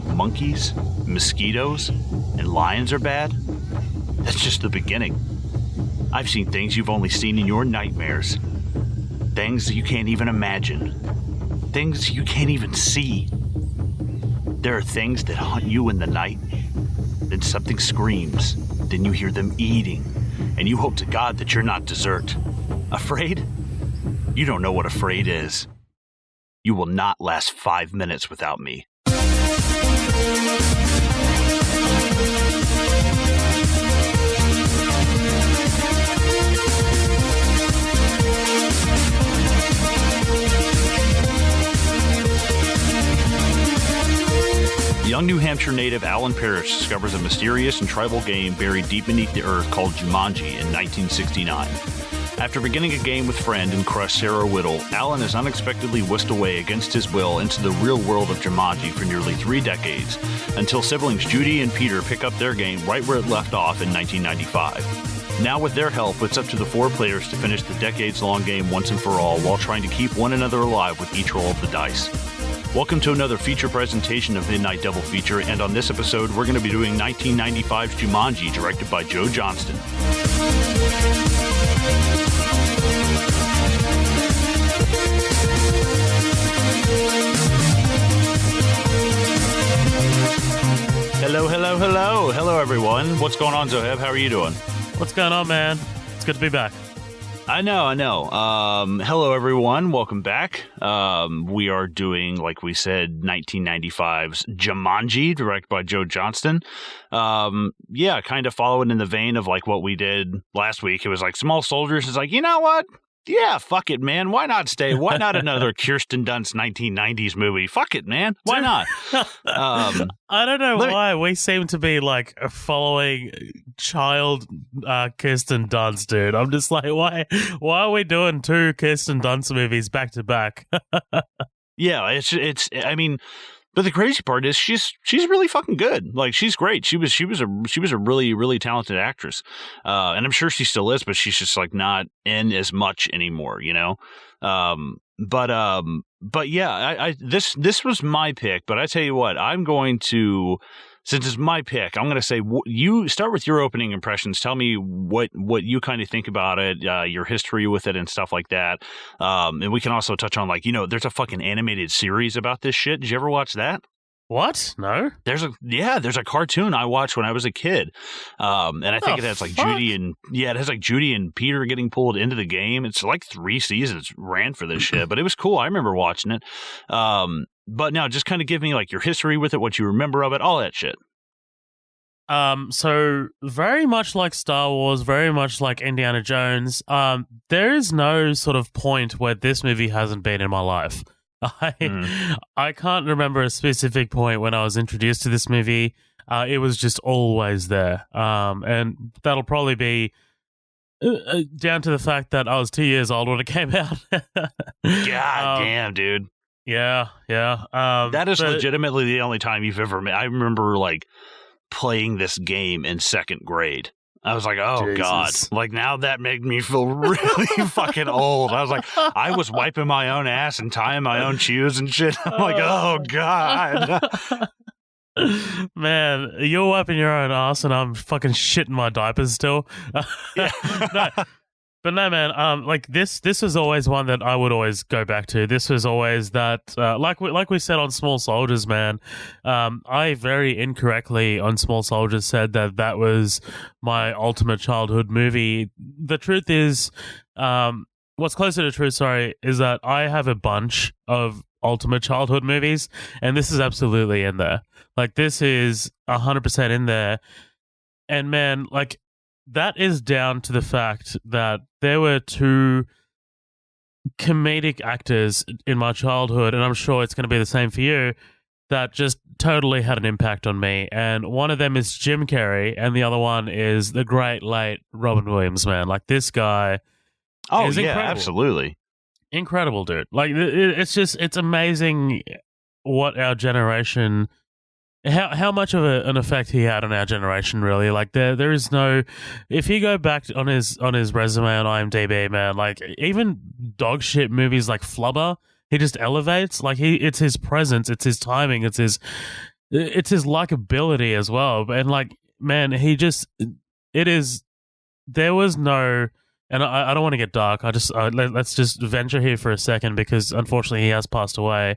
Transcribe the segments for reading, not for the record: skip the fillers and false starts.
think monkeys, mosquitoes, and lions are bad? That's just the beginning. I've seen things you've only seen in your nightmares. Things that you can't even imagine. Things you can't even see. There are things that hunt you in the night. Then something screams. Then you hear them eating. And you hope to God that you're not dessert. Afraid? You don't know what afraid is. You will not last 5 minutes without me. Young New Hampshire native Alan Parrish discovers a mysterious and tribal game buried deep beneath the earth called Jumanji in 1969. After beginning a game with friend and crush Sarah Whittle, Alan is unexpectedly whisked away against his will into the real world of Jumanji for nearly 3 decades, until siblings Judy and Peter pick up their game right where it left off in 1995. Now with their help, it's up to the 4 players to finish the decades-long game once and for all while trying to keep one another alive with each roll of the dice. Welcome to another feature presentation of Midnight Double Feature, and on this episode, we're going to be doing 1995's Jumanji, directed by Joe Johnston. Hello, everyone. What's going on, Zoheb? How are you doing? What's going on, man? It's good to be back. I know. Hello, everyone. Welcome back. We are doing, like we said, 1995's Jumanji, directed by Joe Johnston. Kind of following in the vein of like what we did last week. It was like Small Soldiers. It's like, you know what? Yeah, fuck it, man. Why not stay? Why not another Kirsten Dunst 1990s movie? Fuck it, man. Why not? I don't know why we seem to be like following child Kirsten Dunst, dude. I'm just like, why are we doing 2 Kirsten Dunst movies back to back? Yeah, it's. I mean, but the crazy part is she's really fucking good. Like, she's great. She was a really, really talented actress. And I'm sure she still is, but she's just like not in as much anymore, you know? But yeah, this was my pick, but I tell you what, I'm going to, since it's my pick, I'm going to say, you start with your opening impressions. Tell me what you kind of think about it, your history with it and stuff like that. And we can also touch on, like, you know, there's a fucking animated series about this shit. Did you ever watch that? What? No. There's a cartoon I watched when I was a kid. And I think it has like Judy and Peter getting pulled into the game. It's like 3 seasons ran for this shit, but it was cool. I remember watching it. But now just kind of give me like your history with it, what you remember of it, all that shit. So very much like Star Wars, very much like Indiana Jones, there is no sort of point where this movie hasn't been in my life. I can't remember a specific point when I was introduced to this movie. It was just always there. And that'll probably be down to the fact that I was 2 years old when it came out. God damn, dude. Yeah. That is legitimately the only time you've ever met. I remember like playing this game in 2nd grade. I was like, oh, Jesus. God. Like, now that made me feel really fucking old. I was like, I was wiping my own ass and tying my own shoes and shit. I'm like, oh, God. Man, you're wiping your own ass and I'm fucking shitting my diapers still. No, man. Like this was always one that I would always go back to. This was always that, like we said on Small Soldiers, man. I very incorrectly on Small Soldiers said that was my ultimate childhood movie. The truth is, what's closer to truth, is that I have a bunch of ultimate childhood movies, and this is absolutely in there. Like, this is 100% in there. And man, like, that is down to the fact that there were 2 comedic actors in my childhood, and I'm sure it's going to be the same for you, that just totally had an impact on me. And one of them is Jim Carrey, and the other one is the great late Robin Williams, man. Like, this guy is incredible. Absolutely. Incredible, dude. Like, it's amazing what our generation... How much of an effect he had on our generation, really? Like, there is no... If you go back on his resume on IMDb, man, like, even dog shit movies like Flubber, he just elevates. Like, it's his presence, it's his timing, it's his it's his likability as well. And like, man, he just, it is, there was no, and I don't want to get dark. Let's just venture here for a second because unfortunately he has passed away.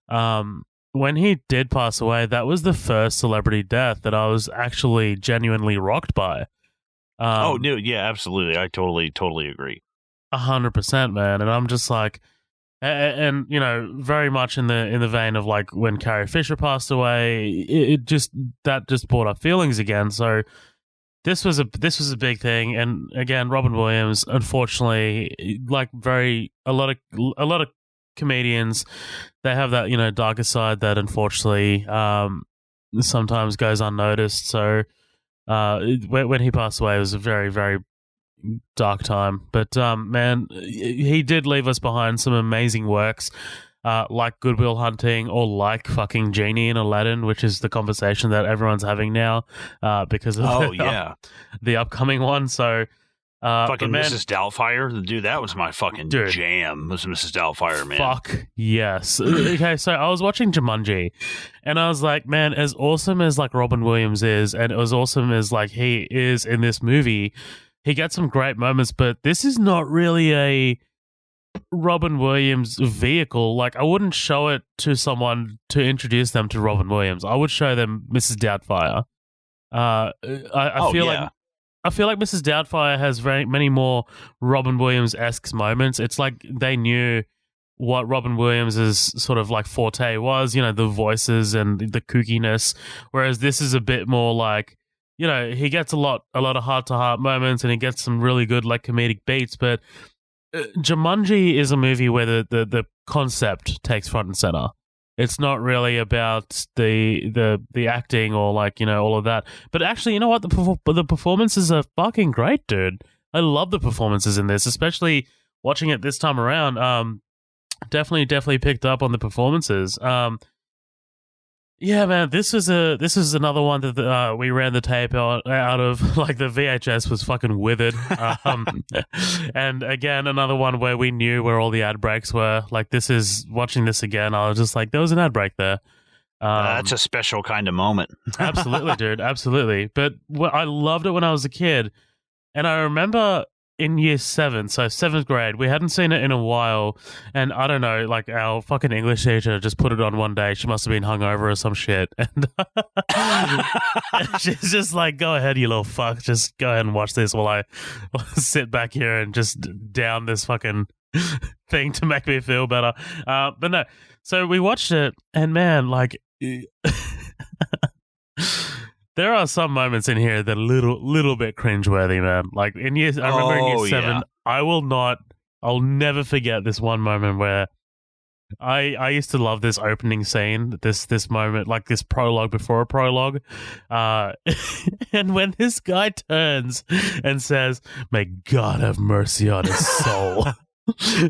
When he did pass away, that was the first celebrity death that I was actually genuinely rocked by. Oh, no, yeah, absolutely. I totally agree. 100%, man. And I'm just like, and you know, very much in the vein of like when Carrie Fisher passed away, it just brought up feelings again. So this was a big thing. And again, Robin Williams, unfortunately, like a lot of comedians, they have that, you know, darker side that unfortunately sometimes goes unnoticed. So when he passed away, it was a very, very dark time. But man, he did leave us behind some amazing works. Like Good Will Hunting, or like fucking Genie in Aladdin, which is the conversation that everyone's having now because of the upcoming one. So fucking Mrs. Doubtfire, dude, that was my fucking jam. Was Mrs. Doubtfire, man? Fuck yes. Okay, so I was watching Jumanji, and I was like, man, as awesome as like Robin Williams is, and as awesome as like he is in this movie, he gets some great moments, but this is not really a Robin Williams vehicle. Like, I wouldn't show it to someone to introduce them to Robin Williams. I would show them Mrs. Doubtfire. I feel like Mrs. Doubtfire has very many more Robin Williams-esque moments. It's like they knew what Robin Williams' sort of like forte was, you know, the voices and the kookiness. Whereas this is a bit more like, you know, he gets a lot of heart-to-heart moments and he gets some really good like comedic beats, but Jumanji is a movie where the concept takes front and center. It's not really about the acting or like, you know, all of that. But actually, you know what? The performances are fucking great, dude. I love the performances in this, especially watching it this time around. Definitely picked up on the performances. Yeah, man, this is another one that we ran the tape out of. Like, the VHS was fucking withered. And again, another one where we knew where all the ad breaks were. Like, watching this again, I was just like, there was an ad break there. That's a special kind of moment. Absolutely, dude, absolutely. But I loved it when I was a kid. And I remember in year 7, so 7th grade, we hadn't seen it in a while, and I don't know, like our fucking English teacher just put it on one day. She must have been hungover or some shit, and she's just like, "Go ahead, you little fuck, just go ahead and watch this while I sit back here and just down this fucking thing to make me feel better." But no, so we watched it, and man, like. There are some moments in here that are little bit cringeworthy, man. Like I remember in year 7, yeah. I'll never forget this one moment where I used to love this opening scene, this moment, like this prologue before a prologue. And when this guy turns and says, "May God have mercy on his soul."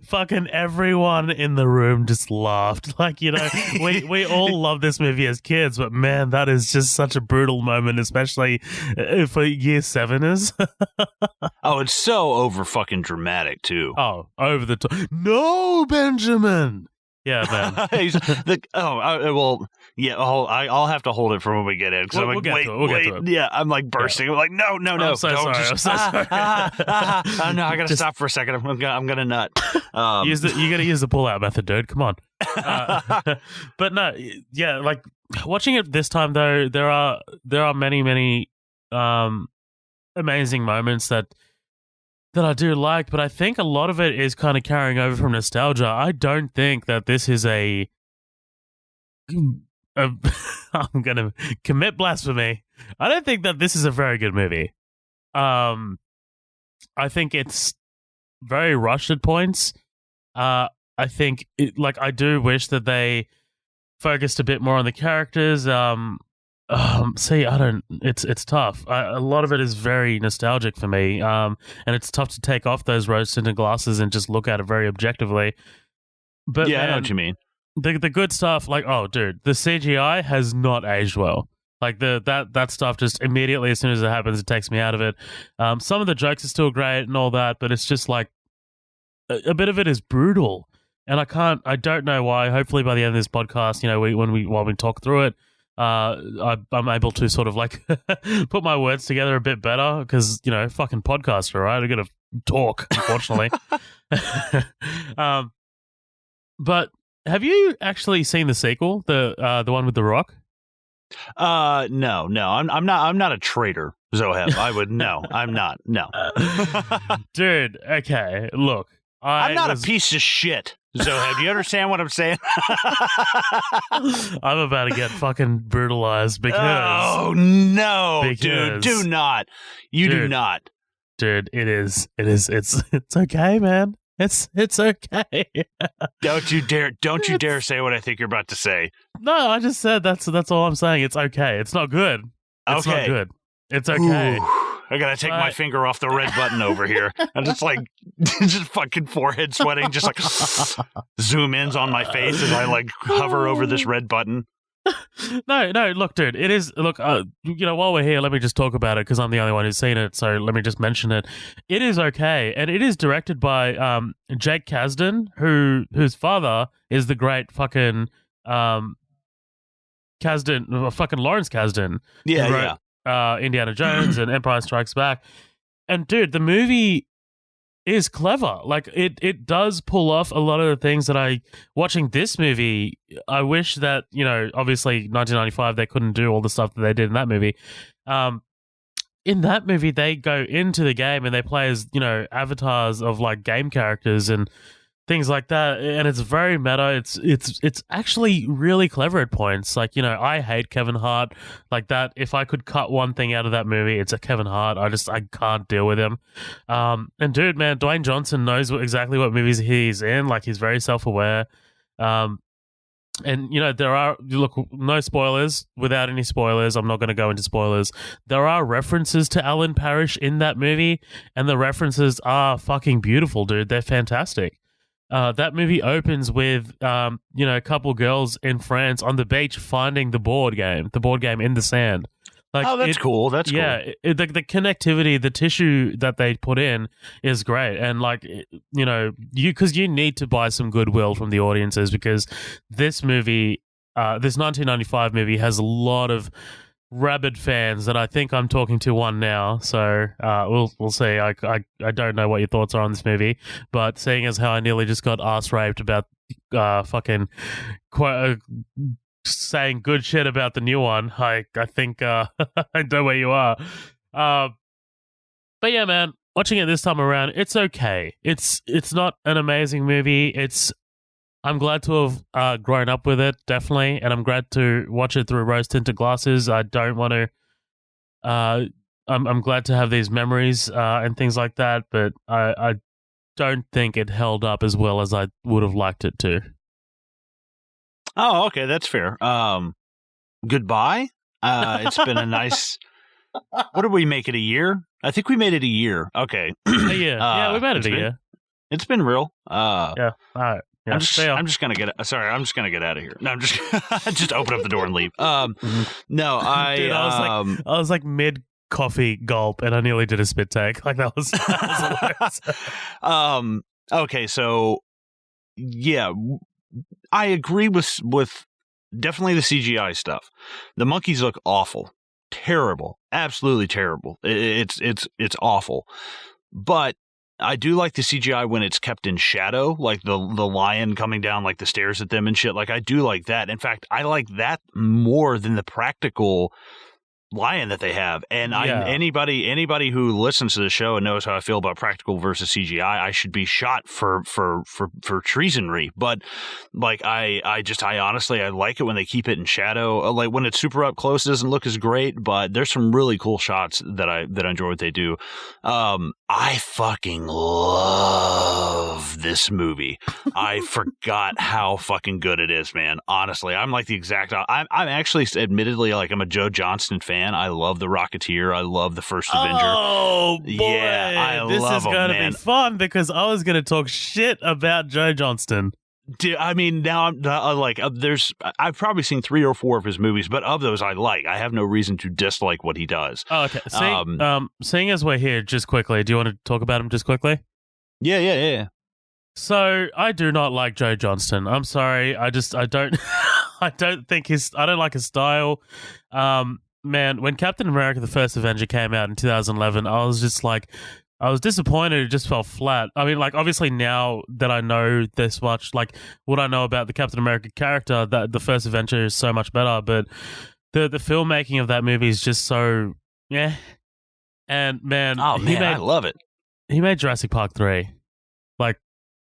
Fucking everyone in the room just laughed. Like, you know, we all love this movie as kids, but man, that is just such a brutal moment, especially for year 7ers. Oh, it's so over fucking dramatic too. Oh, over the top. No, Benjamin. Yeah, man. I'll have to hold it for when we get in. We'll get to it. Yeah, I'm like bursting. Yeah. I'm like, no. I'm so sorry. No, I gotta stop for a second. I'm gonna nut. You gotta use the pull-out method, dude. Come on. But no, yeah, like watching it this time though, there are many amazing moments that I do like, but I think a lot of it is kind of carrying over from nostalgia. I don't think that this is I'm going to commit blasphemy. I don't think that this is a very good movie. I think it's very rushed at points. I think I do wish that they focused a bit more on the characters. It's tough. A lot of it is very nostalgic for me. And it's tough to take off those rose-tinted glasses and just look at it very objectively. But yeah, man, I know what you mean. The good stuff, like, oh, dude, the CGI has not aged well. Like that stuff just immediately, as soon as it happens, it takes me out of it. Some of the jokes are still great and all that, but it's just like a bit of it is brutal. And I don't know why. Hopefully by the end of this podcast, you know, while we talk through it, I'm able to sort of like put my words together a bit better because, fucking podcaster, right? I got to talk, unfortunately. But have you actually seen the sequel, the one with The Rock? No, I'm not a traitor, Zoheb. I would no, I'm not. No. Dude, okay, look. I'm not a piece of shit, Zoheb. You understand what I'm saying? I'm about to get fucking brutalized because oh no, dude, do not. Do not. Dude, it's okay, man. It's okay. Don't you dare say what I think you're about to say. No, I just said that's all I'm saying. It's okay. It's not good. It's not good. It's okay. Ooh, I gotta take my finger off the red button over here. I'm just like, just fucking forehead sweating, just like zoom ins on my face as I like hover over this red button. No, look, dude, it is, look, while we're here, let me just talk about it because I'm the only one who's seen it, so let me just mention it. It is okay, and it is directed by Jake Kasdan, whose father is the great fucking Kasdan, fucking Lawrence Kasdan. Yeah, Indiana Jones and Empire Strikes Back. And dude, the movie is clever. Like it does pull off a lot of the things that watching this movie, I wish that, obviously 1995 they couldn't do all the stuff that they did in that movie. In that movie they go into the game and they play as, avatars of like game characters and things like that, and it's very meta. It's actually really clever at points. Like, I hate Kevin Hart like that. If I could cut one thing out of that movie, it's a Kevin Hart. I can't deal with him. And dude, man, Dwayne Johnson knows exactly what movies he's in. Like, he's very self-aware. And there are, look, no spoilers. Without any spoilers, I'm not going to go into spoilers. There are references to Alan Parrish in that movie, and the references are fucking beautiful, dude. They're fantastic. That movie opens with, a couple girls in France on the beach finding the board game in the sand. Like, oh, that's cool. That's cool. Yeah, the connectivity, the tissue that they put in is great. And like, because you need to buy some goodwill from the audiences because this movie, this 1995 movie has a lot of rabid fans that I think I'm talking to one now, so we'll see. I don't know what your thoughts are on this movie, but seeing as how I nearly just got ass raped about fucking saying good shit about the new one, I think I know where you are. But yeah, man, watching it this time around, it's okay. It's not an amazing movie. I'm glad to have grown up with it, definitely, and I'm glad to watch it through rose-tinted glasses. I don't want to. I'm glad to have these memories and things like that, but I don't think it held up as well as I would have liked it to. Oh, okay, that's fair. Goodbye. It's been a nice. What did we make it, a year? I think we made it a year. Okay. Yeah, we made it a year. It's been real. Yeah. All right. Yeah, I'm just gonna get. Sorry, I'm just gonna get out of here. No, I'm just just open up the door and leave. No, Dude, I was like mid coffee gulp, and I nearly did a spit take. Like that was hilarious. Okay, so yeah, I agree with definitely the CGI stuff. The monkeys look awful, terrible, absolutely terrible. It's awful, but I do like the CGI when it's kept in shadow, like the lion coming down like the stairs at them and shit. Like, I do like that. In fact, I like that more than the practical lion that they have. And anybody who listens to the show and knows how I feel about practical versus CGI, I should be shot for treasonry. But like, I honestly, I like it when they keep it in shadow. Like, when it's super up close, it doesn't look as great, but there's some really cool shots that I enjoy what they do. I fucking love this movie. I forgot how fucking good it is, man. Honestly, I'm like the exact. I'm actually, admittedly, like, I'm a Joe Johnston fan. I love The Rocketeer. I love The First Avenger. Oh boy, yeah, this is going to be fun because I was going to talk shit about Joe Johnston. Dude, I mean, now I'm like, I've probably seen 3 or 4 of his movies, but of those I like. I have no reason to dislike what he does. Oh, okay. Seeing as we're here, just quickly, do you want to talk about him just quickly? Yeah. So I do not like Joe Johnston. I'm sorry. I don't. I don't like his style. Man, when Captain America: The First Avenger came out in 2011, I was just like, I was disappointed. It just fell flat. I mean, like, obviously now that I know this much, like, what I know about the Captain America character, that the First Avenger is so much better. But the filmmaking of that movie is just so, yeah. And man, Oh man, I love it. He made Jurassic Park 3. Like,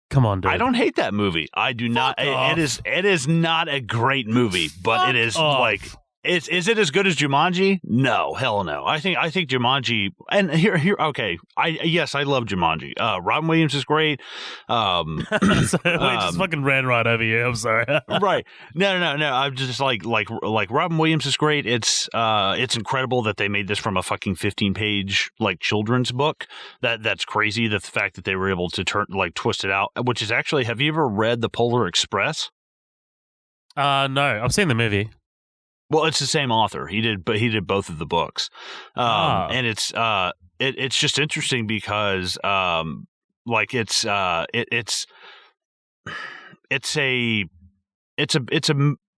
come on, dude. I don't hate that movie. I do not. It is not a great movie, but it is like. Is it as good as Jumanji? No, hell no. I think Jumanji, and here okay. I love Jumanji. Robin Williams is great. So we just fucking ran right over you. I'm sorry. Right. No. I'm just like Robin Williams is great. It's incredible that they made this from a fucking 15-page like children's book. That's crazy. The fact that they were able to twist it out, which is actually. Have you ever read The Polar Express? No, I've seen the movie. Well, it's the same author. He did both of the books, and it's just interesting because it's a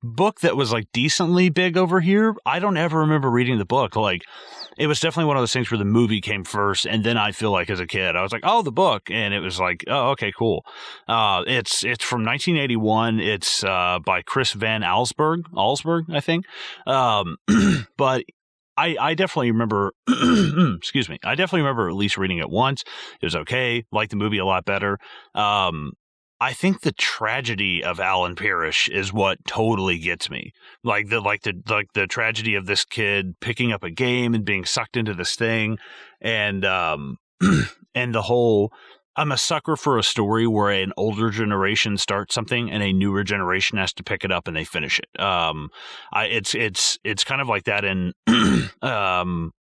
book that was like decently big over here. I don't ever remember reading the book. Like, it was definitely one of those things where the movie came first, and then I feel like as a kid I was like, oh, the book, and it was like, oh, okay, cool. It's from 1981. It's by Chris Van Allsburg, I think. But I definitely remember. Excuse me. I definitely remember at least reading it once. It was okay. Liked the movie a lot better. I think the tragedy of Alan Parrish is what totally gets me. Like the tragedy of this kid picking up a game and being sucked into this thing, and and the whole. I'm a sucker for a story where an older generation starts something and a newer generation has to pick it up and they finish it. It's kind of like that in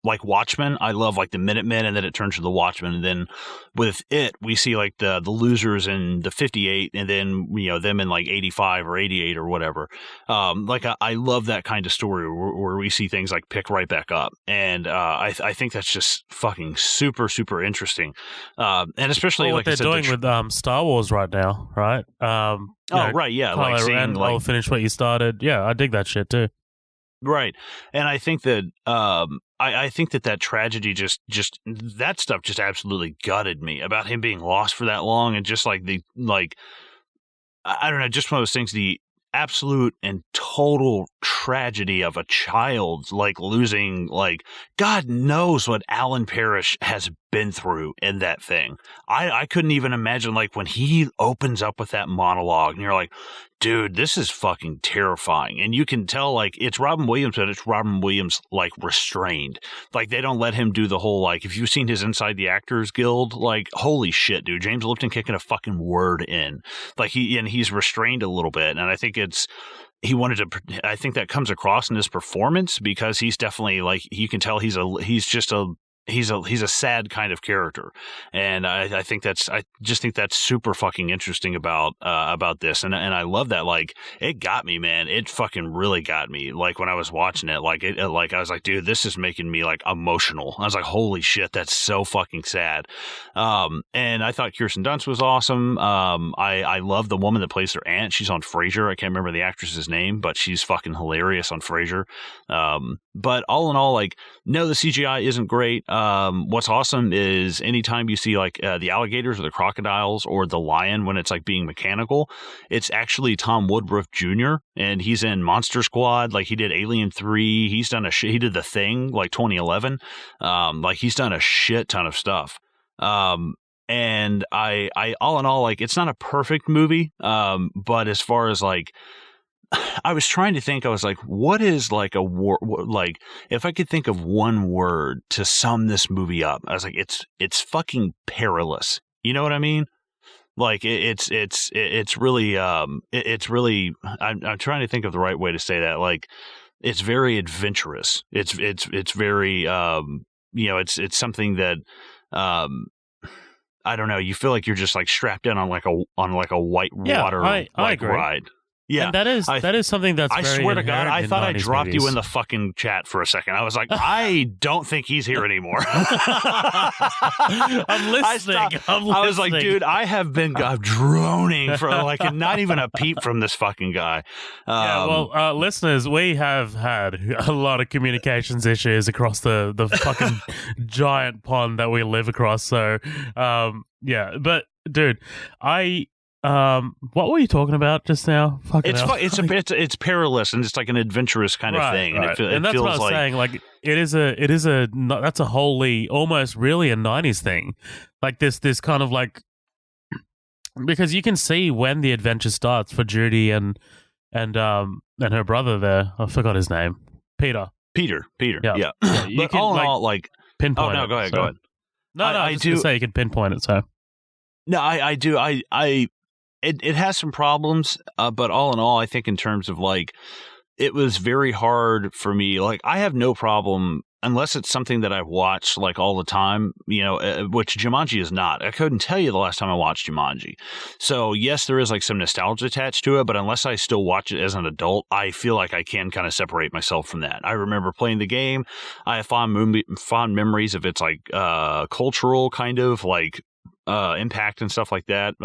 like Watchmen. I love like the Minutemen, and then it turns to the Watchmen, and then with it we see like the losers in the 58, and then them in like 85 or 88 or whatever. I love that kind of story where we see things like pick right back up, and I think that's just fucking super super interesting, and especially what they're doing with Star Wars right now, right? Right, yeah, like seeing like I'll finish what you started. Yeah, I dig that shit too. Right, and I think that I think that tragedy just that stuff just absolutely gutted me about him being lost for that long, and just like I don't know, just one of those things, the absolute and total tragedy of a child like losing, like, God knows what Alan Parrish has been through in that thing. I couldn't even imagine, like, when he opens up with that monologue and you're like, dude, this is fucking terrifying. And you can tell, like, it's Robin Williams, but it's Robin Williams, like, restrained. Like, they don't let him do the whole, like, if you've seen his Inside the Actors Guild, like, holy shit, dude, James Lipton kicking a fucking word in. Like, he's restrained a little bit. And I think I think that comes across in his performance, because he's definitely, like, you can tell he's a sad kind of character, and I just think that's super fucking interesting about this, and I love that. Like, it got me, man. It fucking really got me. Like, when I was watching it, like I was like, dude, this is making me like emotional. I was like, holy shit, that's so fucking sad. And I thought Kirsten Dunst was awesome. I love the woman that plays her aunt. She's on Frasier. I can't remember the actress's name, but she's fucking hilarious on Frasier. But all in all, like, no, the CGI isn't great. What's awesome is anytime you see like the alligators or the crocodiles or the lion when it's like being mechanical, it's actually Tom Woodruff Jr. and he's in Monster Squad. Like, he did Alien 3. He's done he did The Thing, like 2011. Like, he's done a shit ton of stuff. And I all in all, like, it's not a perfect movie. But as far as like, I was trying to think, I was like, what is like a like, if I could think of one word to sum this movie up, I was like, it's fucking perilous. You know what I mean? Like, it's really, I'm trying to think of the right way to say that. Like, it's very adventurous. It's very, it's something that, I don't know. You feel like you're just like strapped in on like a white water I agree. ride. Yeah, and that is something that's I very swear to God, inherent I in thought I 90s dropped movies. you in the fucking chat for a second. I was like, I don't think he's here anymore. I'm listening. I was like, dude, I have been droning for like not even a peep from this fucking guy. Yeah, well, listeners, we have had a lot of communications issues across the fucking giant pond that we live across. So, yeah, but dude, what were you talking about just now? Fucking hell. It's perilous and it's like an adventurous kind of thing, right. and that's feels what I was saying. Like that's a wholly, almost really a '90s thing. Like this kind of like, because you can see when the adventure starts for Judy and her brother there. I forgot his name. Peter. Yeah. You But can, all in like, all, like, pinpoint. oh no, go ahead. No, I was just say you can pinpoint it. So no, I do. It has some problems, but all in all, I think in terms of like, it was very hard for me. Like, I have no problem unless it's something that I've watched like all the time, which Jumanji is not. I couldn't tell you the last time I watched Jumanji. So yes, there is like some nostalgia attached to it, but unless I still watch it as an adult, I feel like I can kind of separate myself from that. I remember playing the game. I have fond memories of its like cultural kind of like impact and stuff like that.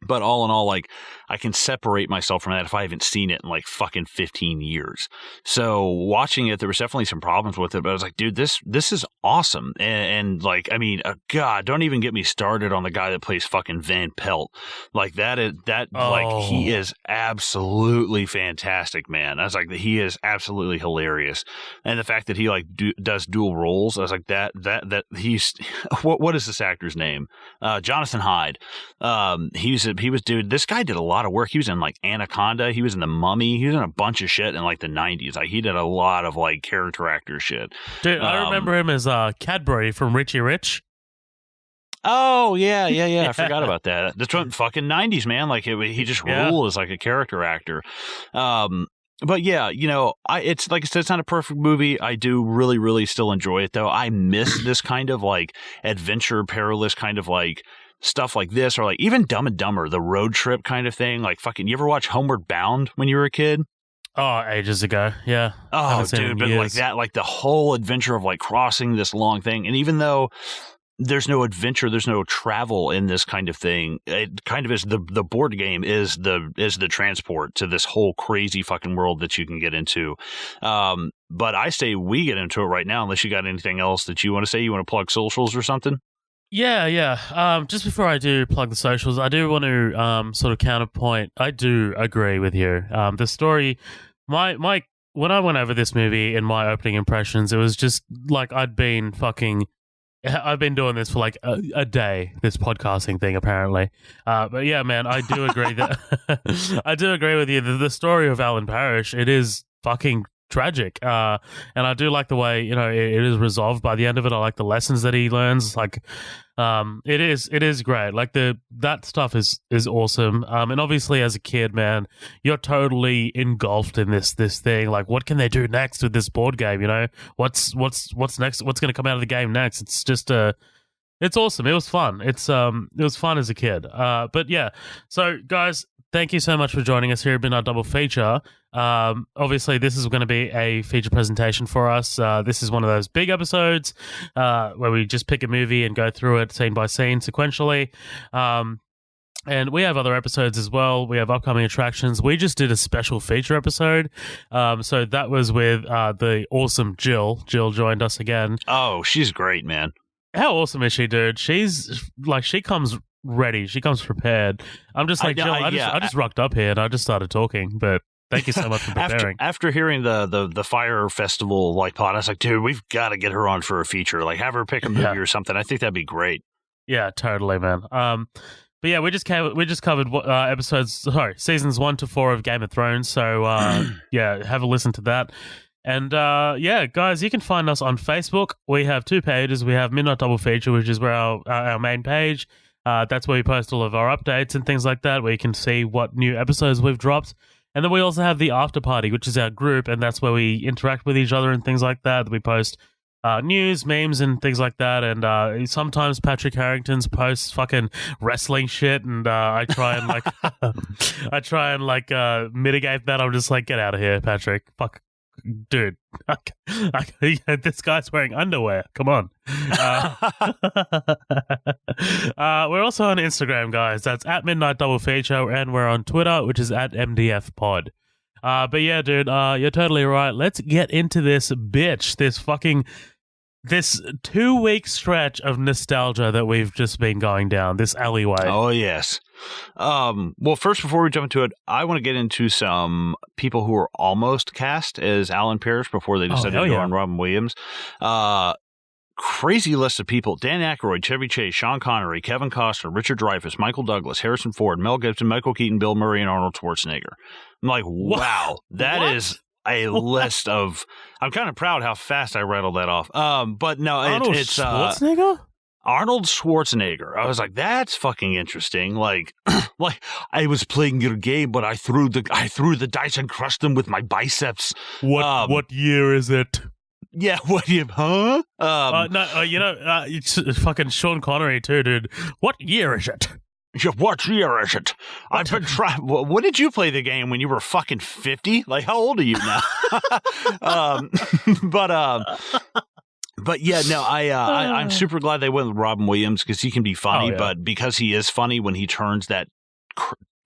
But all in all, like, I can separate myself from that if I haven't seen it in like fucking 15 years. So watching it, there was definitely some problems with it, but I was like, dude, this is awesome. And like, I mean, God, don't even get me started on the guy that plays fucking Van Pelt. Like like, he is absolutely fantastic, man. I was like, he is absolutely hilarious. And the fact that he like does dual roles, I was like, that he's, what is this actor's name? Jonathan Hyde. Dude, this guy did a lot of work. He was in like Anaconda. He was in The Mummy. He was in a bunch of shit in like the 90s. Like, he did a lot of like character actor shit. Dude, I remember him as Cadbury from Richie Rich. Oh, yeah. I forgot about that. That's what fucking 90s, man. Like, he just ruled as like a character actor. But yeah, it's like I said, it's not a perfect movie. I do really, really still enjoy it, though. I miss this kind of like adventure, perilous kind of like stuff like this, or like even Dumb and Dumber, the road trip kind of thing. Like, fucking, you ever watch Homeward Bound when you were a kid? Oh, ages ago. Yeah. Oh, dude, but like that, like the whole adventure of like crossing this long thing. And even though there's no adventure, there's no travel in this kind of thing, it kind of is the board game is the transport to this whole crazy fucking world that you can get into. But I say we get into it right now, unless you got anything else that you want to say. You want to plug socials or something? Yeah. Just before I do plug the socials, I do want to sort of counterpoint. I do agree with you. The story, my when I went over this movie in my opening impressions, it was just like I've been doing this for like a day, this podcasting thing, apparently. But yeah, man, I do agree that I do agree with you that the story of Alan Parrish, it is fucking tragic. And I do like the way, it is resolved by the end of it. I like the lessons that he learns. Like, it is great. Like that stuff is awesome. And obviously as a kid, man, you're totally engulfed in this thing. Like, what can they do next with this board game? What's next? What's going to come out of the game next? It's just it's awesome. It was fun. It was fun as a kid. But yeah. So guys, thank you so much for joining us here at Midnight Double Feature. Obviously, this is going to be a feature presentation for us. This is one of those big episodes where we just pick a movie and go through it scene by scene sequentially. And we have other episodes as well. We have upcoming attractions. We just did a special feature episode. So that was with the awesome Jill. Jill joined us again. Oh, she's great, man. How awesome is she, dude? She's like, she comes ready. She comes prepared. I'm just like, Jill, I just rocked up here and I just started talking, but thank you so much for preparing. After hearing the Fire Festival like pod, I was like, dude, we've got to get her on for a feature. Like, have her pick a movie or something. I think that'd be great. Yeah, totally, man. But yeah, we just covered seasons 1 to 4 of Game of Thrones. So yeah, have a listen to that. And yeah, guys, you can find us on Facebook. We have 2 pages. We have Midnight Double Feature, which is where our main page. That's where we post all of our updates and things like that, where you can see what new episodes we've dropped. And then we also have the After Party, which is our group, and that's where we interact with each other and things like that. We post news, memes, and things like that. And sometimes Patrick Harrington's posts fucking wrestling shit, and I try and like, mitigate that. I'm just like, get out of here, Patrick. Fuck, dude. This guy's wearing underwear. Come on. We're also on Instagram, guys. That's at Midnight Double Feature, and we're on Twitter, which is at MDF Pod. But yeah, dude, you're totally right. Let's get into this bitch. This 2-week stretch of nostalgia that we've just been going down, this alleyway. Oh, yes. Well, first, before we jump into it, I want to get into some people who were almost cast as Alan Parrish before they decided to go on Robin Williams. Crazy list of people: Dan Aykroyd, Chevy Chase, Sean Connery, Kevin Costner, Richard Dreyfuss, Michael Douglas, Harrison Ford, Mel Gibson, Michael Keaton, Bill Murray, and Arnold Schwarzenegger. I'm like, wow, that is a list of... I'm kind of proud how fast I rattled that off. But no, it's Schwarzenegger? Arnold Schwarzenegger. I was like, that's fucking interesting. Like I was playing your game, but I threw the dice and crushed them with my biceps. What year is it? Yeah, what year? Huh? It's fucking Sean Connery too, dude. What year is it? What year is it? I've been trying. When did you play the game? When you were fucking 50? Like, how old are you now? But yeah, no, I'm super glad they went with Robin Williams because he can be funny, but because he is funny when he turns that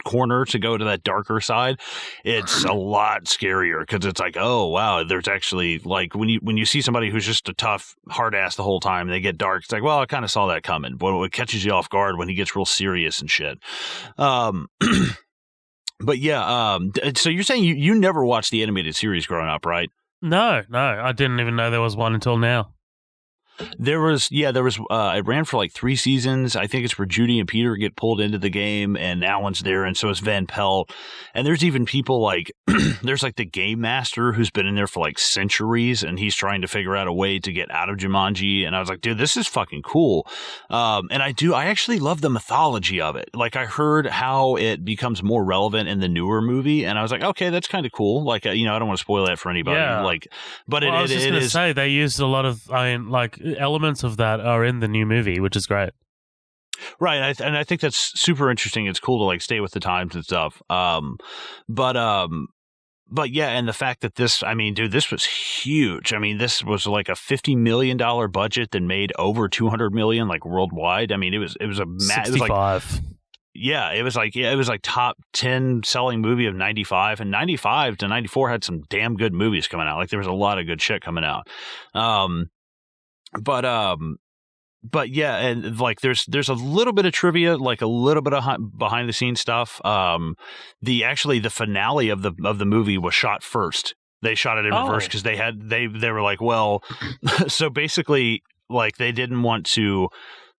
corner to go to that darker side, it's a lot scarier because it's like, oh wow, there's actually, like, when you see somebody who's just a tough hard ass the whole time and they get dark, it's like, well, I kind of saw that coming, but it catches you off guard when he gets real serious and shit. But yeah, so you're saying you never watched the animated series growing up, right? No, I didn't even know there was one until now. There was it ran for like 3 seasons. I think it's where Judy and Peter get pulled into the game and Alan's there, and so is Van Pelt. And there's even people like there's like the game master who's been in there for like centuries, and he's trying to figure out a way to get out of Jumanji. And I was like, dude, this is fucking cool. And I actually love the mythology of it. Like, I heard how it becomes more relevant in the newer movie, and I was like, okay, that's kind of cool. Like, I don't want to spoil that for anybody. Yeah. Like, but I was just going to say they used a lot of, elements of that are in the new movie, which is great. Right, and I think that's super interesting. It's cool to like stay with the times and stuff. But yeah, and the fact that this was huge. I mean, this was like a $50 million budget that made over $200 million like worldwide. I mean, it was a 65. It was like top 10 selling movie of 95, and 95 to 94 had some damn good movies coming out. Like, there was a lot of good shit coming out. But yeah, and like there's a little bit of trivia, like a little bit of behind the scenes stuff. The finale of the movie was shot first. They shot it in reverse because they were like, well, so basically, like, they didn't want to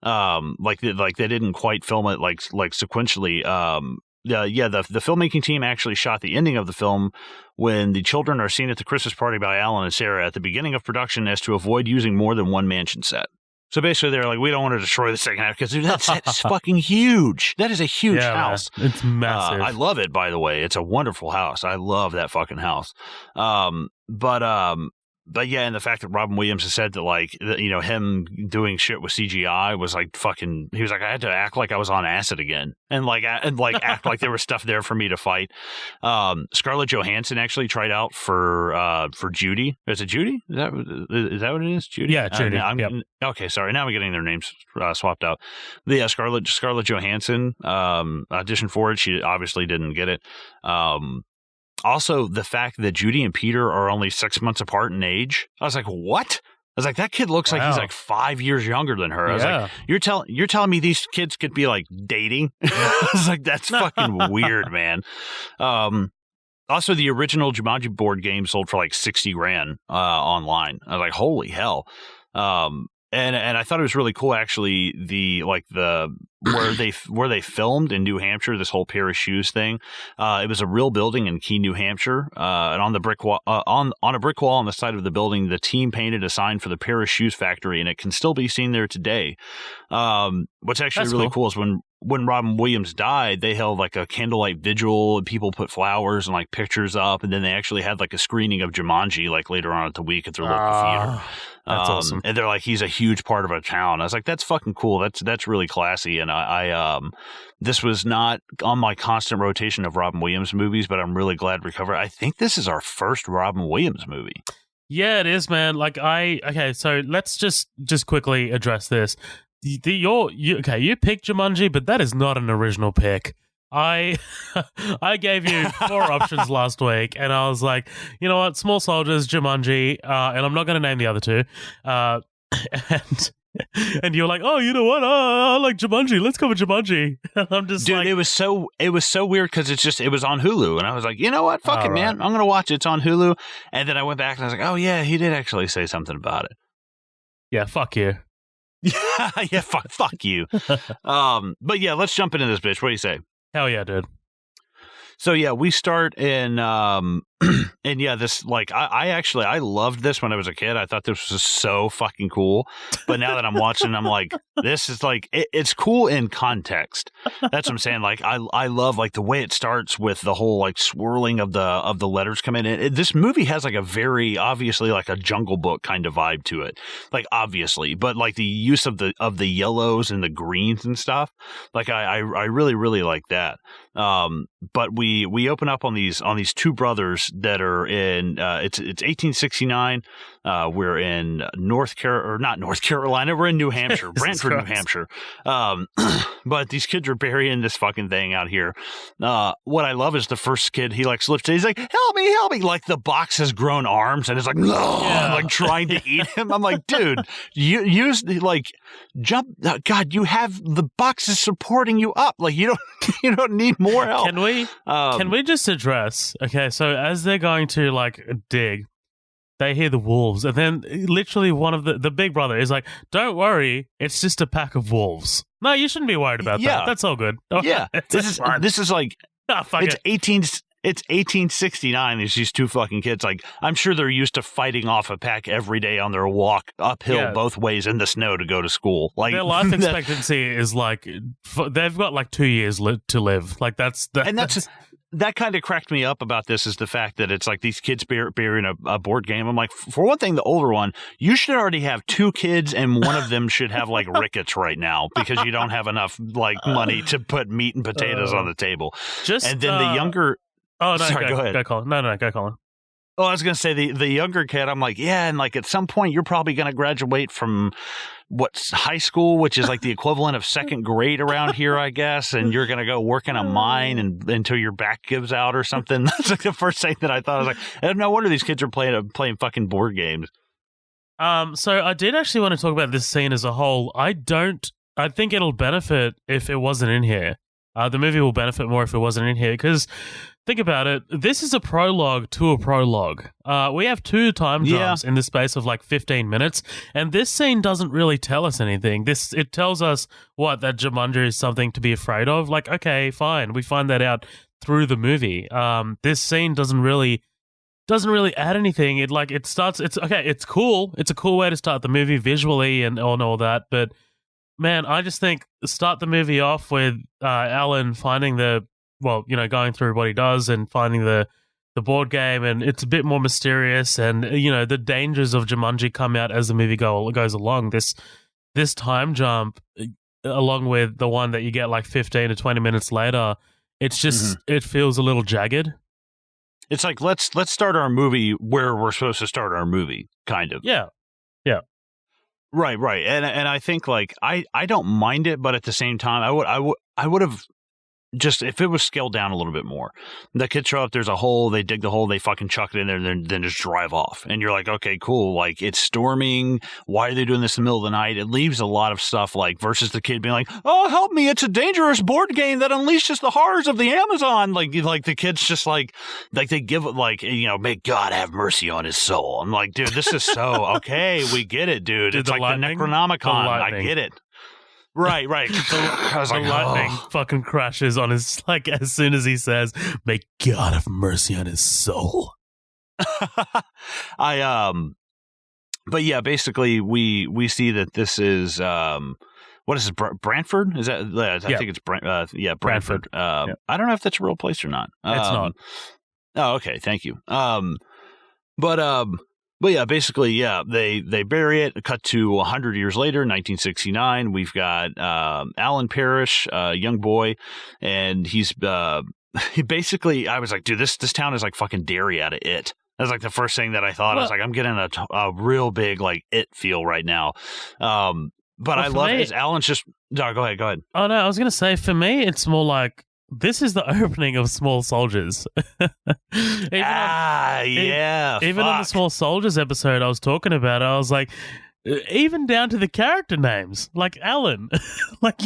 they didn't quite film it like sequentially. The filmmaking team actually shot the ending of the film when the children are seen at the Christmas party by Alan and Sarah at the beginning of production as to avoid using more than one mansion set. So basically, they're like, we don't want to destroy the second half because that set is fucking huge. That is a huge house. Man. It's massive. I love it, by the way. It's a wonderful house. I love that fucking house. But yeah, and the fact that Robin Williams has said that, like, him doing shit with CGI was like fucking. He was like, I had to act like I was on acid again, and act like there was stuff there for me to fight. Scarlett Johansson actually tried out for Judy. Is it Judy? Is that what it is? Judy? Yeah, Judy. Yep. Okay, sorry. Now I'm getting their names swapped out. The Scarlett Johansson auditioned for it. She obviously didn't get it. Also, the fact that Judy and Peter are only 6 months apart in age, I was like, what? I was like, that kid looks like he's like 5 years younger than her. I was like, you're telling me these kids could be like dating? I was like, that's fucking weird, man. Also, the original Jumanji board game sold for like 60 grand online. I was like, holy hell. And I thought it was really cool, actually, where they filmed in New Hampshire, this whole pair of shoes thing. It was a real building in Keene, New Hampshire, and on the brick wall, on a brick wall on the side of the building, the team painted a sign for the pair of shoes factory, and it can still be seen there today. What's actually really cool is when when Robin Williams died, they held like a candlelight vigil, and people put flowers and like pictures up, and then they actually had like a screening of Jumanji like later on at the week at their local theater. That's awesome. And they're like, he's a huge part of our town. I was like, that's fucking cool. That's really classy. And I this was not on my constant rotation of Robin Williams movies, but I'm really glad we covered. I think this is our first Robin Williams movie. Yeah, it is, man. Like okay, so let's just quickly address this. You picked Jumanji, but that is not an original pick. I gave you 4 options last week, and I was like, you know what, Small Soldiers, Jumanji, and I'm not going to name the other 2. And you're like, oh, you know what? I like Jumanji. Let's go with Jumanji. And I'm just dude, like, it was so weird because it was on Hulu, and I was like, you know what? Fuck it, man. I'm gonna watch it. It's on Hulu. And then I went back and I was like, oh yeah, he did actually say something about it. Yeah, fuck you. Yeah, fuck you. But yeah, let's jump into this bitch. What do you say? Hell yeah, dude. So yeah, we start in and yeah, this like I loved this when I was a kid. I thought this was so fucking cool. But now that I'm watching, I'm like, this is like it's cool in context. That's what I'm saying. Like I love like the way it starts with the whole like swirling of the letters coming in. This movie has like a very obviously like a Jungle Book kind of vibe to it. Like obviously, but like the use of the yellows and the greens and stuff. Like I really really like that. But we open up on these 2 brothers that are in it's 1869. We're in not North Carolina. We're in New Hampshire, Brantford, New Hampshire. But these kids are burying this fucking thing out here. What I love is the first kid, he like slips in. He's like, help me. Like the box has grown arms and is like, no, like trying to eat him. I'm like, dude, you use like jump. God, you have the boxes supporting you up. Like you don't need more help. Can we just address? Okay, so as they're going to like dig, they hear the wolves, and then literally one of the big brother is like, "Don't worry, it's just a pack of wolves." No, you shouldn't be worried about that. That's all good. Yeah, this is like it's 1869. There's these 2 fucking kids. Like I'm sure they're used to fighting off a pack every day on their walk uphill both ways in the snow to go to school. Like their life expectancy is like they've got like 2 years to live. Like that's that kind of cracked me up about this is the fact that it's like these kids burying a board game. I'm like, for one thing, the older one, you should already have 2 kids and one of them should have like rickets right now because you don't have enough like money to put meat and potatoes on the table. And then the younger. Oh, no, sorry, go ahead. Go, Colin. No, go, Colin. Oh, I was going to say the younger kid, I'm like, yeah, and like at some point you're probably going to graduate from what's high school, which is like the equivalent of 2nd grade around here, I guess, and you're going to go work in a mine until your back gives out or something. That's like the first thing that I thought. I was like, no wonder these kids are playing fucking board games. So I did actually want to talk about this scene as a whole. I think it'll benefit if it wasn't in here. The movie will benefit more if it wasn't in here because think about it. This is a prologue to a prologue. We have 2 time jumps in the space of like 15 minutes, and this scene doesn't really tell us anything. It tells us that Jumanji is something to be afraid of. Like, okay, fine, we find that out through the movie. This scene doesn't really add anything. It starts. It's okay. It's cool. It's a cool way to start the movie visually and all that, but. Man, I just think start the movie off with Alan finding going through what he does and finding the board game, and it's a bit more mysterious, and the dangers of Jumanji come out as the movie goes along. This time jump, along with the one that you get like 15 to 20 minutes later, it's just it feels a little jagged. It's like let's start our movie where we're supposed to start our movie, kind of. Yeah. Right. And I think like I don't mind it, but at the same time I would have just if it was scaled down a little bit more. The kids show up, there's a hole, they dig the hole, they fucking chuck it in there, and then just drive off. And you're like, okay, cool. Like it's storming. Why are they doing this in the middle of the night? It leaves a lot of stuff like versus the kid being like, oh, help me, it's a dangerous board game that unleashes the horrors of the Amazon. Like the kids just like they give it like, may God have mercy on his soul. I'm like, dude, this is so okay. We get it, dude. It's like lightning, the Necronomicon. I get it. Right. The lightning fucking crashes on his, like, as soon as he says, may God have mercy on his soul. But yeah, basically we see that this is, what is it? Brantford? Is that? I think it's Brantford. Yeah. I don't know if that's a real place or not. It's not. Oh, okay. Thank you. But yeah, basically, yeah, they bury it. Cut to 100 years later, 1969. We've got Alan Parrish, young boy, and he's he basically. I was like, dude, this town is like fucking Derry out of It. That's like the first thing that I thought. I was like, I'm getting a real big like It feel right now. But I love it. As Alan's just. No, go ahead. Oh no, I was gonna say for me, it's more like this is the opening of Small Soldiers. Even on the Small Soldiers episode I was talking about, I was like, even down to the character names, like Alan. Like,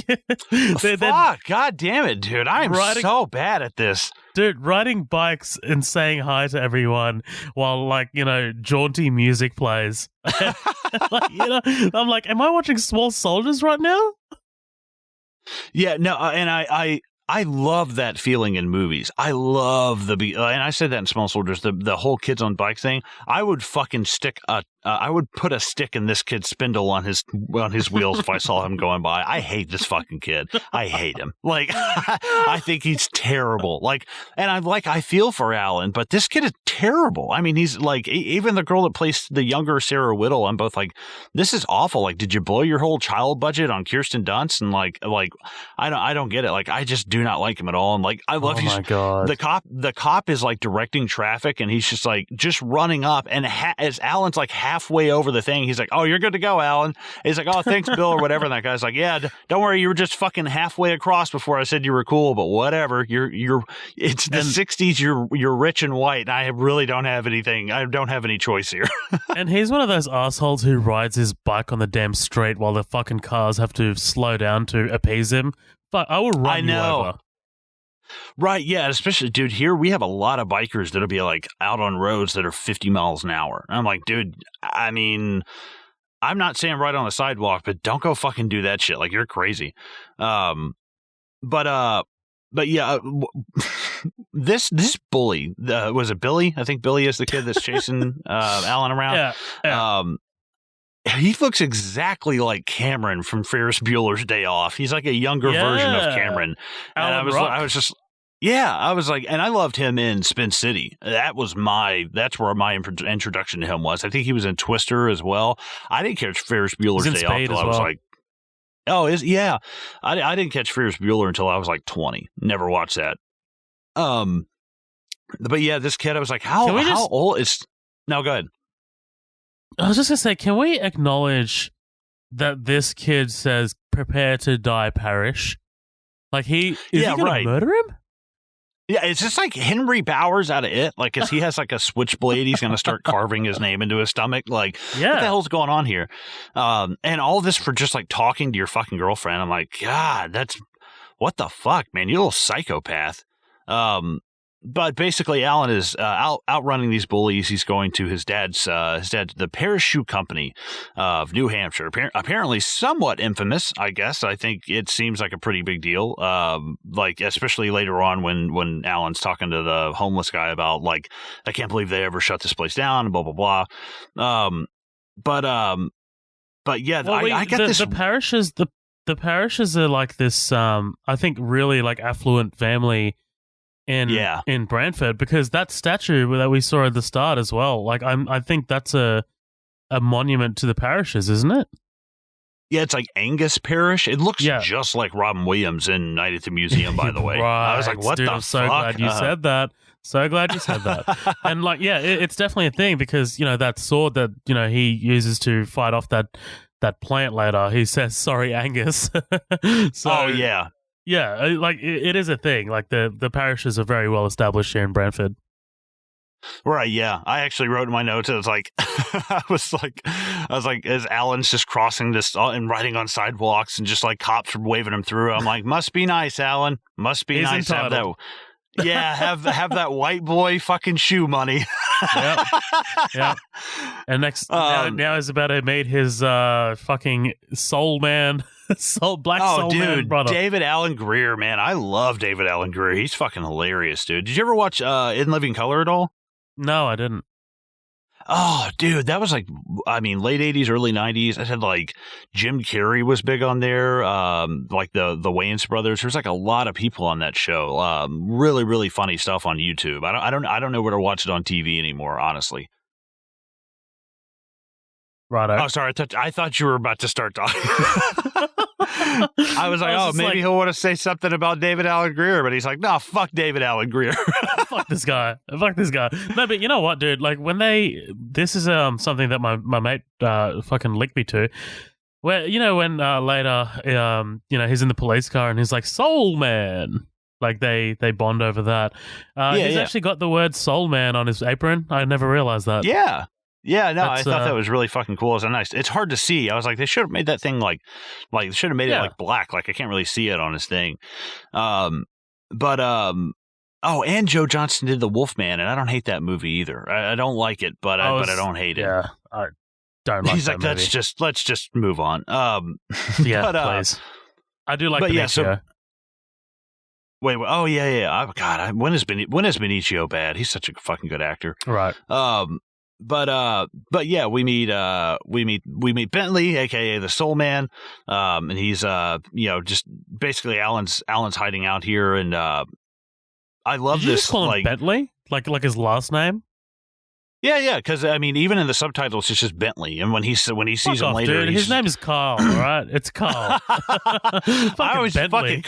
fuck, god damn it, dude. I'm so bad at this. Dude, riding bikes and saying hi to everyone while, like, jaunty music plays. Like, I'm like, am I watching Small Soldiers right now? Yeah, no, and I love that feeling in movies. I love and I said that in Small Soldiers, the whole kids on bikes thing. I would fucking I would put a stick in this kid's spindle on his wheels if I saw him going by. I hate this fucking kid. I hate him. Like, I think he's terrible. Like, and I feel for Alan, but this kid is terrible. I mean, he's like, even the girl that plays the younger Sarah Whittle, I'm both like, this is awful. Like, did you blow your whole child budget on Kirsten Dunst? And like, I don't get it. Like, I just do not like him at all. And like, I love my God. The cop is like directing traffic, and he's just running up, and as Alan's like halfway over the thing, he's like, "Oh, you're good to go, Alan." He's like, "Oh, thanks, Bill," or whatever. And that guy's like, "Yeah, don't worry, you were just fucking halfway across before I said you were cool, but whatever. It's the '60s. You're rich and white, and I really don't have anything. I don't have any choice here." And he's one of those assholes who rides his bike on the damn street while the fucking cars have to slow down to appease him. Fuck, I will run you over. Right, yeah, especially, dude, here we have a lot of bikers that'll be like out on roads that are 50 miles an hour. And I'm like, dude, I mean, I'm not saying right on the sidewalk, but don't go fucking do that shit. Like, you're crazy. But yeah, this bully, was it Billy? I think Billy is the kid that's chasing Alan around. Yeah. He looks exactly like Cameron from Ferris Bueller's Day Off. He's like a younger version of Cameron. And I was like, and I loved him in Spin City. That's where my introduction to him was. I think he was in Twister as well. I didn't catch Ferris Bueller's Day Off until I was like, I didn't catch Ferris Bueller until I was like 20. Never watched that. But yeah, this kid, I was like, how old is? No, go ahead. I was just going to say, can we acknowledge that this kid says, "Prepare to die, Parrish"? Like, is he going to murder him? Yeah, it's just like Henry Bowers out of It. Like, cause he has like a switchblade, he's going to start carving his name into his stomach. Like, what the hell's going on here? And all this for just like talking to your fucking girlfriend. I'm like, God, what the fuck, man? You little psychopath. But basically, Alan is outrunning these bullies. He's going to his dad's, the Parachute Company of New Hampshire. Apparently, somewhat infamous, I guess. I think it seems like a pretty big deal. Like, especially later on when Alan's talking to the homeless guy about, like, I can't believe they ever shut this place down, and blah blah blah. But yeah, I get this. The parishes are like this. I think really like affluent family in Brantford, because that statue that we saw at the start as well, like I think that's a monument to the parishes, isn't it? Yeah, it's like Angus Parish. It looks just like Robin Williams in Night at the Museum, by the way. Right. I was like, what the fuck? I'm so glad you said that. So glad you said that. And like, yeah, it's definitely a thing, because, that sword that, he uses to fight off that plant later, he says, "Sorry, Angus." So, oh, yeah. Yeah, like it is a thing. Like the parishes are very well established here in Brantford. Right, yeah. I actually wrote in my notes, I was like, as Alan's just crossing this and riding on sidewalks and just like cops are waving him through, I'm like, must be nice, Alan. Must be nice to have that. Yeah, have that white boy fucking shoe money. Yep. And now he's about to meet his fucking soul man. Black soul man brother. David Alan Grier, man. I love David Alan Grier. He's fucking hilarious, dude. Did you ever watch In Living Color at all? No, I didn't. Oh, dude, that was like, I mean, late 80s, early 90s. I said like Jim Carrey was big on there. Like the Wayans brothers. There's like a lot of people on that show. Really, really funny stuff on YouTube. I don't know where to watch it on TV anymore, honestly. Righto. Oh, sorry. I thought you were about to start talking. I was like, maybe he'll want to say something about David Alan Grier, but he's like, no, fuck David Alan Grier. Fuck this guy. Fuck this guy. No, but you know what, dude? Like this is something that my mate fucking linked me to. Where when later he's in the police car and he's like, Soul Man. Like they bond over that. He's actually got the word Soul Man on his apron. I never realized that. Yeah. Yeah, no, I thought that was really fucking cool. It's nice. It's hard to see. I was like, they should have made that thing like they should have made it like black. Like I can't really see it on his thing. And Joe Johnston did The Wolfman, and I don't hate that movie either. I don't like it, but I don't hate it. Yeah, I don't like. He's like, movie. let's just move on. Yeah, please. I do like. But Benicio. So wait. Oh yeah. Oh, God, when is Benicio bad? He's such a fucking good actor. Right. But yeah, we meet Bentley, aka the Soul Man, and he's just basically Alan's hiding out here, and I love Did you this. Just call him Bentley, like his last name. Yeah, because I mean, even in the subtitles, it's just Bentley, and when he sees him later, dude, his name is Carl. All right, it's Carl. I was Bentley.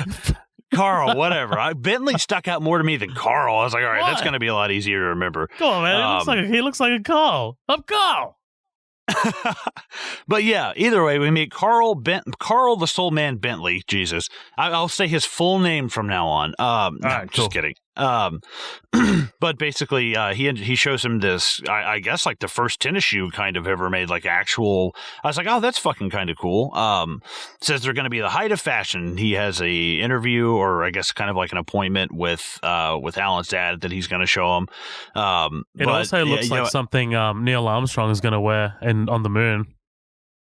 Carl, whatever. Bentley stuck out more to me than Carl. I was like, all right, that's going to be a lot easier to remember. Come on, man. He looks like a Carl. I'm Carl. But yeah, either way, we meet Carl the Soul Man Bentley. Jesus, I'll say his full name from now on. Just kidding. But basically, he shows him this. I guess like the first tennis shoe kind of ever made, like actual. I was like, oh, that's fucking kind of cool. Says they're going to be the height of fashion. He has a interview, or I guess kind of like an appointment with Alan's dad that he's going to show him. It also looks like something Neil Armstrong is going to wear on the moon.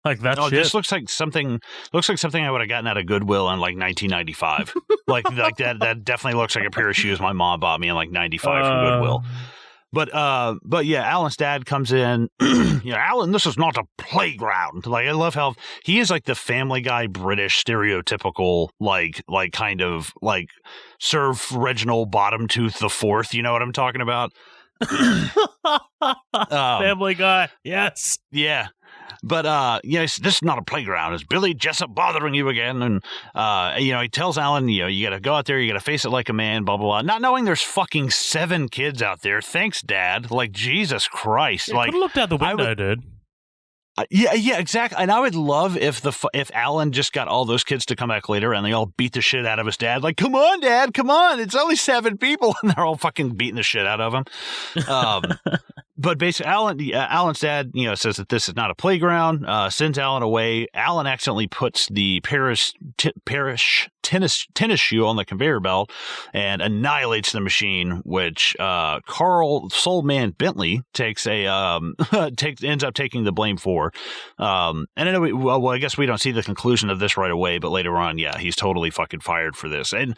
Like that shit. This looks like something I would have gotten out of Goodwill in like 1995. like that definitely looks like a pair of shoes my mom bought me in like 95 from Goodwill. But yeah, Alan's dad comes in. Alan, this is not a playground. Like I love how he is like the Family Guy British stereotypical like kind of like Sir Reginald Bottomtooth the Fourth. You know what I'm talking about? Family Guy, yes, yeah. But yes, this is not a playground. Is Billy Jessup bothering you again? And he tells Alan, you got to go out there, you got to face it like a man, blah blah blah. Not knowing there's fucking 7 kids out there. Thanks, Dad. Like Jesus Christ. Could have looked out the window, dude. Yeah, exactly. And I would love if Alan just got all those kids to come back later and they all beat the shit out of his dad. Like, come on, Dad, come on. It's only 7 people, and they're all fucking beating the shit out of him. But basically, Alan's dad, says that this is not a playground. Sends Alan away. Alan accidentally puts the parish tennis shoe on the conveyor belt and annihilates the machine, which Carl Soul Man Bentley ends up taking the blame for. And I know I guess we don't see the conclusion of this right away, but later on, yeah, he's totally fucking fired for this. And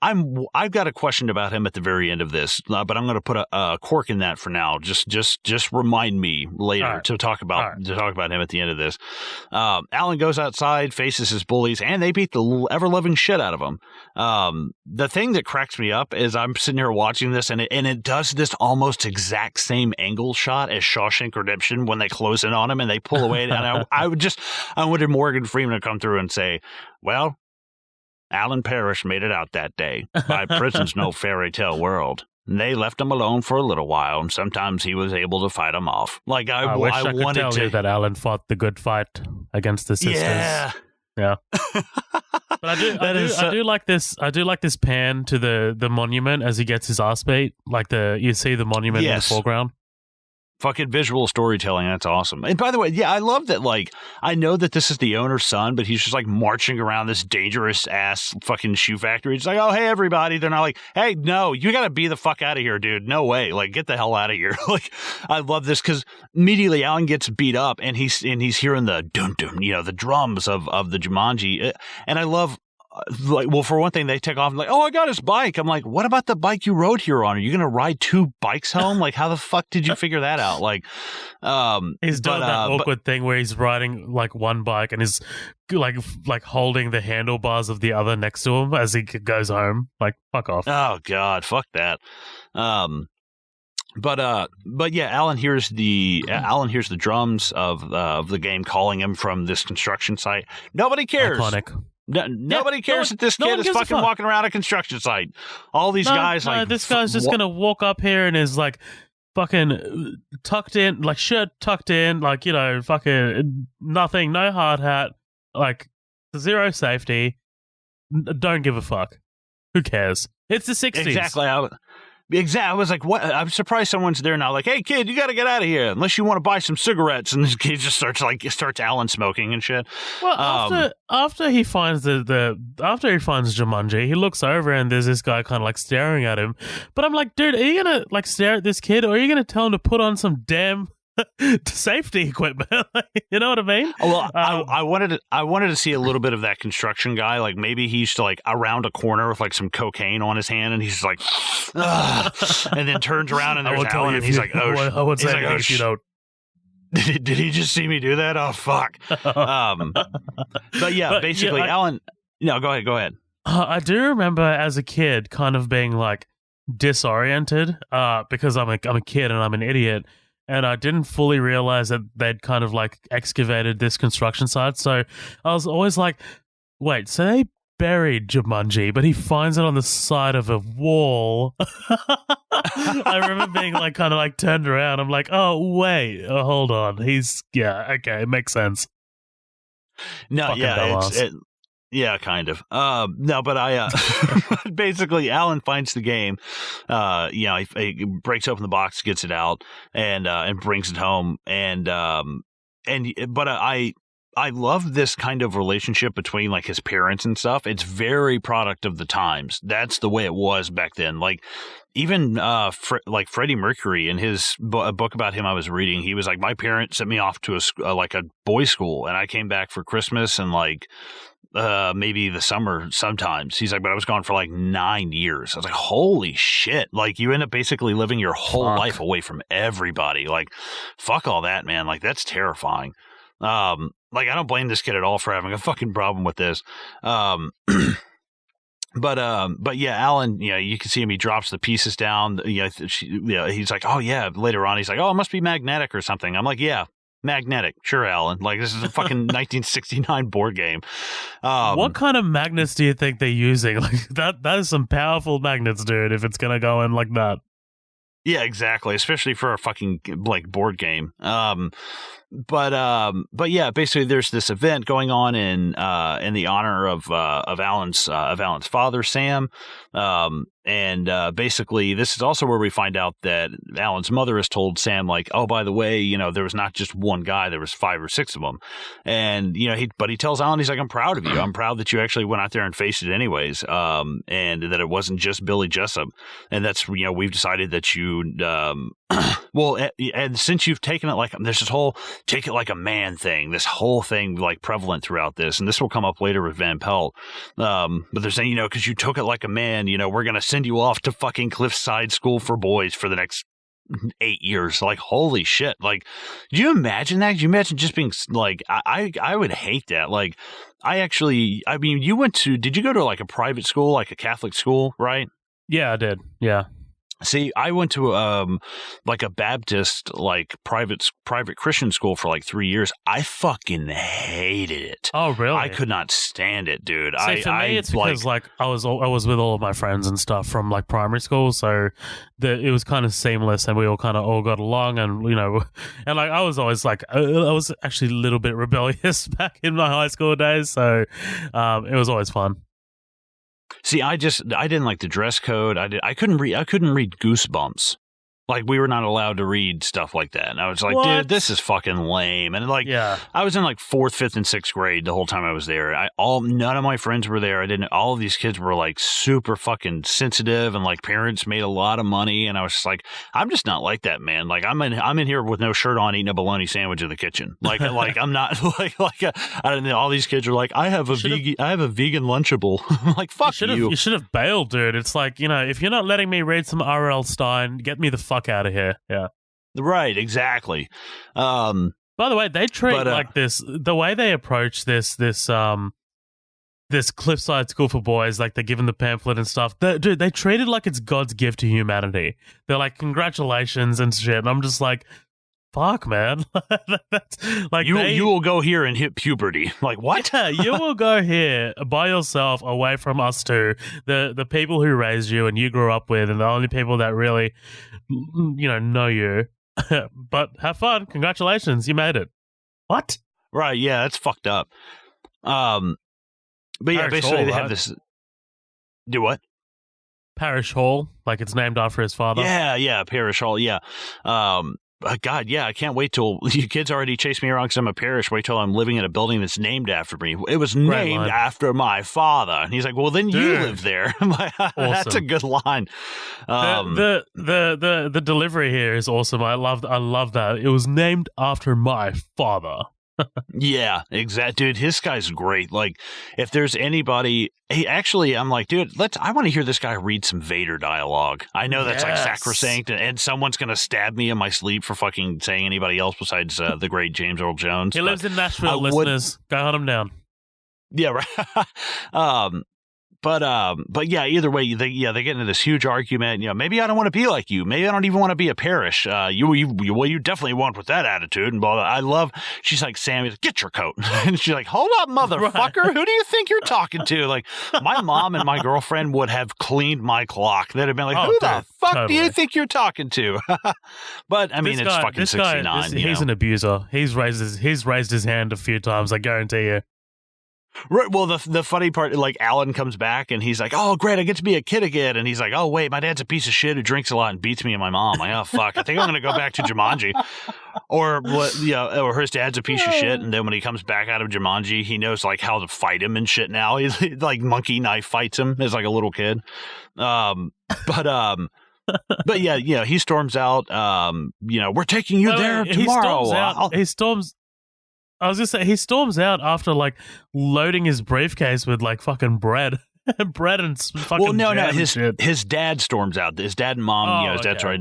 I've got a question about him at the very end of this, but I'm going to put a cork in that for now. Just remind me later to talk about him at the end of this. Alan goes outside, faces his bullies, and they beat the ever-loving shit out of him. The thing that cracks me up is I'm sitting here watching this, and it does this almost exact same angle shot as Shawshank Redemption when they close in on him and they pull away. And I wanted Morgan Freeman to come through and say, well, Alan Parrish made it out that day. My prison's no fairy tale world. They left him alone for a little while, and sometimes he was able to fight them off. Like I wish I could tell you that Alan fought the good fight against the sisters. Yeah. But I do like this. I do like this pan to the monument as he gets his ass beat. Like you see the monument in the foreground. Fucking visual storytelling. That's awesome. And by the way, yeah, I love that. Like, I know that this is the owner's son, but he's just like marching around this dangerous ass fucking shoe factory. It's like, oh, hey, everybody. They're not like, hey, no, you got to be the fuck out of here, dude. No way. Like, get the hell out of here. Like, I love this because immediately Alan gets beat up and he's hearing the dun dun, the drums of the Jumanji. And I love well, for one thing, they take off and like, oh, I got his bike. I'm like, what about the bike you rode here on? Are you going to ride 2 bikes home? Like, how the fuck did you figure that out? Like, he's doing that awkward thing where he's riding like one bike and is like holding the handlebars of the other next to him as he goes home. Like, fuck off. Oh God, fuck that. But yeah, Alan hears the drums of the game calling him from this construction site. Nobody cares. Iconic. Nobody cares that this kid is fucking walking around a construction site. All these guys this guy's just gonna walk up here and is like fucking tucked in, like shirt tucked in, like, you know, fucking nothing, no hard hat, like zero safety. Don't give a fuck. Who cares? It's the 60s. Exactly. I was like, what? I'm surprised someone's there now. Like, hey, kid, you got to get out of here unless you want to buy some cigarettes. And this kid just starts Alan smoking and shit. Well, after he finds after he finds Jumanji, he looks over and there's this guy kind of like staring at him. But I'm like, dude, are you gonna like stare at this kid, or are you gonna tell him to put on some damn safety equipment? You know what I mean? Well, I wanted to see a little bit of that construction guy. Like, maybe he used to like around a corner with like some cocaine on his hand, and he's like, and then turns around and there's Alan, and he's like, oh, I would say if you don't. Did he just see me do that? Oh fuck. But yeah, basically, Alan. No, go ahead. I do remember as a kid, kind of being like disoriented, because I'm a kid and I'm an idiot. And I didn't fully realize that they'd kind of like excavated this construction site. So I was always like, wait, so they buried Jumanji, but he finds it on the side of a wall. I remember being like kind of like turned around. I'm like, oh, wait, hold on. Okay, it makes sense. No, Fucking yeah, yeah, kind of. No, but basically, Alan finds the game. He breaks open the box, gets it out, and brings it home. But I love this kind of relationship between like his parents and stuff. It's very product of the times. That's the way it was back then. Like, even like Freddie Mercury in his a book about him I was reading, he was like, my parents sent me off to a boys' school, and I came back for Christmas and like maybe the summer sometimes. He's like, but I was gone for like 9 years. I was like, holy shit. Like, you end up basically living your whole life away from everybody. Like, fuck all that, man. Like, that's terrifying. Like, I don't blame this kid at all for having a fucking problem with this. But yeah, Alan, you can see him, he drops the pieces down. He's like, oh yeah, later on, he's like, oh, it must be magnetic or something. I'm like, yeah, magnetic. Sure, Alan. Like, this is a fucking 1969 board game. What kind of magnets do you think they're using? Like, that is some powerful magnets, dude, if it's going to go in like that. Yeah, exactly. Especially for a fucking like board game. But yeah, basically there's this event going on in the honor of Alan's father, Sam. And basically this is also where we find out that Alan's mother has told Sam, like, oh, by the way, there was not just one guy, there was 5 or 6 of them. And, he tells Alan, he's like, I'm proud of you. I'm proud that you actually went out there and faced it anyways. And that it wasn't just Billy Jessup. And that's, we've decided that you, well, and since you've taken it like, there's this whole take it like a man thing, this whole thing like prevalent throughout this, and this will come up later with Van Pelt. But they're saying, because you took it like a man, we're going to send you off to fucking Cliffside School for Boys for the next 8 years. Like, holy shit. Like, do you imagine that? Do you imagine just being like, I would hate that. Like, did you go to like a private school, like a Catholic school, right? Yeah, I did. Yeah. See, I went to like a Baptist, like private Christian school for like 3 years. I fucking hated it. Oh, really? I could not stand it, dude. See, for me, it's because like I was with all of my friends and stuff from like primary school, so it was kind of seamless, and we all kind of all got along, and and like I was always like I was actually a little bit rebellious back in my high school days, so it was always fun. See, I didn't like the dress code. I couldn't read Goosebumps. Like, we were not allowed to read stuff like that. And I was like, What? dude, this is fucking lame. And like, Yeah. I was in like 4th, 5th, and 6th grade the whole time I was there. None of my friends were there. All of these kids were like super fucking sensitive, and like parents made a lot of money. And I was just like, I'm just not like that, man. Like, I'm in here with no shirt on, eating a bologna sandwich in the kitchen. Like I'm not I don't know. All these kids are like, I have a vegan Lunchable. I'm like, fuck you. You should have bailed, dude. It's like, if you're not letting me read some R.L. Stein, get me the fuck out of here. Yeah. Right, exactly. By the way, they treat like this, the way they approach this Cliffside School for Boys, like they give them the pamphlet and stuff. They treat it like it's God's gift to humanity. They're like, congratulations and shit. And I'm just like, fuck, man. That's like you will go here and hit puberty. Like, what? Yeah, you will go here by yourself, away from us two, the people who raised you and you grew up with, and the only people that really, know you. But have fun. Congratulations, you made it. What? Right? Yeah, that's fucked up. But yeah, Parish basically Hall, they right? have this. Do what? Parish Hall, like it's named after his father. Yeah, Parish Hall. Yeah. God, yeah, I can't wait till you kids already chase me around because I'm a parish. Wait till I'm living in a building that's named after me. It was named after my father. And he's like, well, then you live there. I'm like, that's a good line. The delivery here is awesome. I love that. It was named after my father. Yeah, exactly, dude. His guy's great. Like, if there's anybody, I'm like, dude, I want to hear this guy read some Vader dialogue. I know that's like sacrosanct, and someone's gonna stab me in my sleep for fucking saying anybody else besides the great James Earl Jones. He lives in Nashville, listeners. Go hunt him down. Yeah, right. But yeah, either way, they get into this huge argument. Maybe I don't want to be like you. Maybe I don't even want to be a parish. You definitely won't with that attitude. And blah, blah. I love. She's like, Sammy, get your coat. And she's like, hold up, motherfucker. Right. Who do you think you're talking to? Like, my mom and my girlfriend would have cleaned my clock. They'd have been like, who the fuck do you think you're talking to? But I mean, it's fucking 69. He's an abuser. He's raised his hand a few times. I guarantee you. Right. Well, the funny part, like, Alan comes back and he's like, "Oh, great, I get to be a kid again." And he's like, "Oh, wait, my dad's a piece of shit who drinks a lot and beats me and my mom." I'm like, oh fuck, I think I'm gonna go back to Jumanji, or what? Or his dad's a piece of shit, and then when he comes back out of Jumanji, he knows like how to fight him and shit. Now he's like monkey knife fights him as like a little kid. But yeah, he storms out. We're taking you there tomorrow. I was gonna say, he storms out after like loading his briefcase with like fucking bread. Bread and fucking his dad storms out. His dad and mom, his dad's right.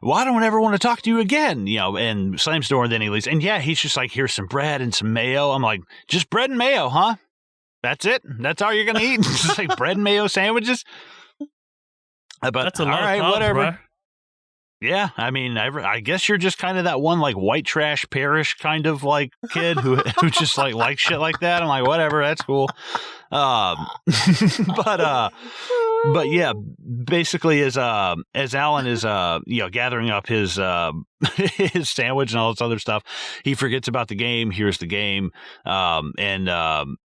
Well, I don't ever want to talk to you again, and slams the door, and then he leaves. And yeah, he's just like, here's some bread and some mayo. I'm like, just bread and mayo, huh? That's it? That's all you're gonna eat? Just like bread and mayo sandwiches? But that's a lot all right, of carbs, whatever. Bro. Yeah, I mean, I guess you're just kind of that one like white trash parish kind of like kid who just like likes shit like that. I'm like, whatever, that's cool. But yeah, basically as Alan is gathering up his his sandwich and all this other stuff, he forgets about the game. Here's the game, and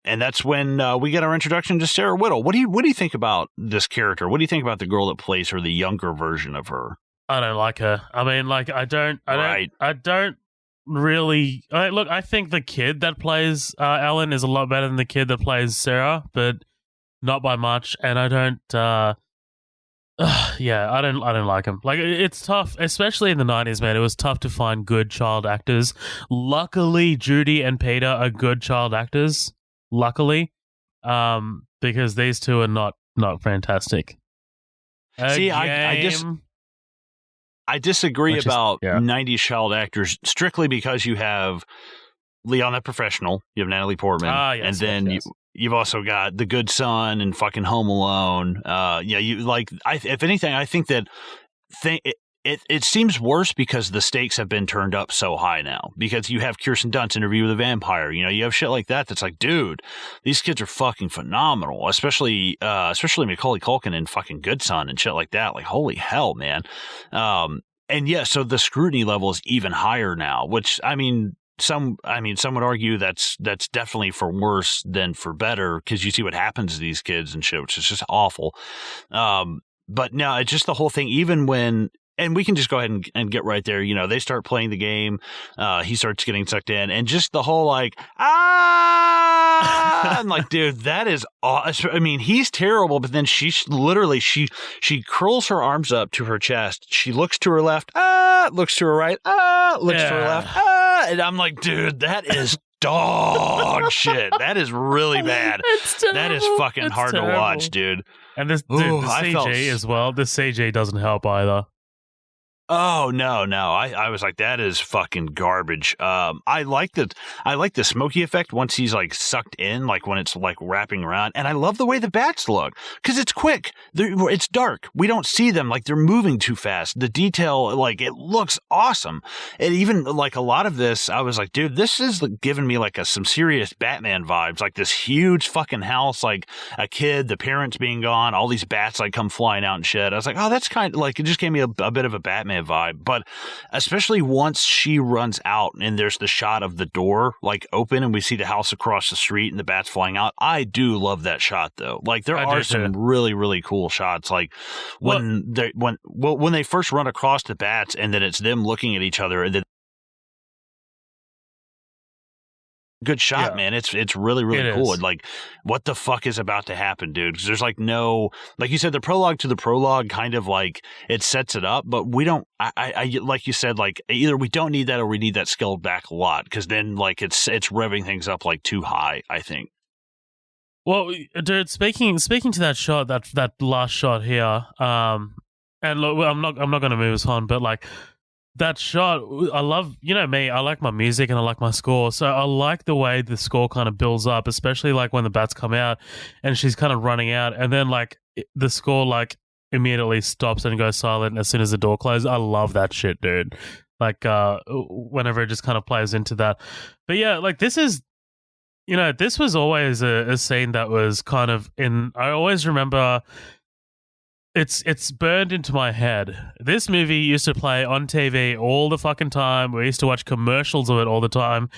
that's when we get our introduction to Sarah Whittle. What do you think about this character? What do you think about the girl that plays her, the younger version of her? I don't like her. I mean, like, I don't really. I think the kid that plays Ellen is a lot better than the kid that plays Sarah, but not by much. And I don't. I don't like him. Like, it's tough, especially in the 90s, man. It was tough to find good child actors. Luckily, Judy and Peter are good child actors. Luckily, because these two are not fantastic. See, I disagree about 90s child actors strictly because you have Leon the Professional, you have Natalie Portman, and then you've also got The Good Son and fucking Home Alone. If anything, I think that it seems worse because the stakes have been turned up so high now. Because you have Kirsten Dunst, Interview with a Vampire. You have shit like that that's like, dude, these kids are fucking phenomenal. Especially Macaulay Culkin and fucking Good Son and shit like that. Like, holy hell, man. And yeah, so the scrutiny level is even higher now. Which some would argue that's definitely for worse than for better, because you see what happens to these kids and shit, which is just awful. But no, it's just the whole thing. Even when and we can just go ahead and get right there. You know, they start playing the game. He starts getting sucked in, and just the whole like, I'm like, dude, that is awesome. I mean, he's terrible, but then she curls her arms up to her chest. She looks to her left, looks to her right, looks to her left, and I'm like, dude, that is dog shit. That is really bad. That is fucking hard to watch, dude. And the CG as well. The CG doesn't help either. Oh no! I was like, that is fucking garbage. I like the smoky effect once he's like sucked in, like when it's like wrapping around, and I love the way the bats look because it's quick. It's dark. We don't see them, like they're moving too fast. The detail, like it looks awesome. And even like a lot of this, I was like, dude, this is giving me like some serious Batman vibes. Like this huge fucking house, like a kid, the parents being gone, all these bats like come flying out and shit. I was like, oh, that's kind of like, it just gave me a bit of a Batman vibe. But especially once she runs out and there's the shot of the door like open and we see the house across the street and the bats flying out, I do love that shot though. Like there are some really, really cool shots, like when they first run across the bats and then it's them looking at each other and then good shot, man. It's really, really cool. And like, what the fuck is about to happen, dude? Because there's like no, like you said, the prologue to the prologue kind of like it sets it up, but we don't. I like you said, like either we don't need that or we need that scaled back a lot because then like it's revving things up like too high, I think. Well, dude, speaking to that shot, that last shot here, and look, I'm not going to move us on, but like. That shot, I love, you know me, I like my music and I like my score. So I like the way the score kind of builds up, especially like when the bats come out and she's kind of running out and then like the score like immediately stops and goes silent as soon as the door closes. I love that shit, dude. Like whenever it just kind of plays into that. But yeah, like this is, you know, this was always a scene that was kind of I always remember. It's burned into my head. This movie used to play on TV all the fucking time. We used to watch commercials of it all the time.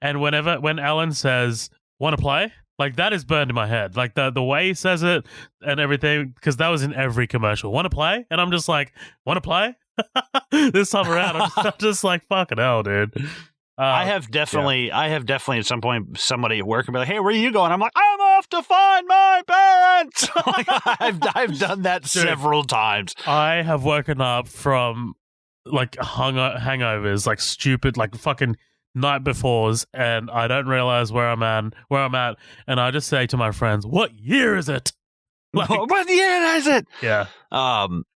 And when Alan says, "Want to play?" like that is burned in my head. Like the way he says it and everything, because that was in every commercial. "Want to play?" And I'm just like, "Want to play?" This time around, I'm just like, fucking hell, dude. I have definitely at some point somebody at work will be like, "Hey, where are you going?" I'm like, "I'm off to find my parents." Like, I've done that several times. I have woken up from like hangovers, like stupid, like fucking night befores, and I don't realize where I'm at, and I just say to my friends, "What year is it?" Like, what year is it? Yeah.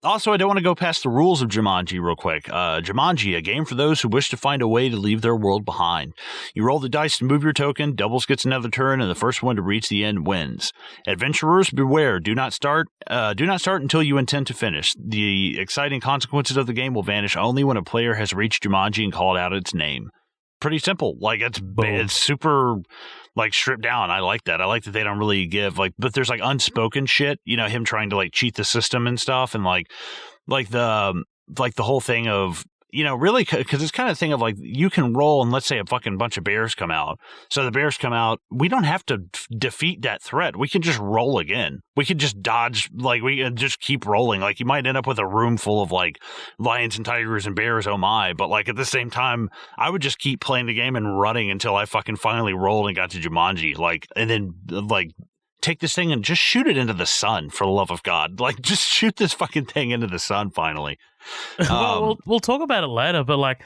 Also, I don't want to go past the rules of Jumanji real quick. Jumanji, a game for those who wish to find a way to leave their world behind. You roll the dice to move your token, doubles gets another turn, and the first one to reach the end wins. Adventurers, beware. Do not start until you intend to finish. The exciting consequences of the game will vanish only when a player has reached Jumanji and called out its name. Pretty simple. Like it's super like stripped down. I like that. I like that they don't really give like, but there's like unspoken shit, you know, him trying to like cheat the system and stuff. And like the whole thing of, you know, really, because it's kind of thing of like, you can roll and let's say a fucking bunch of bears come out. So the bears come out. We don't have to defeat that threat. We can just roll again. We can just dodge, like we can just keep rolling. Like you might end up with a room full of like lions and tigers and bears. Oh my. But like at the same time, I would just keep playing the game and running until I fucking finally rolled and got to Jumanji. Like, and then like, take this thing and just shoot it into the sun, for the love of God. Like, just shoot this fucking thing into the sun finally. Well, we'll talk about it later, but like,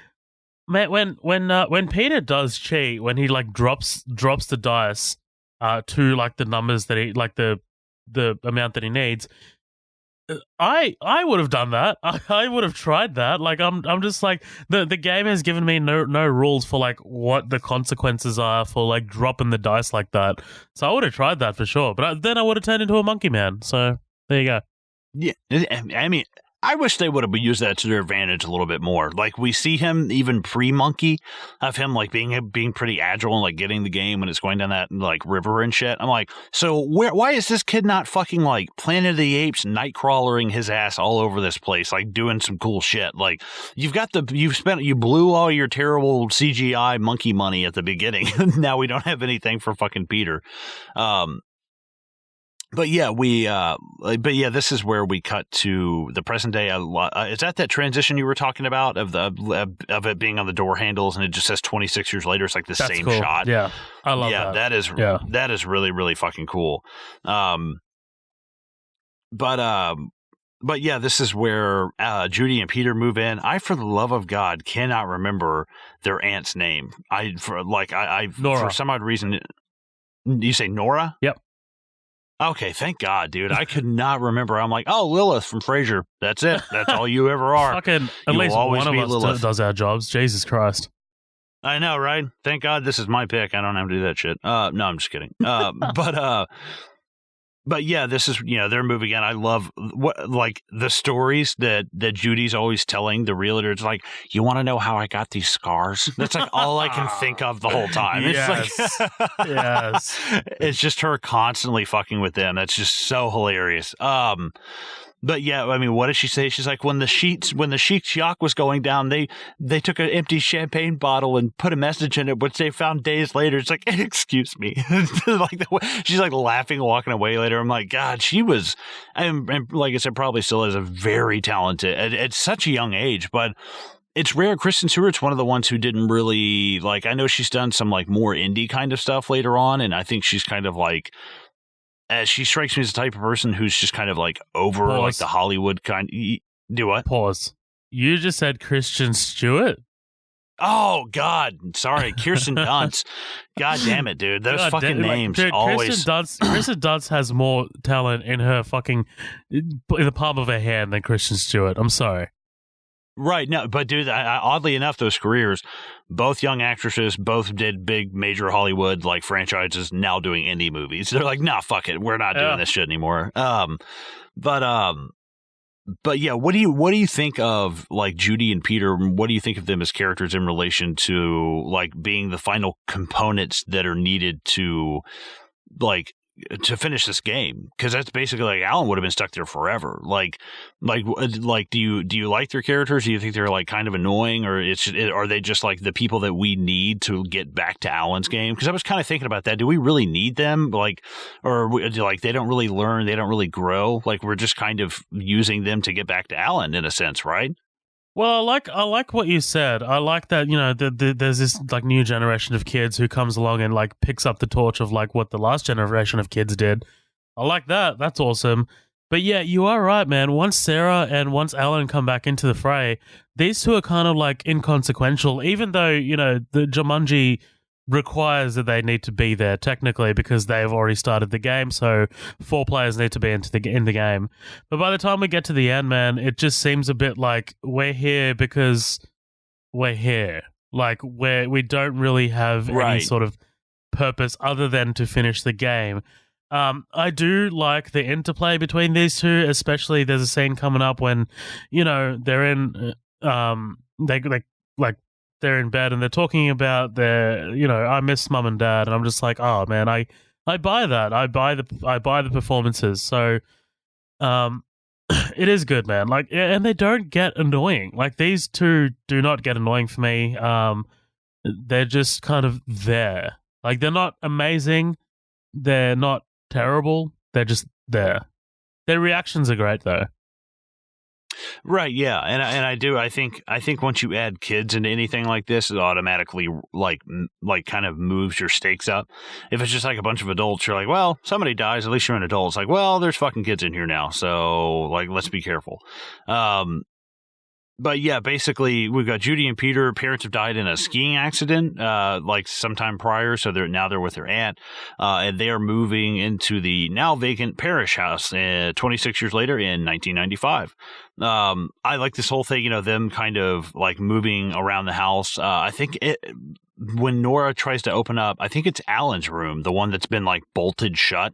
man, when Peter does cheat, when he like drops the dice to like the numbers that he like the amount that he needs, I would have done that. I would have tried that. Like I'm just like the game has given me no rules for like what the consequences are for like dropping the dice like that. So I would have tried that for sure. But then I would have turned into a monkey man. So there you go. Yeah, I mean, I wish they would have used that to their advantage a little bit more. Like we see him even pre-monkey of him like being pretty agile and like getting the game when it's going down that like river and shit. I'm like, so why is this kid not fucking like Planet of the Apes nightcrawlering his ass all over this place, like doing some cool shit? Like you blew all your terrible CGI monkey money at the beginning. Now we don't have anything for fucking Peter. But yeah, this is where we cut to the present day. Is that transition you were talking about of it being on the door handles and it just says 26 years later? It's like the same cool. shot. Yeah, I love that. That is really, really fucking cool. But yeah, this is where Judy and Peter move in. I, for the love of God, cannot remember their aunt's name. Nora. For some odd reason, you say Nora? Yep. Okay, thank God, dude. I could not remember. I'm like, oh, Lilith from Frasier. That's it. That's all you ever are. Fucking, at least one of us does our jobs. Jesus Christ. I know, right? Thank God this is my pick. I don't have to do that shit. No, I'm just kidding. But yeah, this is, they're moving in. I love the stories that Judy's always telling the realtor. It's like, you want to know how I got these scars? That's like all I can think of the whole time. Yes. It's like, Yes. It's just her constantly fucking with them. That's just so hilarious. But yeah, I mean, what does she say? She's like, when the Sheik shock was going down, they took an empty champagne bottle and put a message in it, which they found days later. It's like, excuse me. She's like laughing, walking away later. I'm like, God, she was, and like I said, probably still is a very talented at such a young age, but it's rare. Kristen Stewart's one of the ones who didn't really I know she's done some more indie kind of stuff later on. And I think she's kind of she strikes me as the type of person who's just kind of over Pause. the Hollywood kind. Do what? Pause. You just said Kristen Stewart? Oh, God. Sorry. Kirsten Dunst. God damn it, dude. Those fucking names always. Kristen Dunst has more talent in in the palm of her hand than Kristen Stewart. I'm sorry. Right. No, but dude, oddly enough, those careers, both young actresses, both did big major Hollywood franchises, now doing indie movies. They're like, nah, fuck it. We're not doing this shit anymore. But yeah, what do you think of Judy and Peter? What do you think of them as characters in relation to being the final components that are needed to finish this game? Because that's basically Alan would have been stuck there forever. Do you like their characters? Do you think they're kind of annoying, or are they just the people that we need to get back to Alan's game? Because I was kind of thinking about that. Do we really need them? Or they don't really learn, they don't really grow. We're just kind of using them to get back to Alan in a sense, right? Well, I like what you said. I like that, there's this new generation of kids who comes along and picks up the torch of what the last generation of kids did. I like that. That's awesome. But yeah, you are right, man. Once Sarah and once Alan come back into the fray, these two are kind of inconsequential, even though, the Jumanji requires that they need to be there technically because they've already started the game, so 4 players need to be in the game. But by the time we get to the end, man, it just seems a bit like we're here because we're here. We don't really have any sort of purpose other than to finish the game. I do like the interplay between these two, especially there's a scene coming up when, they're in they're in bed and they're talking about their, I miss mum and dad, and I'm just like, oh man, I buy that. I buy the performances. So, it is good, man. And they don't get annoying. These two do not get annoying for me. They're just kind of there. They're not amazing. They're not terrible. They're just there. Their reactions are great though. Right, yeah, and I do. I think once you add kids into anything like this, it automatically kind of moves your stakes up. If it's just a bunch of adults, you're like, well, somebody dies, at least you're an adult. It's well, there's fucking kids in here now, so let's be careful. But yeah, basically, we've got Judy and Peter. Parents have died in a skiing accident, sometime prior. So they're with their aunt, and they are moving into the now vacant parish house. 26 years later, in 1995. I like this whole thing. Them kind of moving around the house. I think when Nora tries to open up, I think it's Alan's room, the one that's been bolted shut.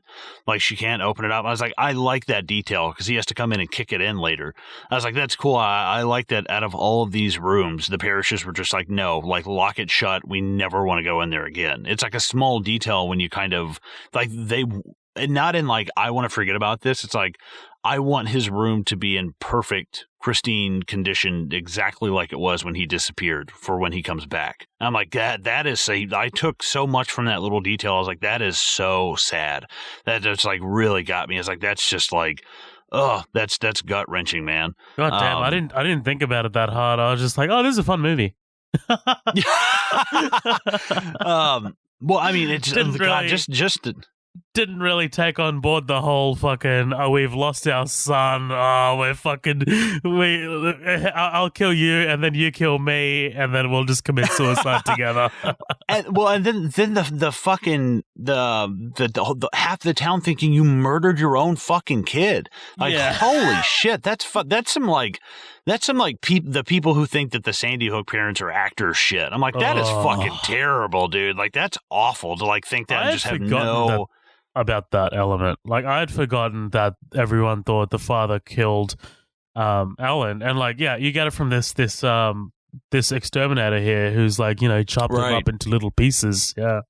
She can't open it up. I was like, I like that detail because he has to come in and kick it in later. I was like, that's cool. I like that out of all of these rooms, the parishes were just no, lock it shut. We never want to go in there again. It's a small detail when you kind of not in like, I want to forget about this. It's like, I want his room to be in perfect, pristine condition, exactly like it was when he disappeared for when he comes back. And I'm like, that is, I took so much from that little detail. I was like, that is so sad. That just like really got me. It's like, that's just like, oh, that's gut wrenching, man. God damn, I didn't think about it that hard. I was just like, oh, this is a fun movie. Well, I mean, it's just didn't really take on board the whole fucking, oh, we've lost our son, we're fucking, I'll kill you and then you kill me and then we'll just commit suicide together. and then the fucking the half the town thinking you murdered your own fucking kid. Like, holy shit, that's some the people who think that the Sandy Hook parents are actors shit. I'm like, that is fucking terrible, dude. Like, that's awful to like think that and just have no about that element. Like, I had forgotten that everyone thought the father killed Alan, and like, yeah, you get it from this exterminator here who's like, chopped him up into little pieces. Yeah.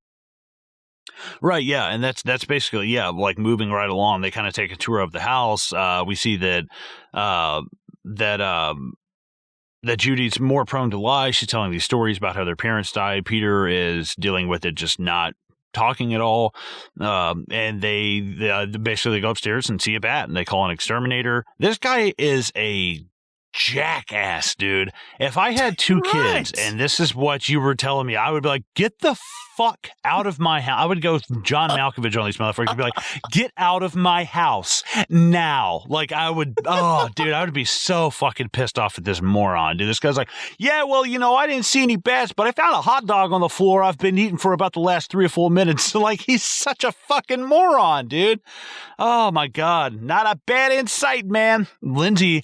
Right, yeah, and that's basically, yeah, like moving right along. They kind of take a tour of the house. We see that Judy's more prone to lie. She's telling these stories about how their parents died. Peter is dealing with it, just not talking at all. And they basically go upstairs and see a bat, and they call an exterminator. This guy is a jackass, dude. If I had two kids and this is what you were telling me, I would be like, get the fuck out of my house. I would go John Malkovich on these motherfuckers and be like, get out of my house now. Like, I would, dude, I would be so fucking pissed off at this moron, dude. This guy's like, yeah, well, I didn't see any bats, but I found a hot dog on the floor I've been eating for about the last 3 or 4 minutes. Like, he's such a fucking moron, dude. Oh my God. Not a bat in sight, man. Lindsay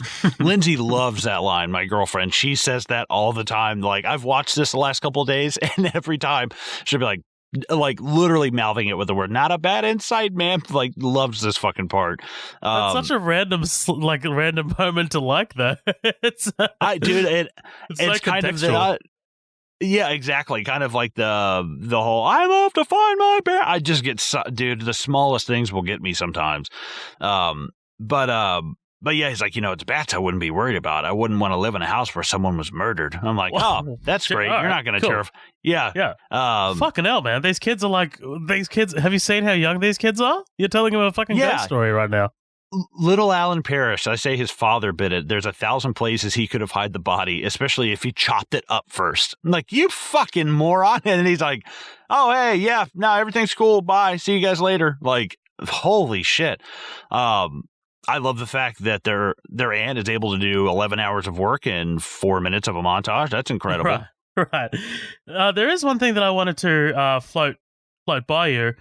loves that line, my girlfriend. She says that all the time. Like, I've watched this the last couple of days, and every time she'll be like literally mouthing it with the word "not a bad insight," man. Like, loves this fucking part. That's such a random moment to like that. It's it's kind of the. Yeah, exactly. Kind of like the whole "I'm off to find my bear." I just get dude. The smallest things will get me sometimes. But yeah, he's like, it's bats I wouldn't be worried about. I wouldn't want to live in a house where someone was murdered. I'm like, oh, that's great. You're not going to terrify. Yeah. Yeah. Fucking hell, man. These kids are like, have you seen how young these kids are? You're telling them a fucking ghost story right now. Little Alan Parrish, I say his father bit it. There's 1,000 places he could have hid the body, especially if he chopped it up first. I'm like, you fucking moron. And then he's like, oh, hey, yeah, no, everything's cool. Bye. See you guys later. Like, holy shit. I love the fact that their aunt is able to do 11 hours of work in 4 minutes of a montage. That's incredible. Right. There is one thing that I wanted to float by you.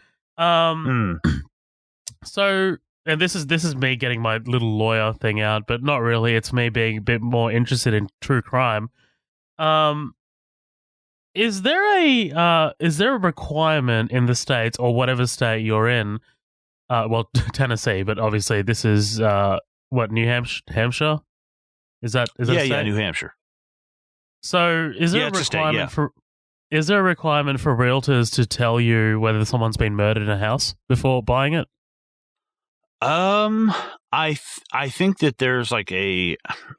So, and this is me getting my little lawyer thing out, but not really. It's me being a bit more interested in true crime. Is there a requirement in the States, or whatever state you're in? Well, Tennessee, but obviously this is New Hampshire? Is that yeah, New Hampshire. So is there a requirement is there a requirement for realtors to tell you whether someone's been murdered in a house before buying it? I think that there's like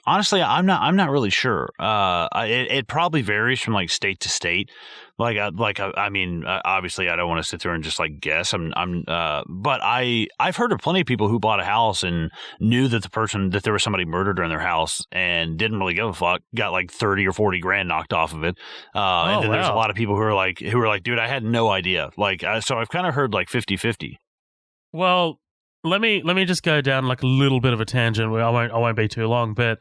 honestly, I'm not really sure. It probably varies from like state to state. I mean, obviously I don't want to sit there and just like guess. But I've heard of plenty of people who bought a house and knew that there was somebody murdered in their house and didn't really give a fuck, got like 30 or 40 grand knocked off of it. And then there's a lot of people who are like, dude, I had no idea. Like, so I've kind of heard like 50-50. Well, let me just go down like a little bit of a tangent. I won't be too long, but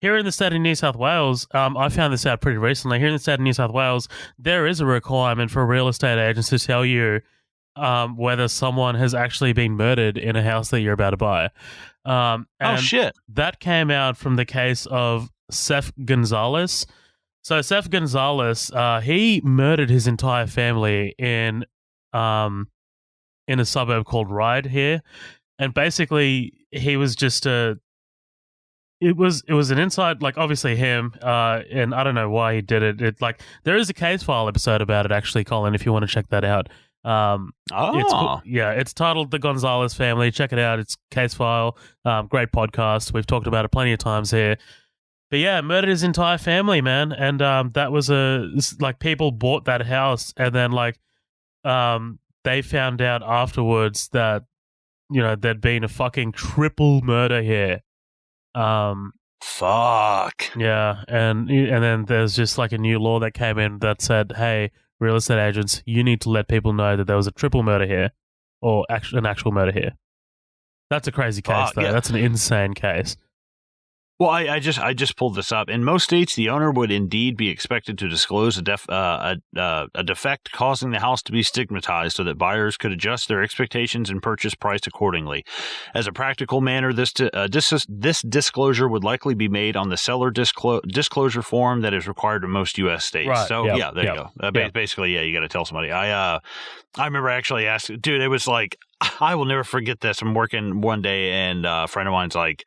here in the state of New South Wales, I found this out pretty recently. Here in the state of New South Wales, there is a requirement for real estate agents to tell you whether someone has actually been murdered in a house that you're about to buy. And shit! That came out from the case of Seth Gonzalez. So Seth Gonzalez, he murdered his entire family in a suburb called Ryde here. And basically, he was just it was an inside, like, obviously him, and I don't know why he did it. It like, there is a case file episode about it, actually, Colin, if you want to check that out. Oh, It's titled The Gonzalez Family. Check it out. It's Case File. Great podcast. We've talked about it plenty of times here. But yeah, murdered his entire family, man. And that was people bought that house, and then they found out afterwards that there'd been a fucking triple murder here. Fuck. Yeah, and then there's just like a new law that came in that said, hey, real estate agents, you need to let people know that there was a triple murder here, or an actual murder here. That's a crazy case, though. Yeah. That's an insane case. Well, I just pulled this up. In most states, the owner would indeed be expected to disclose a defect causing the house to be stigmatized so that buyers could adjust their expectations and purchase price accordingly. As a practical matter, this disclosure would likely be made on the seller disclosure form that is required in most U.S. states. Right. So, yep. There you go. Basically, you got to tell somebody. I remember actually asking, dude, it was like, I will never forget this. I'm working one day, and a friend of mine's like,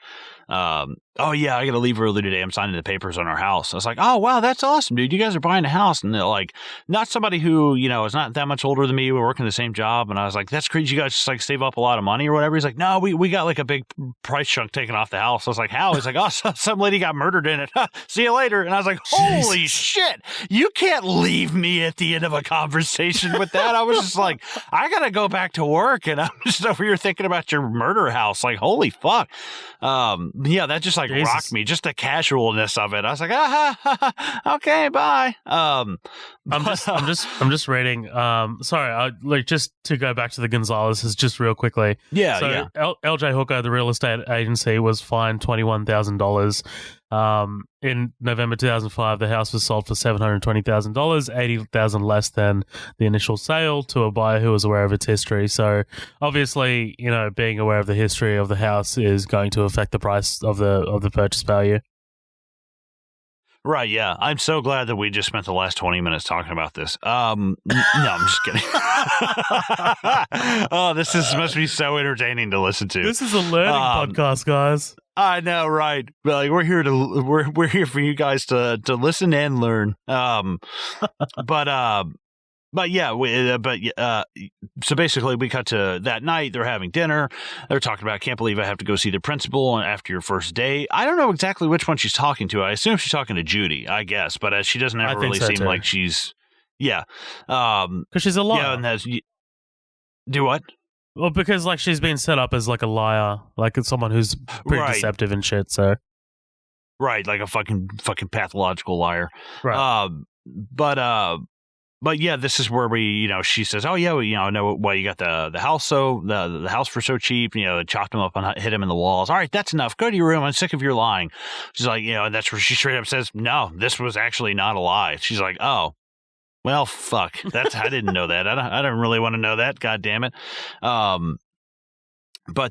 oh yeah, I got to leave early today. I'm signing the papers on our house. I was like, oh wow, that's awesome, dude. You guys are buying a house. And they're like, not somebody who, is not that much older than me. We're working the same job. And I was like, that's great. You guys just like save up a lot of money or whatever. He's like, no, we got like a big price chunk taken off the house. I was like, how? He's like, oh, some lady got murdered in it. See you later. And I was like, holy shit, you can't leave me at the end of a conversation with that. I was just like, I got to go back to work. And I'm just over here thinking about your murder house. Like, holy fuck. Yeah, that just like rocked me. Just the casualness of it. I was like, okay, bye. I'm just reading. Sorry, just to go back to the Gonzalez's just real quickly. Yeah, so yeah. LJ Hooker, the real estate agency, was fined $21,000. In November 2005, the house was sold for $720,000, $80,000 less than the initial sale to a buyer who was aware of its history. So obviously, being aware of the history of the house is going to affect the price of the purchase value. Right, yeah. I'm so glad that we just spent the last 20 minutes talking about this. No, I'm just kidding. Oh, must be so entertaining to listen to. This is a learning podcast, guys. I know, right? Like we're here for you guys to listen and learn. But yeah, so basically we cut to that night. They're having dinner. They're talking about, can't believe I have to go see the principal after your first day. I don't know exactly which one she's talking to. I assume she's talking to Judy, I guess, but she doesn't ever really seem like she's, yeah. Because she's a liar. Yeah, and do what? Well, because she's been set up as like a liar, like it's someone who's pretty deceptive and shit. So, right, like a fucking pathological liar. Right. But yeah, this is where she says, oh yeah, well, I know why you got the house the house for so cheap. Chopped him up and hit him in the walls. All right, that's enough. Go to your room. I'm sick of your lying. She's like, and that's where she straight up says, no, this was actually not a lie. She's like, oh. Well, fuck. I didn't know that. I don't really want to know that. God damn it. But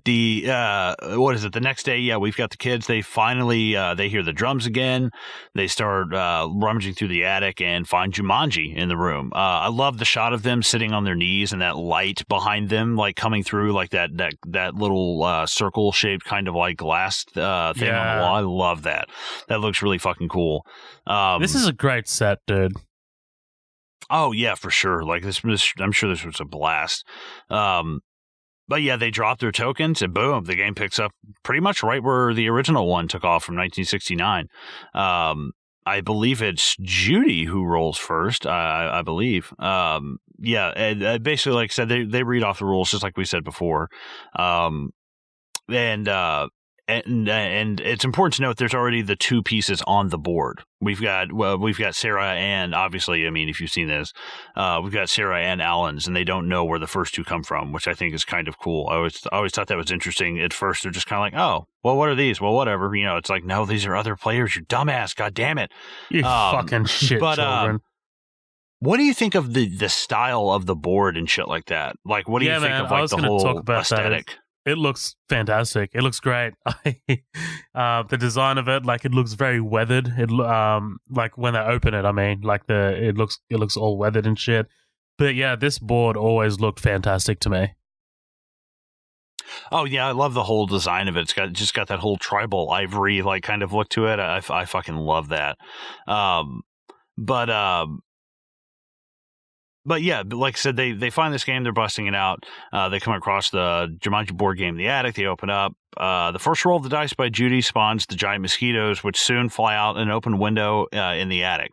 what is it? The next day, yeah, we've got the kids. They finally, they hear the drums again. They start rummaging through the attic and find Jumanji in the room. I love the shot of them sitting on their knees and that light behind them, like coming through like that little circle shaped kind of like glass thing on the wall. I love that. That looks really fucking cool. This is a great set, dude. Oh yeah, for sure. Like I'm sure this was a blast. But yeah, they drop their tokens and boom, the game picks up pretty much right where the original one took off from 1969. I believe it's Judy who rolls first. I believe. Yeah, and basically, like I said, they read off the rules just like we said before. And it's important to note there's already the two pieces on the board. We've got Sarah and obviously, I mean, if you've seen this, we've got Sarah and Alan's, and they don't know where the first two come from, which I think is kind of cool. I always thought that was interesting. At first, they're just kind of like, oh, well, what are these? Well, whatever. It's like, no, these are other players. You dumbass. God damn it. You fucking shit, children. What do you think of the style of the board and shit like that? Like, what do you think of like the whole aesthetic? It looks fantastic. It looks great. The design of it, like it looks very weathered. It like when they open it, I mean, like it looks all weathered and shit. But yeah, this board always looked fantastic to me. Oh yeah, I love the whole design of it. It's got that whole tribal ivory like kind of look to it. I fucking love that. yeah, but like I said, they find this game, they're busting it out. They come across the Jumanji board game in the attic. They open up. The first roll of the dice by Judy spawns the giant mosquitoes, which soon fly out an open window in the attic.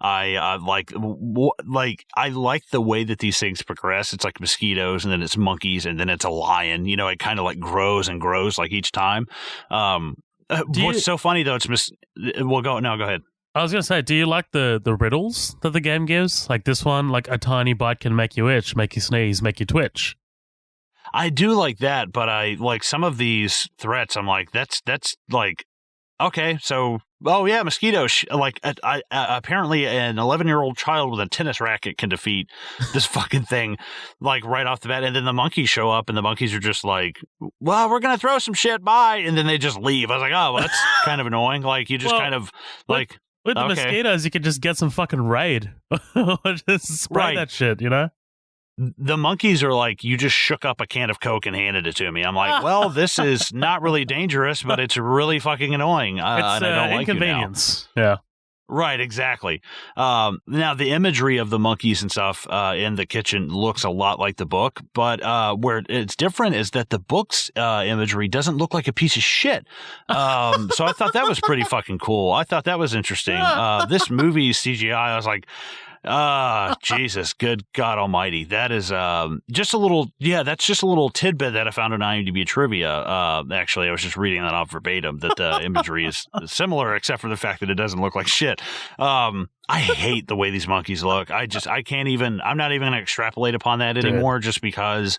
I like the way that these things progress. It's like mosquitoes, and then it's monkeys, and then it's a lion. You know, it kind of like grows and grows like each time. What's so funny though? Go ahead. I was going to say, do you like the riddles that the game gives? Like this one, like a tiny bite can make you itch, make you sneeze, make you twitch. I do like that, but I like some of these threats. I'm like, that's like, okay, so, oh yeah, mosquitoes. Like, apparently an 11-year-old child with a tennis racket can defeat this fucking thing, like right off the bat. And then the monkeys show up, and the monkeys are just like, well, we're gonna throw some shit, bye, and then they just leave. I was like, oh, well, that's kind of annoying. Like, you just kind of like. With the mosquitoes, you could just get some fucking raid. Just spray that shit, you know? The monkeys are like, you just shook up a can of Coke and handed it to me. I'm like, well, this is not really dangerous, but it's really fucking annoying. It's and I don't inconvenience. Like you now. Yeah. Right, exactly. Now, the imagery of the monkeys and stuff in the kitchen looks a lot like the book, but where it's different is that the book's imagery doesn't look like a piece of shit. So I thought that was pretty fucking cool. I thought that was interesting. This movie's CGI, I was like, Jesus, good God Almighty. That is just a little, that's just a little tidbit that I found on IMDb trivia. Actually, I was just reading that off verbatim, that the imagery is similar, except for the fact that it doesn't look like shit. I hate the way these monkeys look. I'm not even going to extrapolate upon that anymore, just because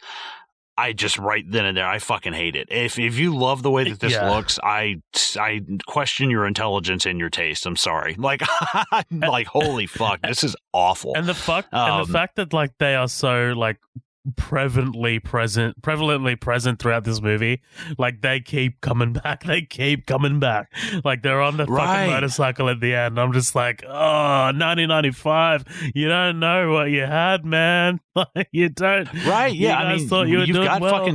I just right then and there, I fucking hate it. If you love the way that this looks, I question your intelligence and your taste. I'm sorry. Like, like, holy fuck, this is awful. And the fact that like they are so like prevalently present throughout this movie, like they keep coming back. Like they're on the fucking motorcycle at the end. I'm just like, 1995, you don't know what you had, man. Like, you don't. Right, yeah. I mean, thought you were doing well.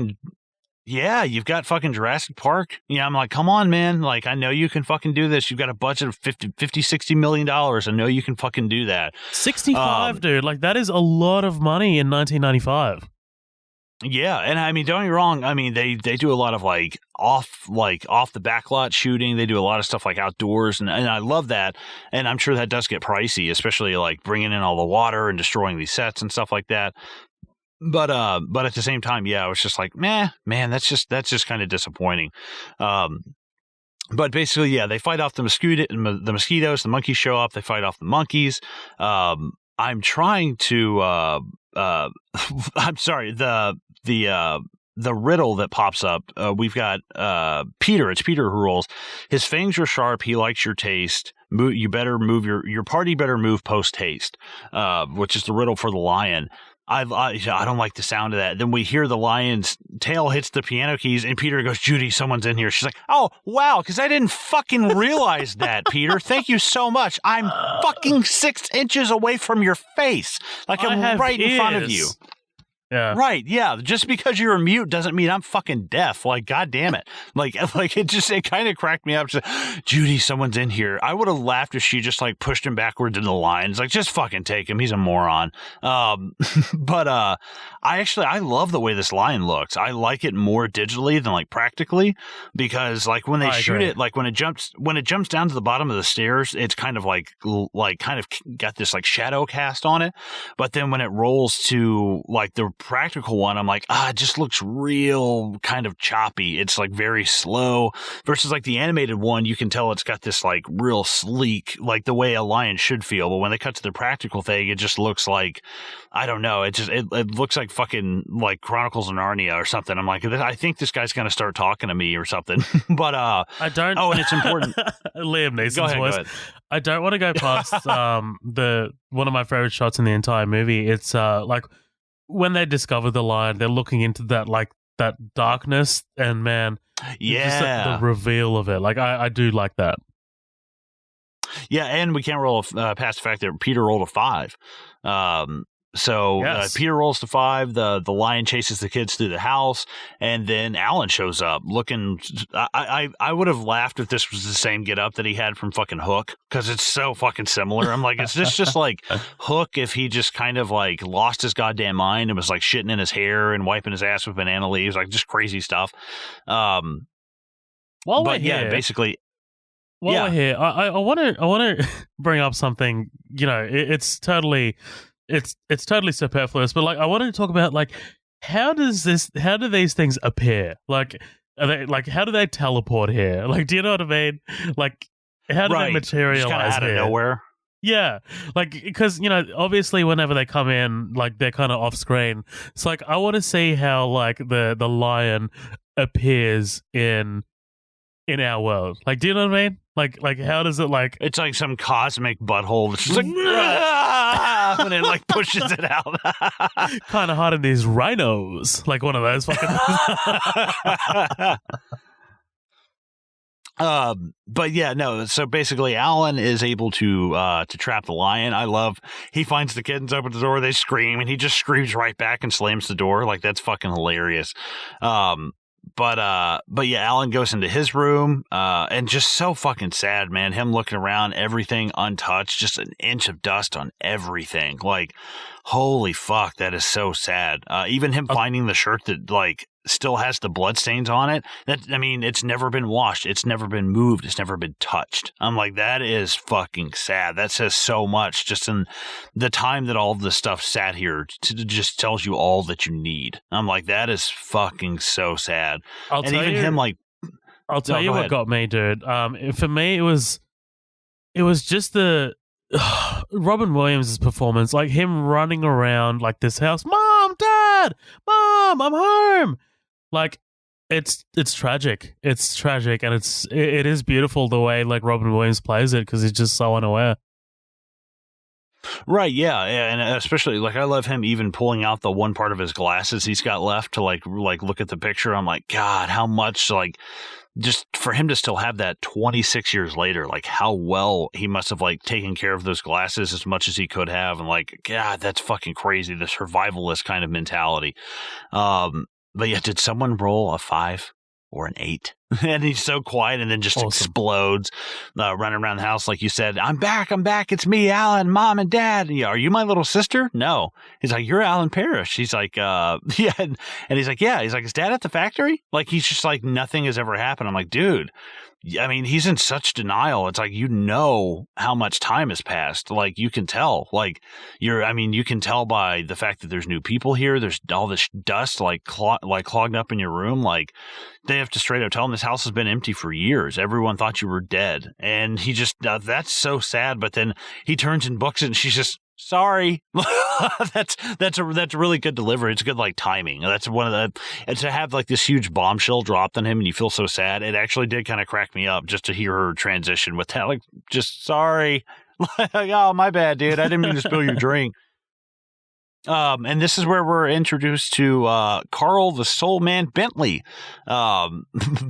You've got fucking Jurassic Park. Yeah, I'm like, come on, man. Like, I know you can fucking do this. You've got a budget of $60 million. I know you can fucking do that. 65, dude. Like, that is a lot of money in 1995. Yeah, and I mean, don't get me wrong. I mean, they do a lot of like off the backlot shooting. They do a lot of stuff like outdoors, and I love that. And I'm sure that does get pricey, especially like bringing in all the water and destroying these sets and stuff like that. But at the same time, I was just like, man, that's just kind of disappointing. But basically, they fight off the mosquitoes. The monkeys show up. They fight off the monkeys. I'm trying to. I'm sorry. The riddle that pops up. We've got Peter. It's Peter who rolls. His fangs are sharp. He likes your taste. You better move your party. Better move post haste. Which is the riddle for the lion. I don't like the sound of that. Then we hear the lion's tail hits the piano keys, and Peter goes, Judy, someone's in here. She's like, oh, wow, because I didn't fucking realize that, Peter. Thank you so much. I'm fucking 6 inches away from your face. Like, I'm right in front of you. Yeah. Right, yeah. Just because you're a mute doesn't mean I'm fucking deaf. Like, God damn it. Like it kind of cracked me up. Just, Judy, someone's in here. I would have laughed if she just like pushed him backwards into the lines. Like, just fucking take him. He's a moron. But I love the way this lion looks. I like it more digitally than like practically, because like when they shoot it, like when it jumps down to the bottom of the stairs, it's kind of like kind of got this like shadow cast on it. But then when it rolls to like the practical one, I'm like, it just looks real kind of choppy. It's like very slow versus like the animated one. You can tell it's got this like real sleek, like the way a lion should feel. But when they cut to the practical thing, it just looks like, I don't know. It looks like fucking like Chronicles of Narnia or something. I'm like, I think this guy's going to start talking to me or something. But I don't. Oh, and it's important. Liam Neeson's voice. I don't want to go past the one of my favorite shots in the entire movie. It's like when they discover the lion, they're looking into that darkness, and man, just the reveal of it. Like I do like that. Yeah, and we can't roll past the fact that Peter rolled a 5. Yes. Peter rolls to 5. The lion chases the kids through the house, and then Alan shows up looking. I would have laughed if this was the same get up that he had from fucking Hook, because it's so fucking similar. I'm like, is this just like Hook if he just kind of like lost his goddamn mind and was like shitting in his hair and wiping his ass with banana leaves, like just crazy stuff. Basically. While we're here, I want to bring up something. You know, it's totally superfluous, but like I wanted to talk about like how do these things appear? Like, are they like, how do they teleport here? Like, do you know what I mean? Like, how do they materialize just kind of out of nowhere? Yeah, like, because, you know, obviously whenever they come in, like, they're kind of off screen. It's like, I want to see how like the lion appears in our world. Like, do you know what I mean? Like how does it like? It's like some cosmic butthole that's just like, and it like pushes it out. Kind of hot in these rhinos, like one of those fucking. But yeah, no. So basically, Alan is able to trap the lion. I love. He finds the kittens, opens the door, they scream, and he just screams right back and slams the door. Like, that's fucking hilarious. But yeah, Alan goes into his room, and just so fucking sad, man. Him looking around, everything untouched, just an inch of dust on everything. Like, holy fuck, that is so sad. Even him finding the shirt that like still has the bloodstains on it. It's never been washed. It's never been moved. It's never been touched. I'm like, that is fucking sad. That says so much just in the time that all of this stuff sat here. Just tells you all that you need. I'm like, that is fucking so sad. I'll tell you what got me, dude. For me, it was just the Robin Williams' performance, like him running around like this house, Mom, Dad, Mom, I'm home. Like, it's tragic. It's tragic, and it is beautiful the way like Robin Williams plays it, because he's just so unaware. Right, yeah, and especially like I love him even pulling out the one part of his glasses he's got left to like look at the picture. I'm like, God, how much like just for him to still have that 26 years later, like how well he must have like taken care of those glasses as much as he could have, and like, God, that's fucking crazy. The survivalist kind of mentality. But yeah, did someone roll a 5 or an 8? And he's so quiet and then just explodes, running around the house like you said. I'm back. It's me, Alan, Mom, and Dad. Yeah, are you my little sister? No. He's like, you're Alan Parrish. He's like, yeah. And he's like, yeah. He's like, is Dad at the factory? Like, he's just like, nothing has ever happened. I'm like, dude. I mean, he's in such denial. It's like, you know how much time has passed. Like, you can tell. Like, you can tell by the fact that there's new people here. There's all this dust clogged up in your room. Like, they have to straight up tell him this house has been empty for years. Everyone thought you were dead. And he just, that's so sad. But then he turns and books it, and she's just, sorry. that's a really good delivery. It's good like timing. That's one of the, and to have like this huge bombshell dropped on him and you feel so sad. It actually did kind of crack me up just to hear her transition with that. Like, just sorry. Like, oh, my bad, dude. I didn't mean to spill your drink. And this is where we're introduced to Carl the Soul Man Bentley,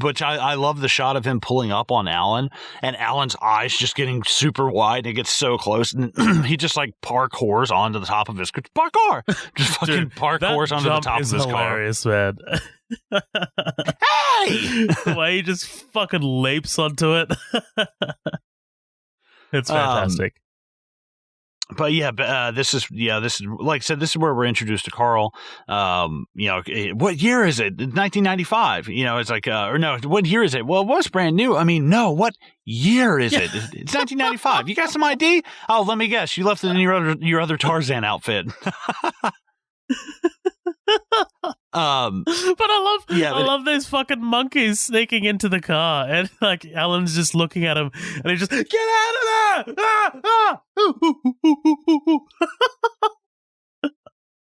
which I love the shot of him pulling up on Alan, and Alan's eyes just getting super wide, and it gets so close, and he just like parkours onto the top of his parkour, just fucking Dude, parkours onto the top of his hilarious, man. Hey! The way he just fucking leaps onto it. It's fantastic. But this is like I said, this is where we're introduced to Carl. What year is it? 1995. It's like, or no, what year is it? Well, it was brand new. I mean, no, what year is it? It's 1995. You got some ID? Oh, let me guess. You left it in your other Tarzan outfit. But I love those fucking monkeys sneaking into the car, and like Alan's just looking at him, and he just get out of there!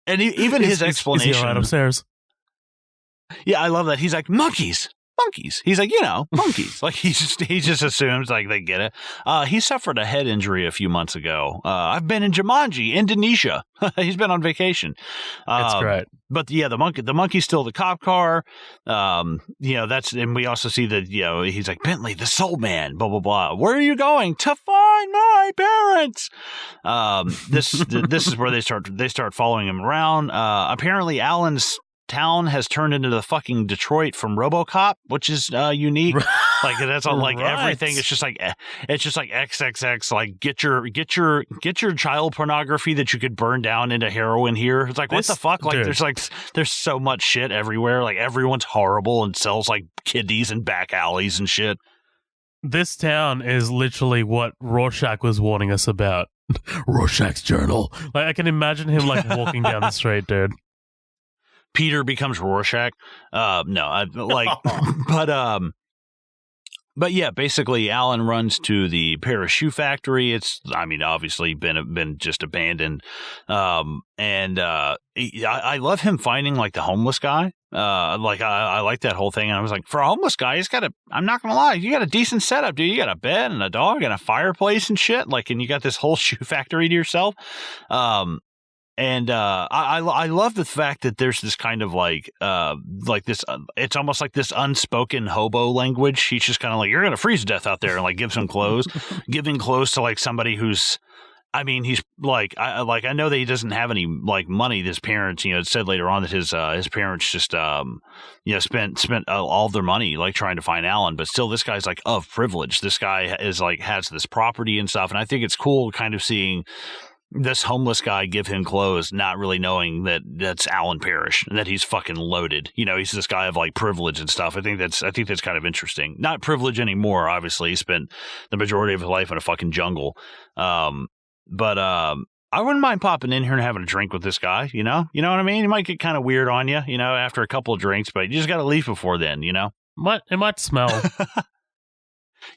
And even his explanation. Is he all right upstairs? Yeah, I love that. He's like, monkeys. monkeys. He's like, monkeys. Like he just assumes like they get it. He suffered a head injury a few months ago. I've been in Jumanji, Indonesia. He's been on vacation. That's great. But yeah, the monkey's still the cop car. And we also see that, he's like, Bentley, the soul man, blah, blah, blah. Where are you going? To find my parents. This is where they start following him around. Apparently Alan's town has turned into the fucking Detroit from RoboCop, which is unique. Like that's all like Right. everything. It's just like XXX. Like get your child pornography that you could burn down into heroin here. It's like what the fuck? Like dude. there's so much shit everywhere. Like everyone's horrible and sells like kidneys and back alleys and shit. This town is literally what Rorschach was warning us about. Rorschach's journal. Like I can imagine him like walking down the street, dude. Peter becomes Rorschach. But yeah, basically Alan runs to the Paris shoe factory. It's, obviously been just abandoned. I love him finding like the homeless guy. I like that whole thing. And I was like, for a homeless guy, I'm not going to lie, you got a decent setup, dude. You got a bed and a dog and a fireplace and shit. Like, and you got this whole shoe factory to yourself. I love the fact that there's this kind of like this, it's almost like this unspoken hobo language. He's just kind of like, you're going to freeze to death out there, and like gives him clothes, giving clothes to like somebody who's, he's like, I know that he doesn't have any like money. His parents, it said later on that his parents just, spent all their money like trying to find Alan, but still this guy's like of privilege. This guy is like, has this property and stuff. And I think it's cool kind of seeing this homeless guy give him clothes, not really knowing that that's Alan Parrish and that he's fucking loaded. He's this guy of like privilege and stuff. I think that's kind of interesting. Not privilege anymore. Obviously, he spent the majority of his life in a fucking jungle. But I wouldn't mind popping in here and having a drink with this guy. You know what I mean? He might get kind of weird on you, after a couple of drinks, but you just got to leave before then. It might smell.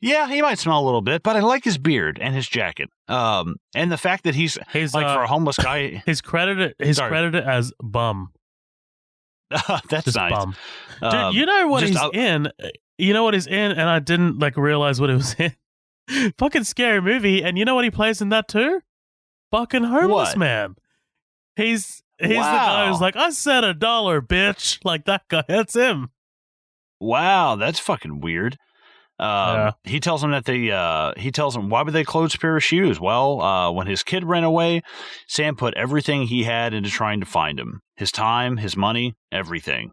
Yeah, he might smell a little bit, but I like his beard and his jacket. And the fact that he's like for a homeless guy, he's credited as bum. That's just nice. Bum. Dude, you know what he's in? You know what he's in, and I didn't like realize what it was in. Fucking scary movie, and you know what he plays in that too? Fucking homeless man. He's the guy who's like, I said $1, bitch. Like that guy. That's him. Wow, that's fucking weird. He tells him why would they close a pair of shoes? Well, when his kid ran away, Sam put everything he had into trying to find him. His time, his money, everything.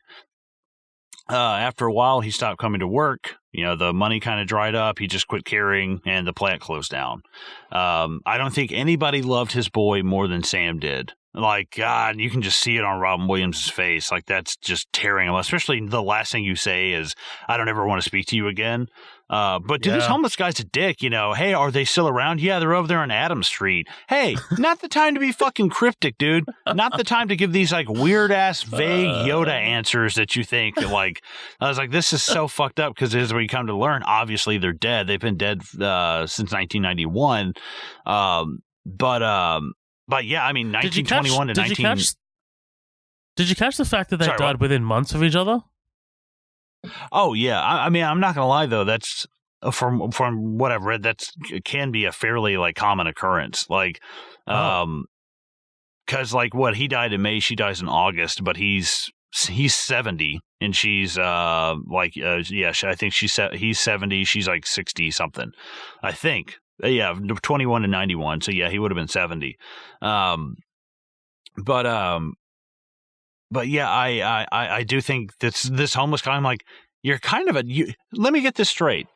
After a while, he stopped coming to work. The money kind of dried up. He just quit caring, and the plant closed down. I don't think anybody loved his boy more than Sam did. Like, God, you can just see it on Robin Williams' face. Like, that's just tearing him up. Especially the last thing you say is, I don't ever want to speak to you again. But dude, this homeless guy's a dick, Hey, are they still around? Yeah, they're over there on Adams Street. Hey, not the time to be fucking cryptic, dude. Not the time to give these, like, weird-ass, vague Yoda answers that you think, like, I was like, this is so fucked up, because as we come to learn, obviously they're dead. They've been dead since 1991. But yeah, 1921 to 19... Did you catch the fact that they died within months of each other? Oh, yeah. I'm not going to lie, though. That's, from what I've read, that can be a fairly, like, common occurrence. Like, because, like, he died in May, she dies in August, but he's 70, and she's, I think he's 70, she's, like, 60-something, I think. Yeah, 21 to 91. So yeah, he would have been 70. But yeah, I do think this homeless guy. I'm like, you're kind of let me get this straight.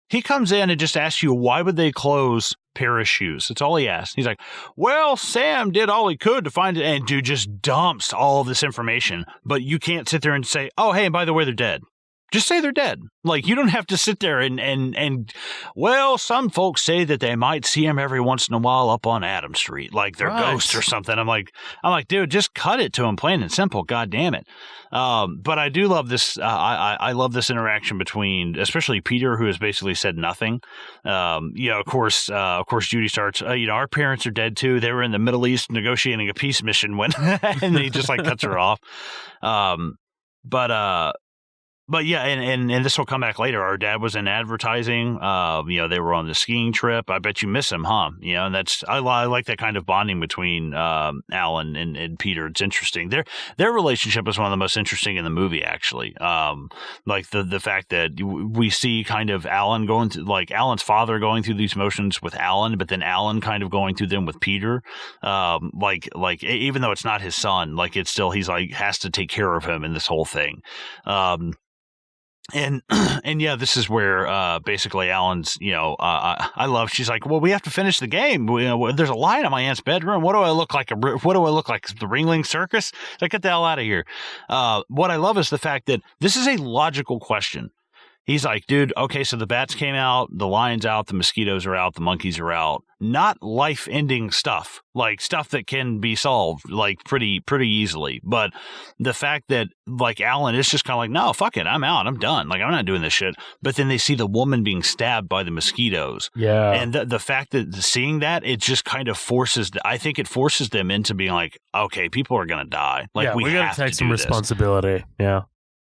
He comes in and just asks you, why would they close Paris shoes? That's all he asked. He's like, well, Sam did all he could to find it, and dude just dumps all of this information. But you can't sit there and say, oh, hey, and by the way, they're dead. Just say they're dead. Like, you don't have to sit there and well, some folks say that they might see him every once in a while up on Adam Street, like they're ghosts or something. I'm like, dude, just cut it to him, plain and simple. God damn it. But I do love this. I love this interaction between, especially Peter, who has basically said nothing. Of course, Judy starts, our parents are dead too. They were in the Middle East negotiating a peace mission when, and he just like cuts her off. but yeah, and this will come back later. Our dad was in advertising. They were on the skiing trip. I bet you miss him, huh? And that's I like that kind of bonding between Alan and Peter. It's interesting. Their relationship is one of the most interesting in the movie, actually. Like the fact that we see kind of Alan going through, like Alan's father going through these motions with Alan, but then Alan kind of going through them with Peter. Like even though it's not his son, like it's still he's like has to take care of him in this whole thing. And yeah, this is where basically Alan's, I love. She's like, well, we have to finish the game. There's a lion in my aunt's bedroom. What do I look like? What do I look like? The Ringling Circus? Like, get the hell out of here. What I love is the fact that this is a logical question. He's like, dude, okay, so the bats came out, the lion's out, the mosquitoes are out, the monkeys are out. Not life-ending stuff, like stuff that can be solved, like pretty easily. But the fact that, like, Alan is just kind of like, no, fuck it, I'm out, I'm done. Like, I'm not doing this shit. But then they see the woman being stabbed by the mosquitoes. Yeah. And the fact that seeing that, it just kind of forces, I think it forces them into being like, okay, people are going to die. Like, we got have to take some this. responsibility. Yeah.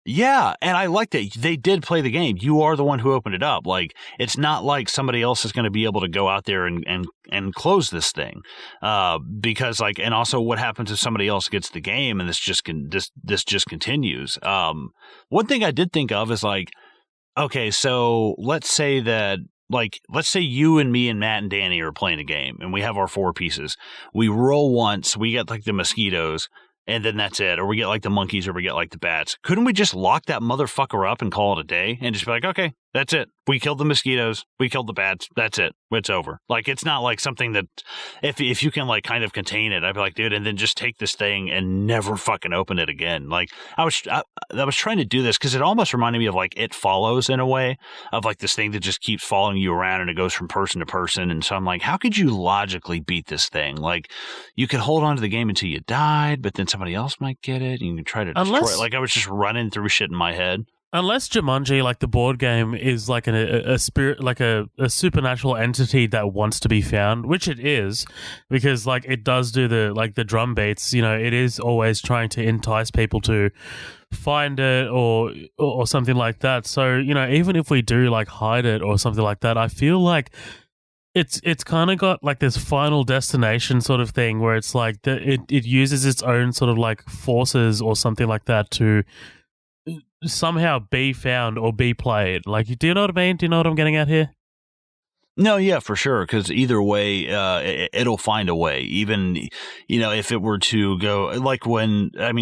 Yeah, and I like that they did play the game. You are the one who opened it up. Like, it's not like somebody else is going to be able to go out there and close this thing. Because like, and also what happens if somebody else gets the game and this just continues. One thing I did think of is like, okay, so let's say you and me and Matt and Danny are playing a game and we have our 4 pieces. We roll once, we get like the mosquitoes, and then that's it. Or we get like the monkeys or we get like the bats. Couldn't we just lock that motherfucker up and call it a day and just be like, okay, that's it. We killed the mosquitoes. We killed the bats. That's it. It's over. Like, it's not like something that if you can like kind of contain it, I'd be like, dude, and then just take this thing and never fucking open it again. Like, I was trying to do this because it almost reminded me of like It Follows in a way, of like this thing that just keeps following you around and it goes from person to person. And so I'm like, how could you logically beat this thing? Like, you could hold on to the game until you died, but then somebody else might get it and you can try to destroy it. Like, I was just running through shit in my head. Unless Jumanji, like the board game, is like a spirit, like a supernatural entity that wants to be found, which it is, because like it does do the drum beats. It is always trying to entice people to find it or something like that. So even if we do like hide it or something like that, I feel like it's kind of got like this final destination sort of thing where it's like it uses its own sort of like forces or something like that to somehow be found or be played. Like, do you know what I mean? Do you know what I'm getting at here? No, yeah, for sure. Because either way, it'll find a way. Even, if it were to go like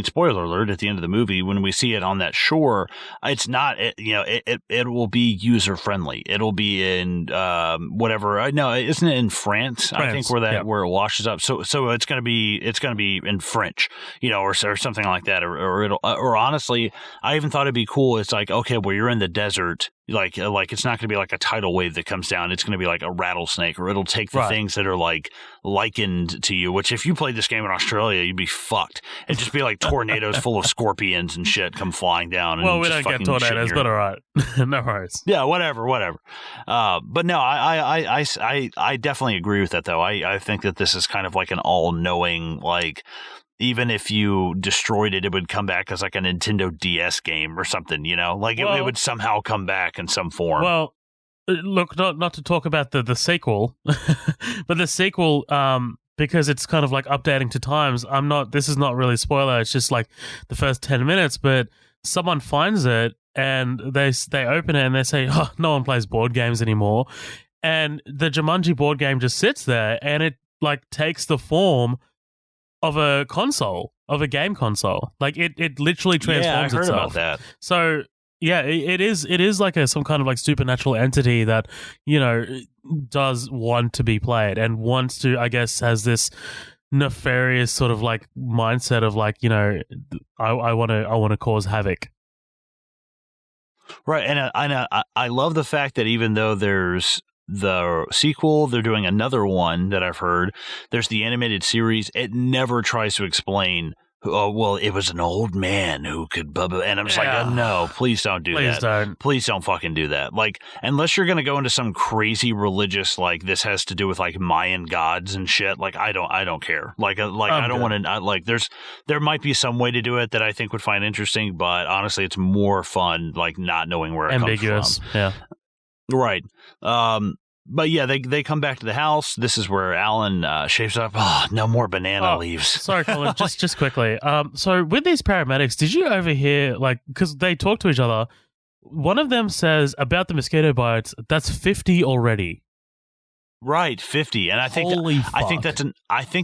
spoiler alert at the end of the movie, when we see it on that shore, it's not, it will be user friendly. It'll be in, whatever. No, isn't it in France? I think where it washes up. So it's going to be in French, or something like that. Or honestly, I even thought it'd be cool. It's like, okay, well, you're in the desert. Like it's not going to be like a tidal wave that comes down. It's going to be like a rattlesnake, or it'll take the things that are like likened to you, which if you played this game in Australia, you'd be fucked. It'd just be like tornadoes full of scorpions and shit come flying down. And we don't get tornadoes, but all right. No worries. Yeah, whatever. But no, I definitely agree with that, though. I think that this is kind of like an all-knowing, like, even if you destroyed it, it would come back as like a Nintendo DS game or something, Like, it would somehow come back in some form. Well, look, not to talk about the sequel, but the sequel, because it's kind of like updating to times, this is not really a spoiler, it's just like the first 10 minutes, but someone finds it and they open it and they say, oh, no one plays board games anymore. And the Jumanji board game just sits there and it like takes the form of a console, of a game console. Like it literally transforms itself. Yeah, I heard about that. So yeah, it is like some kind of like supernatural entity that, does want to be played and wants to, I guess, has this nefarious sort of like mindset of like, I want to cause havoc. Right. And I love the fact that even though there's the sequel, they're doing another one that I've heard. There's the animated series. It never tries to explain oh, well, it was an old man who could blah, blah. And I'm just like, oh, no, please don't do Please that. don't. Please don't fucking do that. Like, unless you're going to go into some crazy religious, like, this has to do with, like, Mayan gods and shit. Like, I don't care. Like I don't want to, like, there might be some way to do it that I think would find interesting, but honestly, it's more fun, like, not knowing where it ambiguous. comes from. Yeah. Right. But yeah, they come back to the house. This is where Alan shaves up. Oh, no more banana leaves. Sorry, Colin. just quickly. So with these paramedics, did you overhear, like, because they talk to each other? One of them says about the mosquito bites. That's 50 already. Right, 50, and I think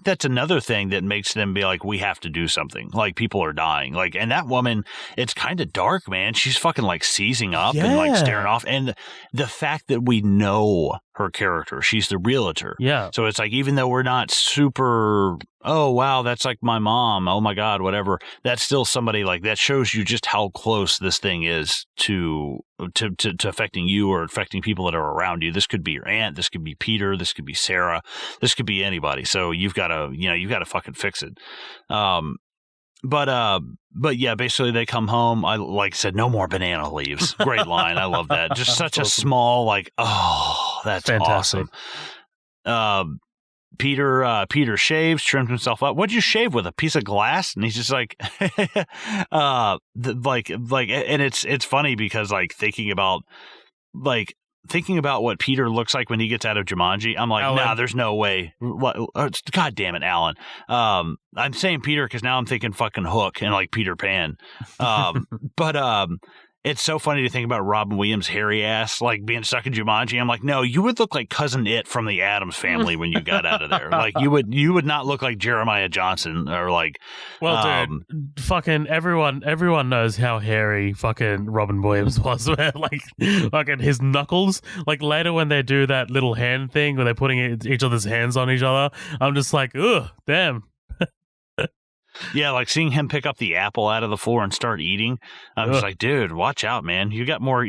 that's another thing that makes them be like, we have to do something. Like, people are dying. Like, and that woman, it's kind of dark, man. She's fucking like seizing up and like staring off, and the fact that we know her character, she's the realtor. Yeah. So it's like, even though we're not super, oh wow, that's like my mom. Oh my god, whatever. That's still somebody, like, that shows you just how close this thing is to affecting you or affecting people that are around you. This could be your aunt. This could be Peter. This could be Sarah. This could be anybody. So you've got to fucking fix it. But yeah, basically they come home. I like said, no more banana leaves. Great line. I love that. Just such a small, like, oh, that's fantastic. Awesome. Peter shaves, trims himself up. What'd you shave with? A piece of glass? And he's just like, and it's funny because, like, thinking about what Peter looks like when he gets out of Jumanji, I'm like, nah, there's no way. God damn it, Alan. I'm saying Peter because now I'm thinking fucking Hook and like Peter Pan. But it's so funny to think about Robin Williams' hairy ass, like, being stuck in Jumanji. I'm like, no, you would look like Cousin It from the Addams Family when you got out of there. Like, you would not look like Jeremiah Johnson or like. Well, dude, fucking everyone knows how hairy fucking Robin Williams was, man. Like, fucking his knuckles. Like, later when they do that little hand thing where they're putting each other's hands on each other, I'm just like, ugh, damn. Yeah, like seeing him pick up the apple out of the floor and start eating. I'm just like, dude, watch out, man. You've got more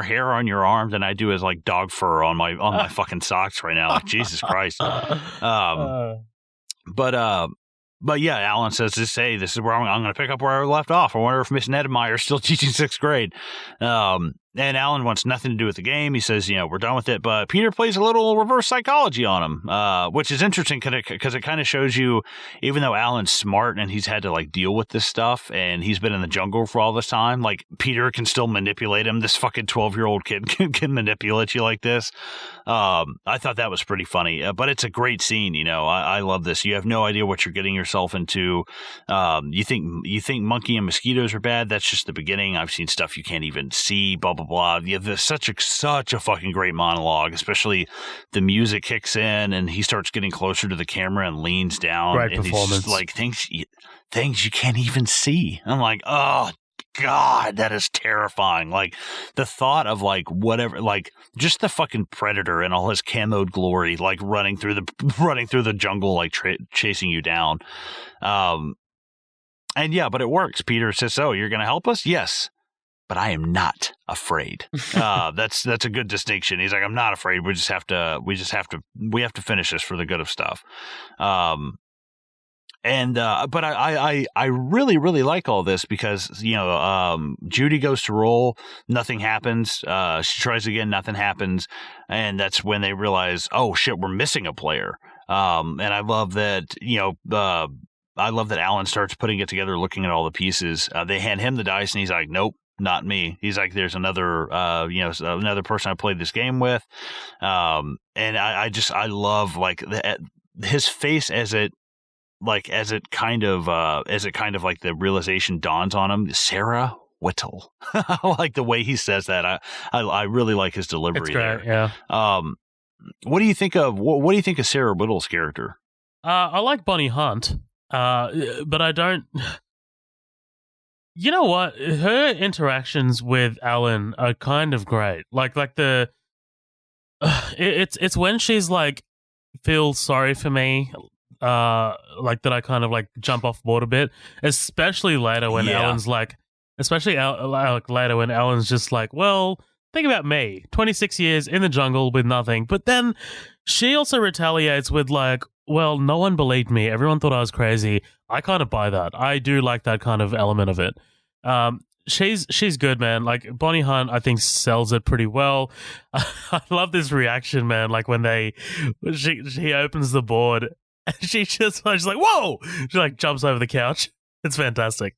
hair on your arm than I do as like dog fur on my fucking socks right now. Like, Jesus Christ. But yeah, Alan says, this is where I'm going to pick up where I left off. I wonder if Miss Nedemeyer's still teaching 6th grade. And Alan wants nothing to do with the game. He says, we're done with it. But Peter plays a little reverse psychology on him, which is interesting because it kind of shows you, even though Alan's smart and he's had to like deal with this stuff and he's been in the jungle for all this time, like, Peter can still manipulate him. This fucking 12-year-old kid can manipulate you like this. I thought that was pretty funny, but it's a great scene. I love this. You have no idea what you're getting yourself into. You think monkey and mosquitoes are bad. That's just the beginning. I've seen stuff you can't even see, blah, blah, blah. Yeah, there's such a fucking great monologue, especially the music kicks in and he starts getting closer to the camera and leans down. Great and performance. He's just like things you can't even see. I'm like, oh God, that is terrifying. Like, the thought of like whatever, like just the fucking Predator in all his camoed glory, like running through the jungle, like chasing you down. And yeah, but it works. Peter says, "Oh, you're going to help us?" Yes. But I am not afraid. That's a good distinction. He's like, I'm not afraid. We have to finish this for the good of stuff. But I really, really like all this because, Judy goes to roll, nothing happens. She tries again, nothing happens. And that's when they realize, oh shit, we're missing a player. And I love that, Alan starts putting it together, looking at all the pieces. They hand him the dice and he's like, nope. Not me. He's like, there's another person I played this game with. And I love like his face as it kind of like the realization dawns on him. Sarah Whittle. I like the way he says that. I really like his delivery. It's great, there. Yeah. What do you think of Sarah Whittle's character? I like Bonnie Hunt. But I don't. You know what? Her interactions with Alan are kind of great. Like the, it's when she's like, feel sorry for me, like that I kind of like jump off board a bit. Especially later when Alan's like, later when Alan's just like, well, think about me, 26 years in the jungle with nothing. But then she also retaliates with like, Well, no one believed me. Everyone thought I was crazy. I kind of buy that. I do like that kind of element of it. She's good, man. Like Bonnie Hunt, I think sells it pretty well. I love this reaction, man. Like when she opens the board, and she's like, "Whoa!" She like jumps over the couch. It's fantastic.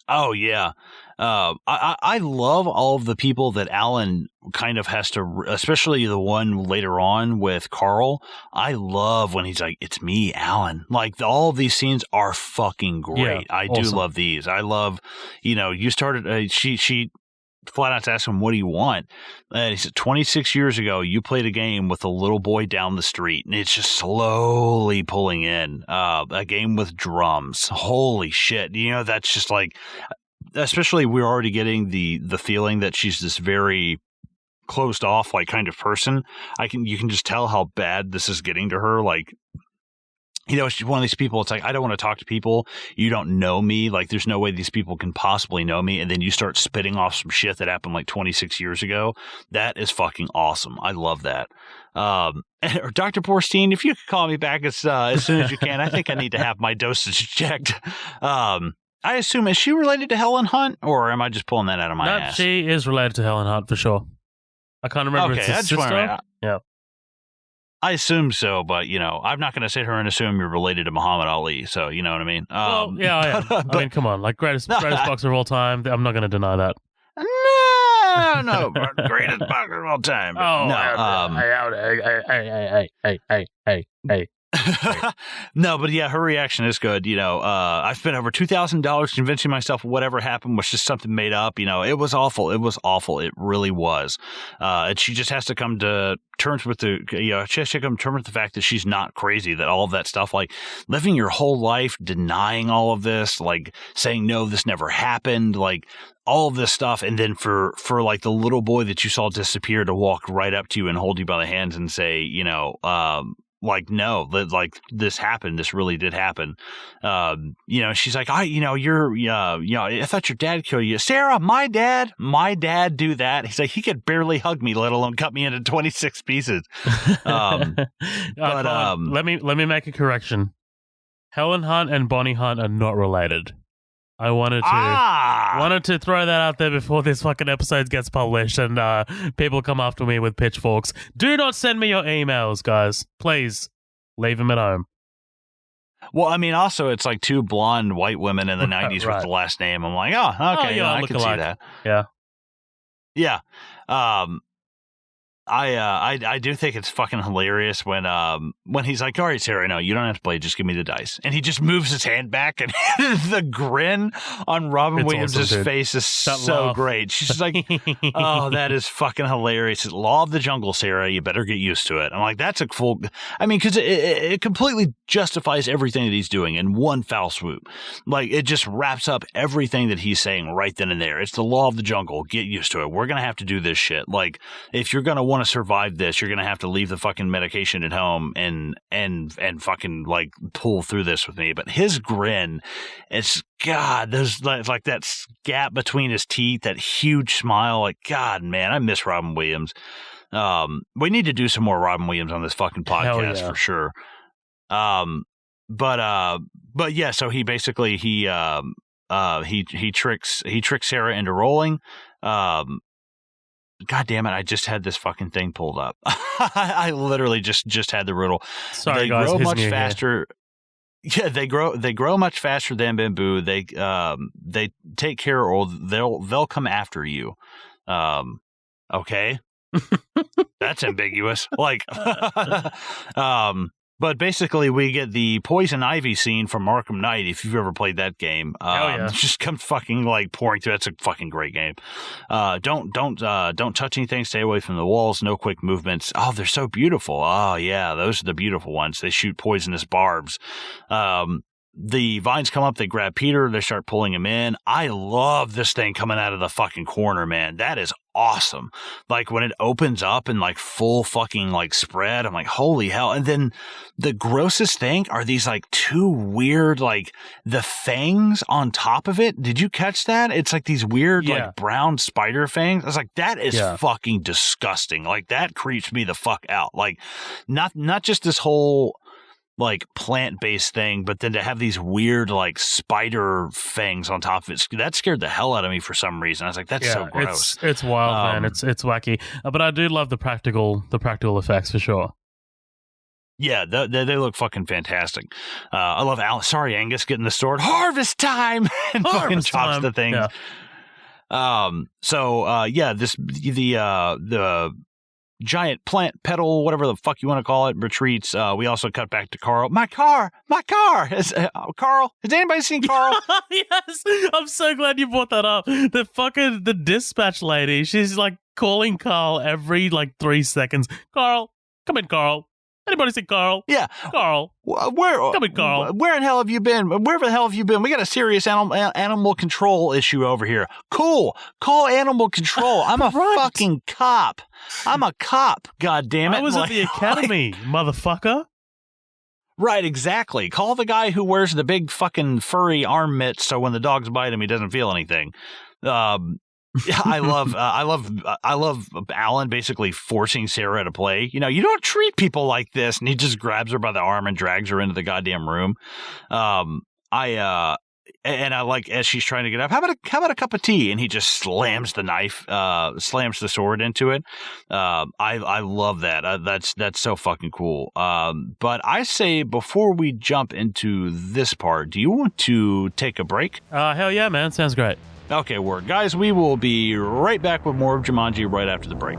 Oh yeah, I love all of the people that Alan kind of has to, especially the one later on with Carl. I love when he's like, "It's me, Alan." Like all of these scenes are fucking great. Yeah, I awesome. do love these. I love, you started. She flat out asked him, "What do you want?" And he said, 26 years ago, you played a game with a little boy down the street, and it's just slowly pulling in. A game with drums. Holy shit. That's just like, especially we're already getting the feeling that she's this very closed off, like kind of person. You can just tell how bad this is getting to her. Like, she's one of these people. It's like, I don't want to talk to people. You don't know me. Like, there's no way these people can possibly know me. And then you start spitting off some shit that happened like 26 years ago. That is fucking awesome. I love that. Or Dr. Borstein, if you could call me back as soon as you can. I think I need to have my dosage checked. I assume, is she related to Helen Hunt, or am I just pulling that out of my ass? She is related to Helen Hunt for sure. I can't remember. Okay, it's his sister. Yeah. I assume so, but, I'm not going to sit here and assume you're related to Muhammad Ali, so you know what I mean? Well, yeah, I am. I mean, come on. Like, greatest boxer of all time. I'm not going to deny that. No, greatest boxer of all time. Oh, no. Hey. No, but yeah, her reaction is good. I've spent over $2,000 convincing myself whatever happened was just something made up. It was awful. It was awful. It really was. And she just has to come to terms with she has to come to terms with the fact that she's not crazy, that all of that stuff, like living your whole life denying all of this, like saying, no, this never happened, like all of this stuff. And then for like the little boy that you saw disappear to walk right up to you and hold you by the hands and say, like, no, like this happened. This really did happen. She's like, I thought your dad killed you. Sarah, my dad do that. He's like, he could barely hug me, let alone cut me into 26 pieces. Let me make a correction. Helen Hunt and Bonnie Hunt are not related. I wanted to throw that out there before this fucking episode gets published and people come after me with pitchforks. Do not send me your emails, guys. Please leave them at home. Well, I mean, also it's like two blonde white women in the 90s with the last name. I'm like, oh, okay, I can see that. Yeah. I do think it's fucking hilarious when he's like, all right, Sarah, no, you don't have to play, just give me the dice. And he just moves his hand back, and the grin on Robin Williams' awesome, face is so great. She's just like, oh, that is fucking hilarious. It's law of the jungle, Sarah. You better get used to it. I'm like, that's a full, I mean, because it completely justifies everything that he's doing in one foul swoop. Like, it just wraps up everything that he's saying right then and there. It's the law of the jungle. Get used to it. We're going to have to do this shit. Like, if you're going to want to survive this, you're going to have to leave the fucking medication at home and fucking like pull through this with me. But his grin, it's God, there's like that gap between his teeth, that huge smile. Like, God, man, I miss Robin Williams. We need to do some more Robin Williams on this fucking podcast for sure. But yeah, so he basically he tricks Sarah into rolling. God damn it, I just had this fucking thing pulled up. I literally just had the riddle. Sorry, they guys, grow much faster. Yeah, they grow much faster than bamboo. They take care, or they'll come after you. Okay. That's ambiguous. Like but basically, we get the poison ivy scene from Arkham Knight. If you've ever played that game, just comes fucking like pouring through. That's a fucking great game. Don't touch anything. Stay away from the walls. No quick movements. Oh, they're so beautiful. Oh yeah, those are the beautiful ones. They shoot poisonous barbs. The vines come up, they grab Peter, they start pulling him in. I love this thing coming out of the fucking corner, man. That is awesome. Like when it opens up and like full fucking like spread, I'm like, holy hell. And then the grossest thing are these like two weird, like the fangs on top of it. Did you catch that? It's like these weird like brown spider fangs. I was like, that is fucking disgusting. Like that creeps me the fuck out. Like not just this whole like plant-based thing, but then to have these weird like spider fangs on top of it, that scared the hell out of me for some reason. I was like, that's so gross. It's wild, man. It's wacky. But I do love the practical effects for sure. Yeah, they look fucking fantastic. I love Sorry, Angus getting the sword. Harvest time and fucking chops the thing. Yeah. The giant plant petal, whatever the fuck you want to call it, retreats. We also cut back to Carl. My car. Carl, has anybody seen Carl? Yes, I'm so glad you brought that up. The dispatch lady, she's like calling Carl every like 3 seconds. Carl, come in, Carl. Anybody see Carl? Yeah. Carl. Come in, Carl. Where in hell have you been? Wherever the hell have you been? We got a serious animal control issue over here. Cool. Call animal control. I'm a fucking cop. I'm a cop, goddammit. I was at the academy, motherfucker. Right, exactly. Call the guy who wears the big fucking furry arm mitts so when the dogs bite him, he doesn't feel anything. I love Alan basically forcing Sarah to play. You know, you don't treat people like this, and he just grabs her by the arm and drags her into the goddamn room. I like as she's trying to get up. How about a cup of tea? And he just slams the sword into it. I love that. That's so fucking cool. But I say before we jump into this part, do you want to take a break? Hell yeah, man. Sounds great. Okay, word. Guys, we will be right back with more of Jumanji right after the break.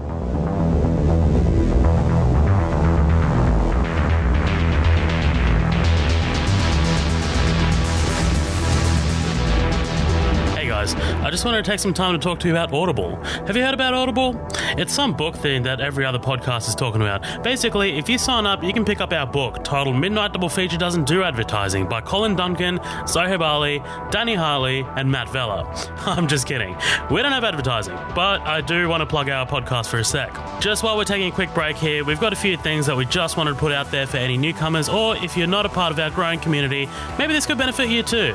I just wanted to take some time to talk to you about Audible. Have you heard about Audible? It's some book thing that every other podcast is talking about. Basically, if you sign up, you can pick up our book titled Midnight Double Feature Doesn't Do Advertising by Colin Duncan, Zohaib Ali, Danny Harley, and Matt Vella. I'm just kidding. We don't have advertising, but I do want to plug our podcast for a sec. Just while we're taking a quick break here, we've got a few things that we just wanted to put out there for any newcomers, or if you're not a part of our growing community, maybe this could benefit you too.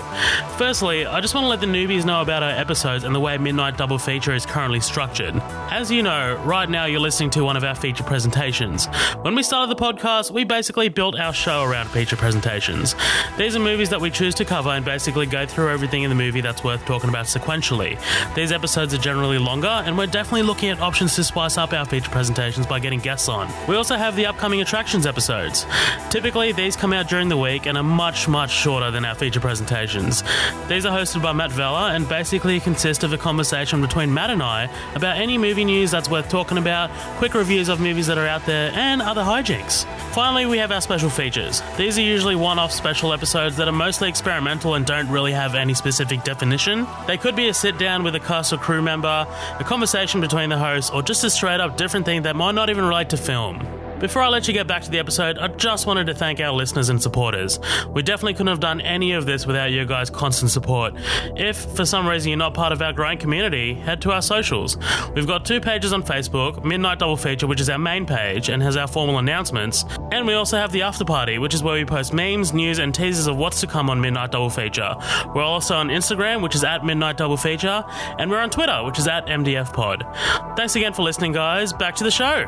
Firstly, I just want to let the newbies know about our episodes and the way Midnight Double Feature is currently structured. As you know, right now you're listening to one of our feature presentations. When we started the podcast, we basically built our show around feature presentations. These are movies that we choose to cover and basically go through everything in the movie that's worth talking about sequentially. These episodes are generally longer, and we're definitely looking at options to spice up our feature presentations by getting guests on. We also have the upcoming attractions episodes. Typically, these come out during the week and are much, much shorter than our feature presentations. These are hosted by Matt Vella and basically consist of a conversation between Matt and I about any movie news that's worth talking about, quick reviews of movies that are out there, and other hijinks. Finally, we have our special features. These are usually one-off special episodes that are mostly experimental and don't really have any specific definition. They could be a sit-down with a cast or crew member, a conversation between the hosts, or just a straight-up different thing that might not even relate to film. Before I let you get back to the episode, I just wanted to thank our listeners and supporters. We definitely couldn't have done any of this without your guys' constant support. If, for some reason, you're not part of our growing community, head to our socials. We've got 2 pages on Facebook, Midnight Double Feature, which is our main page and has our formal announcements, and we also have the After Party, which is where we post memes, news, and teasers of what's to come on Midnight Double Feature. We're also on Instagram, which is at Midnight Double Feature, and we're on Twitter, which is at MDFPod. Thanks again for listening, guys. Back to the show.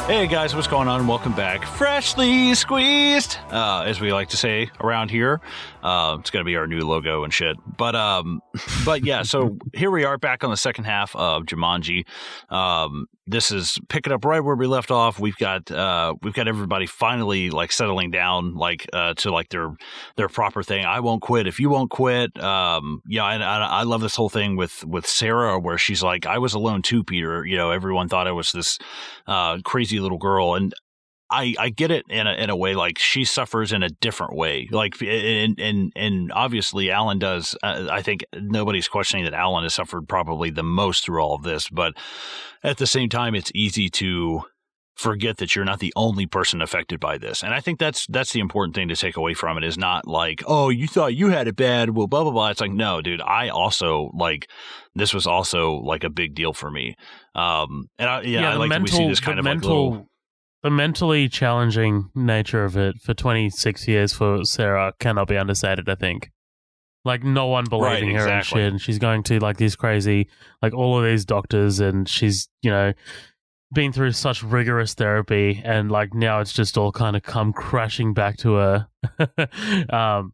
Hey guys, what's going on? Welcome back. Freshly squeezed, as we like to say around here. It's going to be our new logo and shit. But yeah, so here we are back on the second half of Jumanji. This is picking up right where we left off. We've got everybody finally like settling down to like their proper thing. I won't quit if you won't quit. Yeah, and I love this whole thing with Sarah where she's like, I was alone too, Peter. You know, everyone thought I was this crazy little girl, and I get it in a way. Like she suffers in a different way. Like and obviously Alan does. I think nobody's questioning that Alan has suffered probably the most through all of this. But at the same time, it's easy to forget that you're not the only person affected by this. And I think that's the important thing to take away from it. Is not like, oh, you thought you had it bad, well, blah blah blah. It's like, no, dude, I also like this was also like a big deal for me. And I like that we see this kind of like little. The mentally challenging nature of it for 26 years for Sarah cannot be understated, I think. Like, no one believing her and shit, and she's going to, like, these crazy, like, all of these doctors, and she's, been through such rigorous therapy, and, like, now it's just all kind of come crashing back to her. That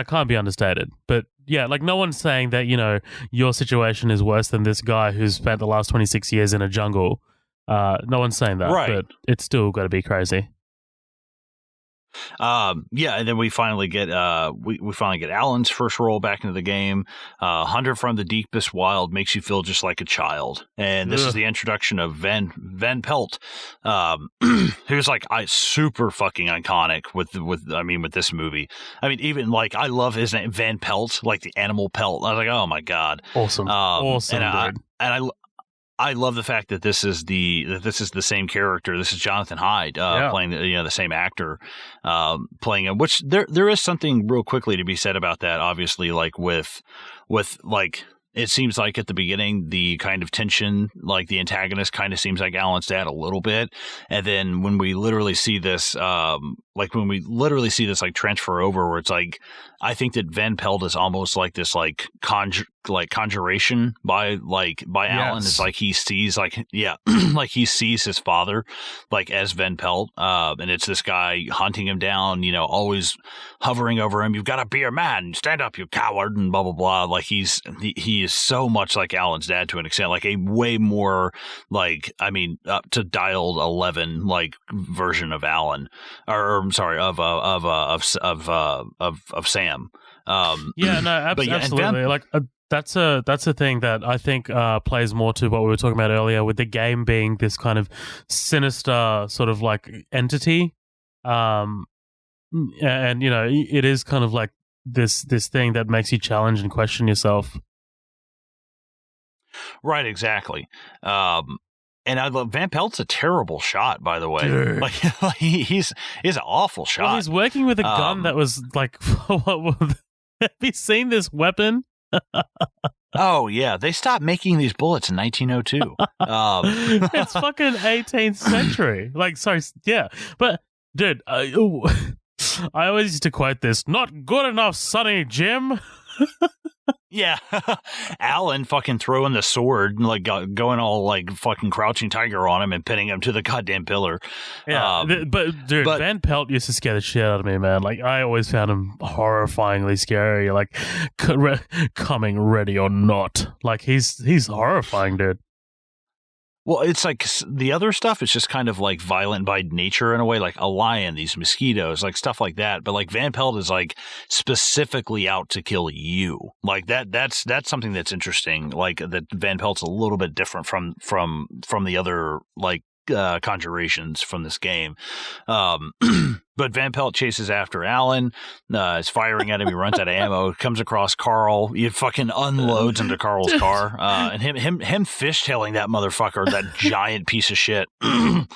can't be understated. But, yeah, like, no one's saying that, your situation is worse than this guy who's spent the last 26 years in a jungle. No one's saying that, but it's still got to be crazy. And then we finally get we finally get Alan's first role back into the game. Hunter from the Deepest Wild makes you feel just like a child, and this is the introduction of Van Pelt, who's like super fucking iconic with this movie. I mean, even like I love his name, Van Pelt, like the animal pelt. I was like, oh my god, awesome, dude. I love the fact that this is the same character. This is Jonathan Hyde playing the same actor playing him. Which there is something real quickly to be said about that. Obviously, like with like it seems like at the beginning the kind of tension, like the antagonist kind of seems like Alan's dad a little bit, and then when we literally see this like transfer over, where it's like I think that Van Pelt is almost like this like conjuration by Alan. It's like he sees like he sees his father like as Van Pelt, and it's this guy hunting him down, always hovering over him. You've got to be a man, stand up, you coward, and blah blah blah. Like he is so much like Alan's dad to an extent, like a way more like up to dialed 11 like version of Alan, or I'm sorry, of Sam. Absolutely. That's a thing that I think plays more to what we were talking about earlier, with the game being this kind of sinister sort of like entity, and it is kind of like this thing that makes you challenge and question yourself. Right, exactly. And I love Van Pelt's a terrible shot, by the way. Dude. Like he's an awful shot. Well, he's working with a gun that was like, have you seen this weapon? Oh yeah, they stopped making these bullets in 1902. It's fucking 18th century. Like, sorry, yeah, but dude, I always used to quote this: "Not good enough, Sonny Jim." Yeah, Alan fucking throwing the sword, like going all like fucking Crouching Tiger on him and pinning him to the goddamn pillar. Yeah, but Van Pelt used to scare the shit out of me, man. Like I always found him horrifyingly scary. Like coming ready or not. Like he's horrifying, dude. Well, it's like the other stuff is just kind of like violent by nature in a way, like a lion, these mosquitoes, like stuff like that. But like Van Pelt is like specifically out to kill you. Like that's something that's interesting. Like that Van Pelt's a little bit different from the other like conjurations from this game. But Van Pelt chases after Alan, is firing at him. He runs out of ammo, comes across Carl. He fucking unloads into Carl's car, and him fishtailing that motherfucker, that giant piece of shit. I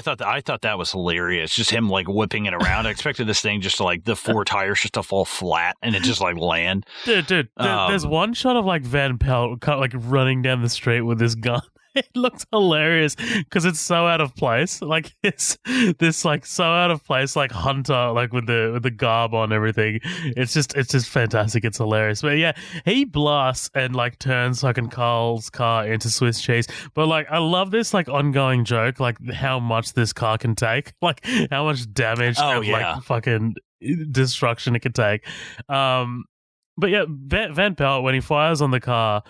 thought that was hilarious. Just him like whipping it around. I expected this thing just to like the four tires just to fall flat and it just like land. Dude, there's one shot of like Van Pelt kind of like running down the street with this gun. It looks hilarious because it's so out of place. Like it's this like so out of place, like Hunter, like with the garb on, everything. It's just fantastic. It's hilarious. But yeah, he blasts and like turns fucking Carl's car into Swiss cheese. But like I love this like ongoing joke, like how much this car can take, like how much damage like fucking destruction it can take. But yeah, Van Pelt, when he fires on the car,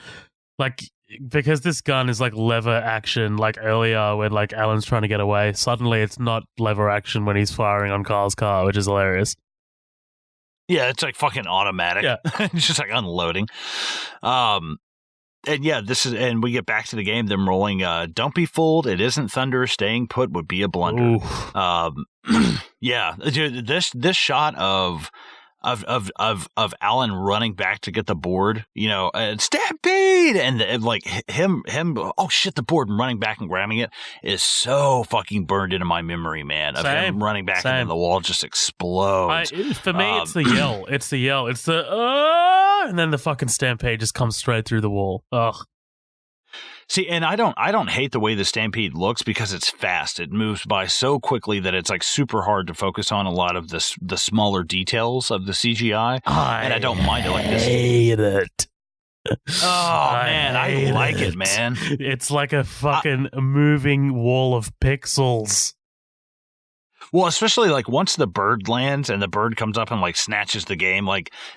like, because this gun is like lever action, like earlier when like Alan's trying to get away, suddenly it's not lever action when he's firing on Carl's car, which is hilarious. Yeah, it's like fucking automatic. Yeah. It's just like unloading. And yeah, and we get back to the game, them rolling, don't be fooled, it isn't thunder, staying put would be a blunder. Yeah, dude, this shot of Alan running back to get the board, stampede, and like him, oh shit, the board, and running back and grabbing it is so fucking burned into my memory, man. Of him running back and then the wall just explodes. For me, it's the yell. It's the yell. It's the and then the fucking stampede just comes straight through the wall. Ugh. See, and I don't hate the way the Stampede looks because it's fast. It moves by so quickly that it's like super hard to focus on a lot of the smaller details of the CGI. And I don't mind it like this. Hate it. Oh man, I like it, man. It's like a fucking moving wall of pixels. Well, especially like once the bird lands and the bird comes up and like snatches the game,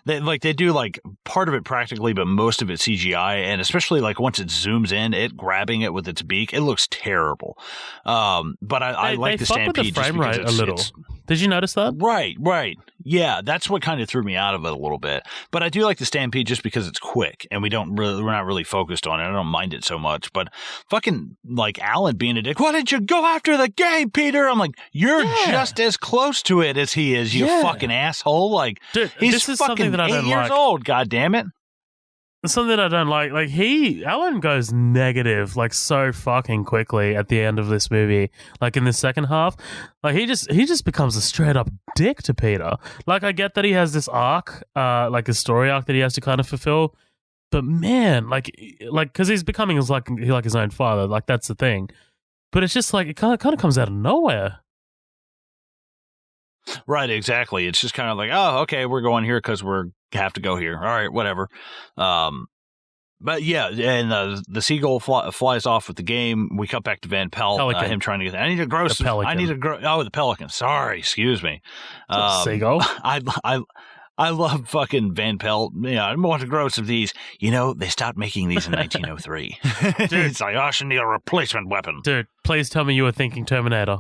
they do like part of it practically, but most of it CGI. And especially like once it zooms in, it grabbing it with its beak, it looks terrible. But I like the Stampede just because a little. Did you notice that? Right. Yeah, that's what kind of threw me out of it a little bit. But I do like the Stampede just because it's quick and we're not really focused on it. I don't mind it so much. But fucking like Alan being a dick, why didn't you go after the game, Peter? I'm like, you're just as close to it as he is, you fucking asshole. Like, dude, he's this is fucking something that I 8 don't years like. old, goddammit. Something I don't like. Like Alan goes negative like so fucking quickly at the end of this movie. Like in the second half, like he just becomes a straight up dick to Peter. Like I get that he has this arc, like a story arc that he has to kind of fulfill, but man, like because he's becoming like his own father. Like that's the thing. But it's just like it kind of comes out of nowhere. Right, exactly. It's just kind of like, oh, okay, we're going here because we have to go here. All right, whatever. But yeah, and the seagull flies off with the game. We cut back to Van Pelt, him trying to get. I need to grow some. I need to grow. Oh, the pelican. Sorry, excuse me. Seagull. I love fucking Van Pelt. Yeah, I want to grow some of these. You know, they stopped making these in 1903. It's like, I should need a replacement weapon. Dude, please tell me you were thinking Terminator.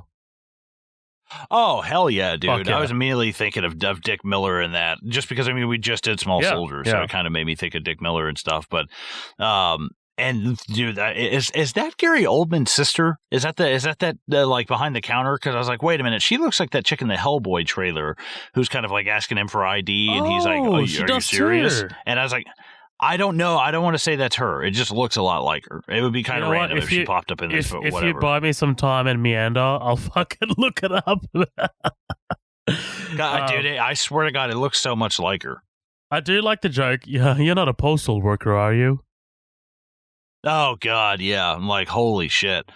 Oh, hell yeah, dude. Yeah. I was immediately thinking of Dick Miller in that, just because, I mean, we just did Small Soldiers, so it kind of made me think of Dick Miller and stuff. But, and dude, is that Gary Oldman's sister? Is that like behind the counter? Because I was like, wait a minute, she looks like that chick in the Hellboy trailer who's kind of like asking him for ID, and he's like, are you serious? Too. And I was like, I don't know. I don't want to say that's her. It just looks a lot like her. It would be kind of random if she popped up in this, but whatever. If you buy me some time and meander, I'll fucking look it up. God, dude, I swear to God, it looks so much like her. I do like the joke. Yeah, you're not a postal worker, are you? Oh God, yeah. I'm like, holy shit.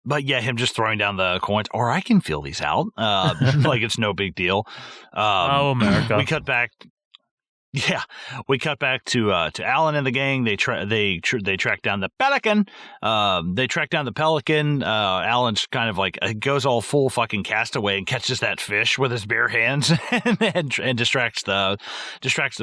But yeah, him just throwing down the coins, or I can fill these out. Like it's no big deal. Oh, America. We cut back. Yeah, we cut back to Alan and the gang. They track down the pelican. Alan's kind of like goes all full fucking castaway and catches that fish with his bare hands and distracts the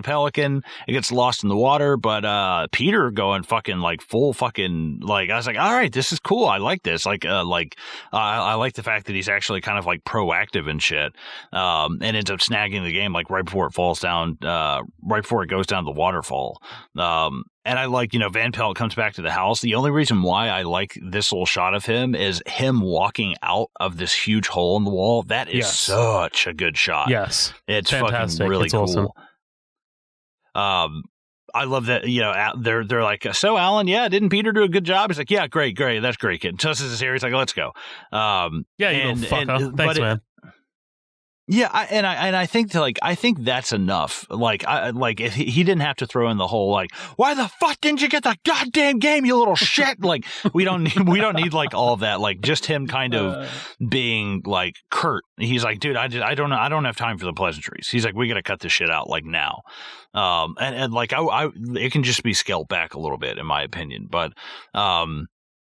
pelican. It gets lost in the water, but Peter going fucking like full fucking like, I was like, all right, this is cool. I like this. I like the fact that he's actually kind of like proactive and shit. And ends up snagging the game like right before it falls down. Right before it goes down the waterfall. And I like, Van Pelt comes back to the house. The only reason why I like this little shot of him is him walking out of this huge hole in the wall. That is such a good shot. Yes. It's fantastic. Fucking really it's cool. Awesome. I love that, they're like, so Alan, didn't Peter do a good job? He's like, yeah, great. That's great, kid. Justice is here. He's like, let's go. You little fucker. Thanks, man. Yeah, I think that's enough. Like, if he didn't have to throw in the whole like, why the fuck didn't you get the goddamn game, you little shit? Like, we don't need like all of that. Like, just him kind of being like curt. He's like, dude, I don't have time for the pleasantries. He's like, we got to cut this shit out like now. And like it can just be scaled back a little bit in my opinion, but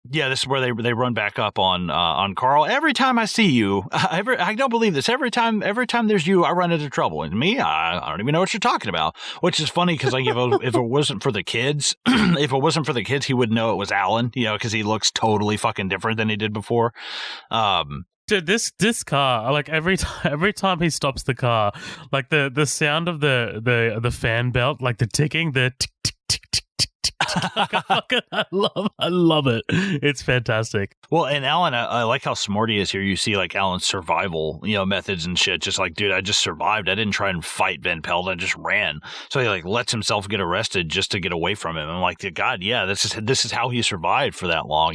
yeah, this is where they run back up on Carl. Every time I see you, I don't believe this. Every time there's you, I run into trouble. And me, I don't even know what you're talking about. Which is funny because like if it wasn't for the kids, he would know it was Alan. Because he looks totally fucking different than he did before. Dude, this car, like every time he stops the car, like the sound of the fan belt, like the ticking, the tick tick tick tick. I love it. It's fantastic. Well, and Alan, I like how smart he is here. You see like Alan's survival, methods and shit. Just like, dude, I just survived. I didn't try and fight Van Pelt. I just ran. So he like lets himself get arrested just to get away from him. I'm like, God, yeah, this is how he survived for that long,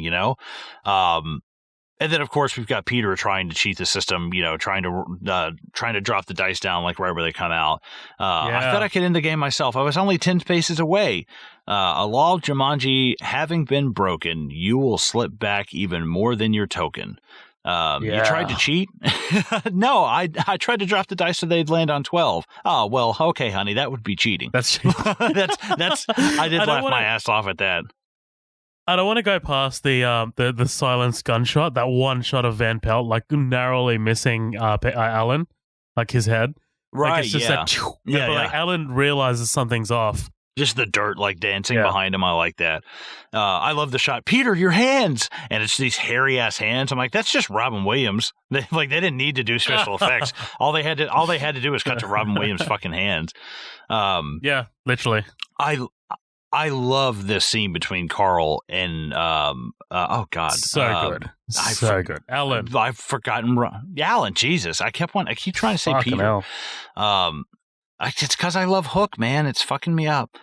And then, of course, we've got Peter trying to cheat the system, trying to drop the dice down like right where they come out. I thought I could end the game myself. I was only 10 spaces away. A law of Jumanji having been broken, you will slip back even more than your token. You tried to cheat? No, I tried to drop the dice so they'd land on 12. Oh, well, okay, honey, that would be cheating. That's I did laugh my ass off at that. I don't want to go past the silenced gunshot, that one shot of Van Pelt, like narrowly missing Alan, like his head. Right, like, it's just that, like Alan realizes something's off. Just the dirt like dancing behind him. I like that. I love the shot. Peter, your hands. And it's these hairy ass hands. I'm like, that's just Robin Williams. They didn't need to do special effects. All they had to do was cut to Robin Williams' fucking hands. Yeah, literally. I love this scene between Carl and oh god, so good. Alan, I've forgotten Alan. Jesus, I keep trying to say fucking Peter. Hell. It's because I love Hook, man. It's fucking me up.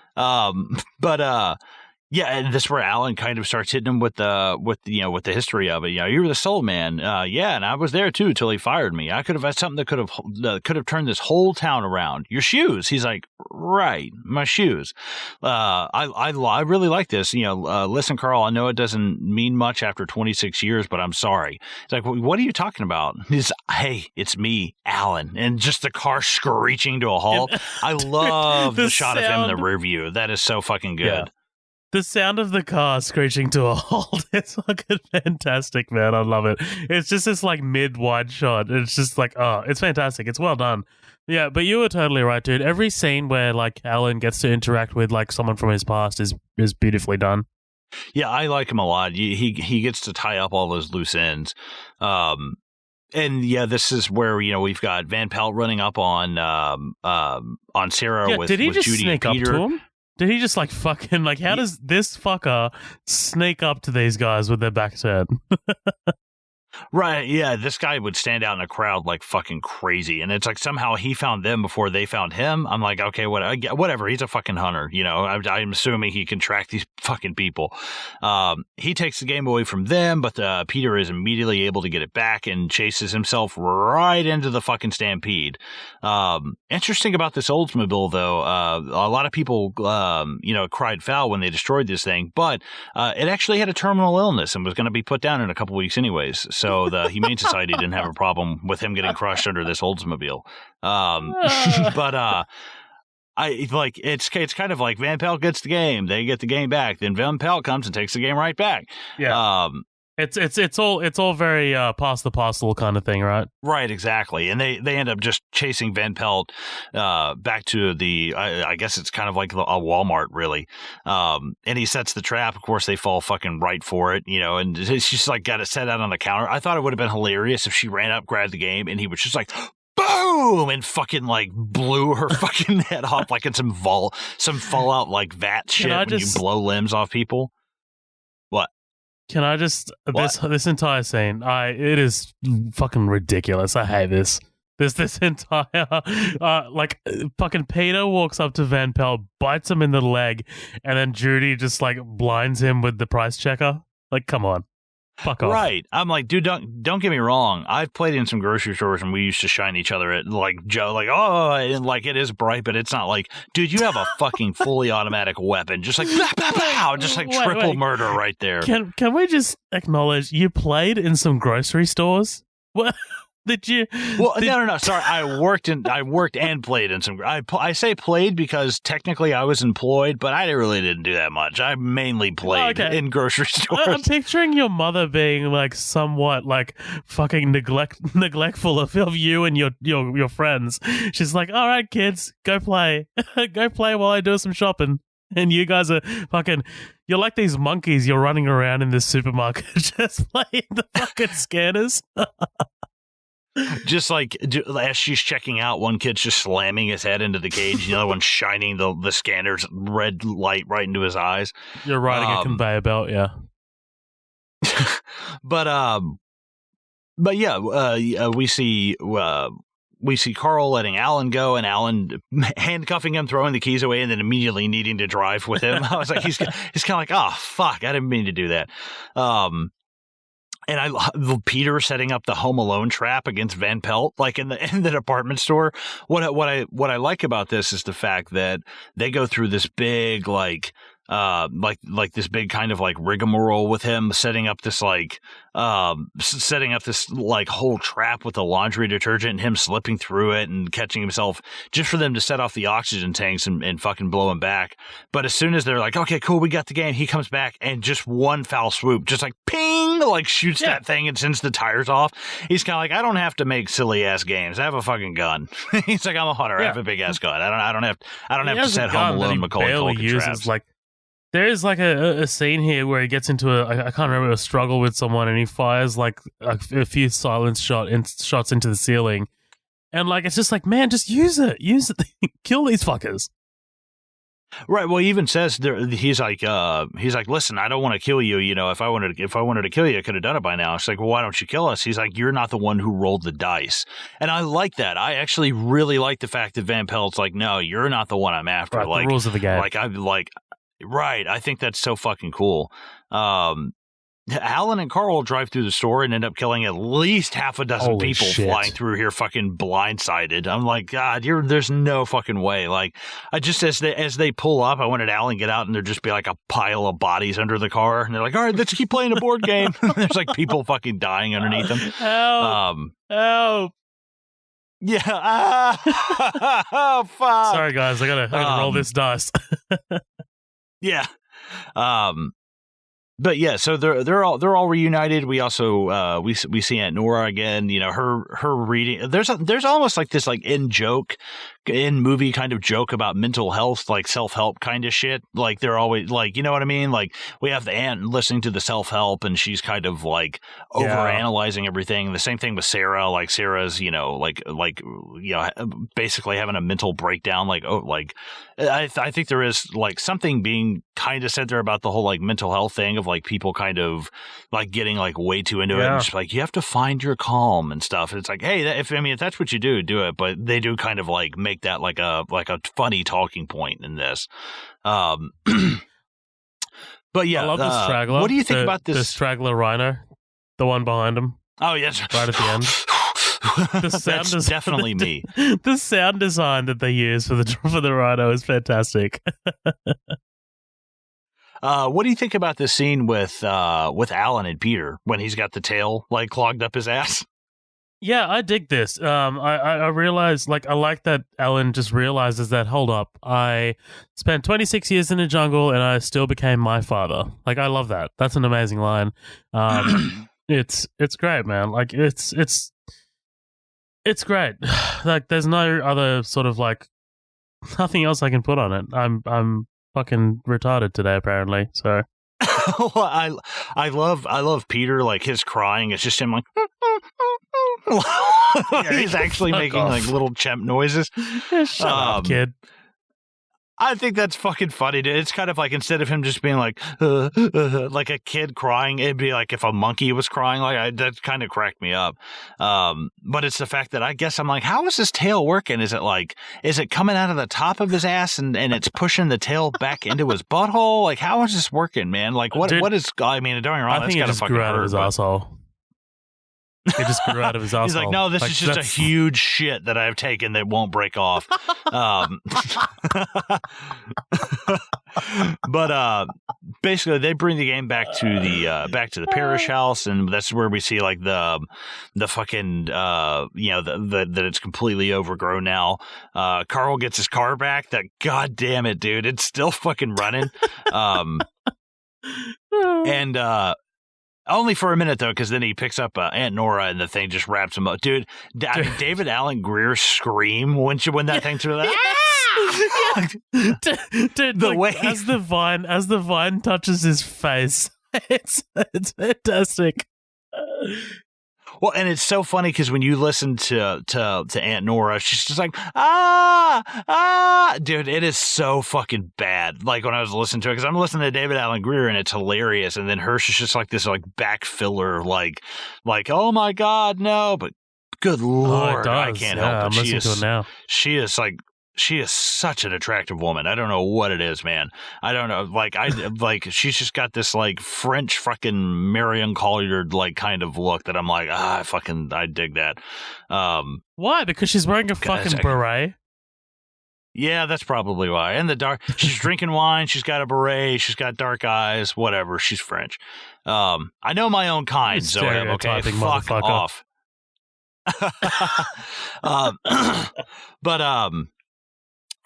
Yeah, and this is where Alan kind of starts hitting him with the history of it. You were the soul man. Yeah, and I was there too till he fired me. I could have had something that could have turned this whole town around. Your shoes. He's like, right, my shoes. I really like this. Listen, Carl, I know it doesn't mean much after 26 years, but I'm sorry. It's like, what are you talking about? He's, hey, it's me, Alan, and just the car screeching to a halt. I love the shot of him in the rear view. That is so fucking good. Yeah. The sound of the car screeching to a halt, it's fucking fantastic, man. I love it. It's just this like mid-wide shot. It's just like, oh, it's fantastic. It's well done. Yeah, but you were totally right, dude. Every scene where like Alan gets to interact with like someone from his past is beautifully done. Yeah, I like him a lot. He gets to tie up all those loose ends. And yeah, this is where we've got Van Pelt running up on Sarah with did he just Judy sneak and Peter. Up to him? Did he just like fucking like? How does this fucker sneak up to these guys with their backs turned? Right, yeah, this guy would stand out in a crowd like fucking crazy, and it's like somehow he found them before they found him. I'm like, okay, whatever. He's a fucking hunter, I'm assuming he can track these fucking people. He takes the game away from them, but Peter is immediately able to get it back and chases himself right into the fucking stampede. Interesting about this Oldsmobile, though, a lot of people, cried foul when they destroyed this thing, but it actually had a terminal illness and was going to be put down in a couple weeks anyways. So the Humane Society didn't have a problem with him getting crushed under this Oldsmobile. But it's kind of like Van Pelt gets the game, they get the game back, then Van Pelt comes and takes the game right back. Yeah. It's all very pass the parcel kind of thing, right? Right, exactly. And they end up just chasing Van Pelt back to the I guess it's kind of like a Walmart, really. And he sets the trap. Of course, they fall fucking right for it, and it's just like got it set out on the counter. I thought it would have been hilarious if she ran up, grabbed the game, and he was just like, boom, and fucking like blew her fucking head off like in some Fallout like vat shit when you blow limbs off people. What? Can I just this entire scene? It is fucking ridiculous. I hate this. This entire fucking Peter walks up to Van Pelt, bites him in the leg, and then Judy just like blinds him with the price checker. Like, come on. Fuck off. Right. I'm like, dude, don't get me wrong. I've played in some grocery stores and we used to shine each other at like Joe, like, oh, and like it is bright, but it's not like, dude, you have a fucking fully automatic weapon, just like blah, blah, blah, just like triple murder right there. Can we just acknowledge you played in some grocery stores? What? Did you? Well, no. Sorry, I worked and played in some. I say played because technically I was employed, but I really didn't do that much. I mainly played in grocery stores. I'm picturing your mother being like somewhat like fucking neglectful of you and your friends. She's like, "All right, kids, go play, go play while I do some shopping." And you guys are fucking. You're like these monkeys. You're running around in this supermarket just playing the fucking scanners. Just like as she's checking out, one kid's just slamming his head into the cage, the other one's shining the scanner's red light right into his eyes. You're riding a conveyor belt, yeah. But yeah, we see Carl letting Alan go, and Alan handcuffing him, throwing the keys away, and then immediately needing to drive with him. I was like, he's kind of like, oh fuck, I didn't mean to do that. And I love Peter setting up the Home Alone trap against Van Pelt, like in the department store. What I like about this is the fact that they go through this big like this big kind of like rigmarole with him setting up this whole trap with the laundry detergent and him slipping through it and catching himself just for them to set off the oxygen tanks and fucking blow him back. But as soon as they're like, okay, cool, we got the game, he comes back and just one foul swoop, just like ping, like shoots that thing and sends the tires off. He's kind of like, I don't have to make silly ass games. I have a fucking gun. He's like, I'm a hunter. I have a big ass gun. I don't have to set Home Alone Macaulay Culkin traps. Like, there is like a scene here where he gets into I can't remember, a struggle with someone, and he fires like a few silence shots into the ceiling, and like it's just like, man, just use it, kill these fuckers. Right. Well, he even says he's like, listen, I don't want to kill you. You know, if I wanted to kill you, I could have done it by now. It's like, well, why don't you kill us? He's like, you're not the one who rolled the dice. And I like that. I actually really like the fact that Van Pelt's like, no, you're not the one I'm after. Right, like the rules of the game. Right. I think that's so fucking cool. Alan and Carl drive through the store and end up killing at least half a dozen people flying through here fucking blindsided. I'm like, God, there's no fucking way. Like, I just, as they pull up, I wanted Alan to get out and there'd just be like a pile of bodies under the car. And they're like, all right, let's keep playing a board game. There's like people fucking dying underneath them. Help. Help. Yeah. Oh, fuck. Sorry, guys. I gotta roll this dice. Yeah. But yeah, so they're all reunited. We also we see Aunt Nora again. You know, her reading. There's almost like this like in movie kind of joke about mental health, like self-help kind of shit. Like they're always like, you know what I mean? Like we have the aunt listening to the self-help and she's kind of like overanalyzing everything. The same thing with Sarah. Like Sarah's, you know, basically having a mental breakdown. Like, I think there is like something being kind of said there about the whole like mental health thing of like people kind of like getting like way too into it and just like, you have to find your calm and stuff. And it's like, hey, if that's what you do it. But they do kind of like make that like a funny talking point in this. But yeah, I love the straggler. What do you think about this? The straggler rhino, the one behind him. Oh yes, right at the end. That's definitely me. The sound design that they use for the rhino is fantastic. What do you think about this scene with Alan and Peter when he's got the tail like clogged up his ass? Yeah, I dig this. I realize, like, I like that Alan just realizes that, hold up, I spent 26 years in the jungle and I still became my father. Like, I love that. That's an amazing line. It's great, man. Like, it's great. Like, there's no other sort of like, nothing else I can put on it. I'm fucking retarded today, apparently. So. Well, I love Peter, like his crying. It's just him like he's actually making like little chimp noises. Shut up, kid. I think that's fucking funny, dude. It's kind of like instead of him just being like a kid crying, it'd be like if a monkey was crying. That kind of cracked me up. But it's the fact that I guess I'm like, how is his tail working? Is it coming out of the top of his ass and it's pushing the tail back into his butthole? Like, how is this working, man? Like, what is? I mean, don't get me wrong. I think it just grew out of his asshole. It just grew out of his asshole. He's like, no, this is just a huge shit that I've taken that won't break off. But basically, they bring the game back to the parish house, and that's where we see like the fucking that it's completely overgrown now. Carl gets his car back. That goddamn it, dude, it's still fucking running. And only for a minute, though, because then he picks up Aunt Nora and the thing just wraps him up. Dude, I mean, David Alan Grier's scream when that thing threw that. Dude, the way as the vine touches his face, it's fantastic. Well, and it's so funny because when you listen to Aunt Nora, she's just like, dude, it is so fucking bad. Like when I was listening to it, because I'm listening to David Alan Grier and it's hilarious, and then hers is just like this like back filler, like oh my god, no, but good lord, I can't help it. I'm listening to it now. She is like. she is such an attractive woman. I don't know what it is, man. I don't know. She's just got this like French fucking Marion Cotillard like kind of look that I'm like, I dig that. Why? Because she's wearing a fucking beret. Yeah, that's probably why. And the dark, she's drinking wine. She's got a beret. She's got dark eyes. Whatever. She's French. I know my own kind. So okay, fuck off.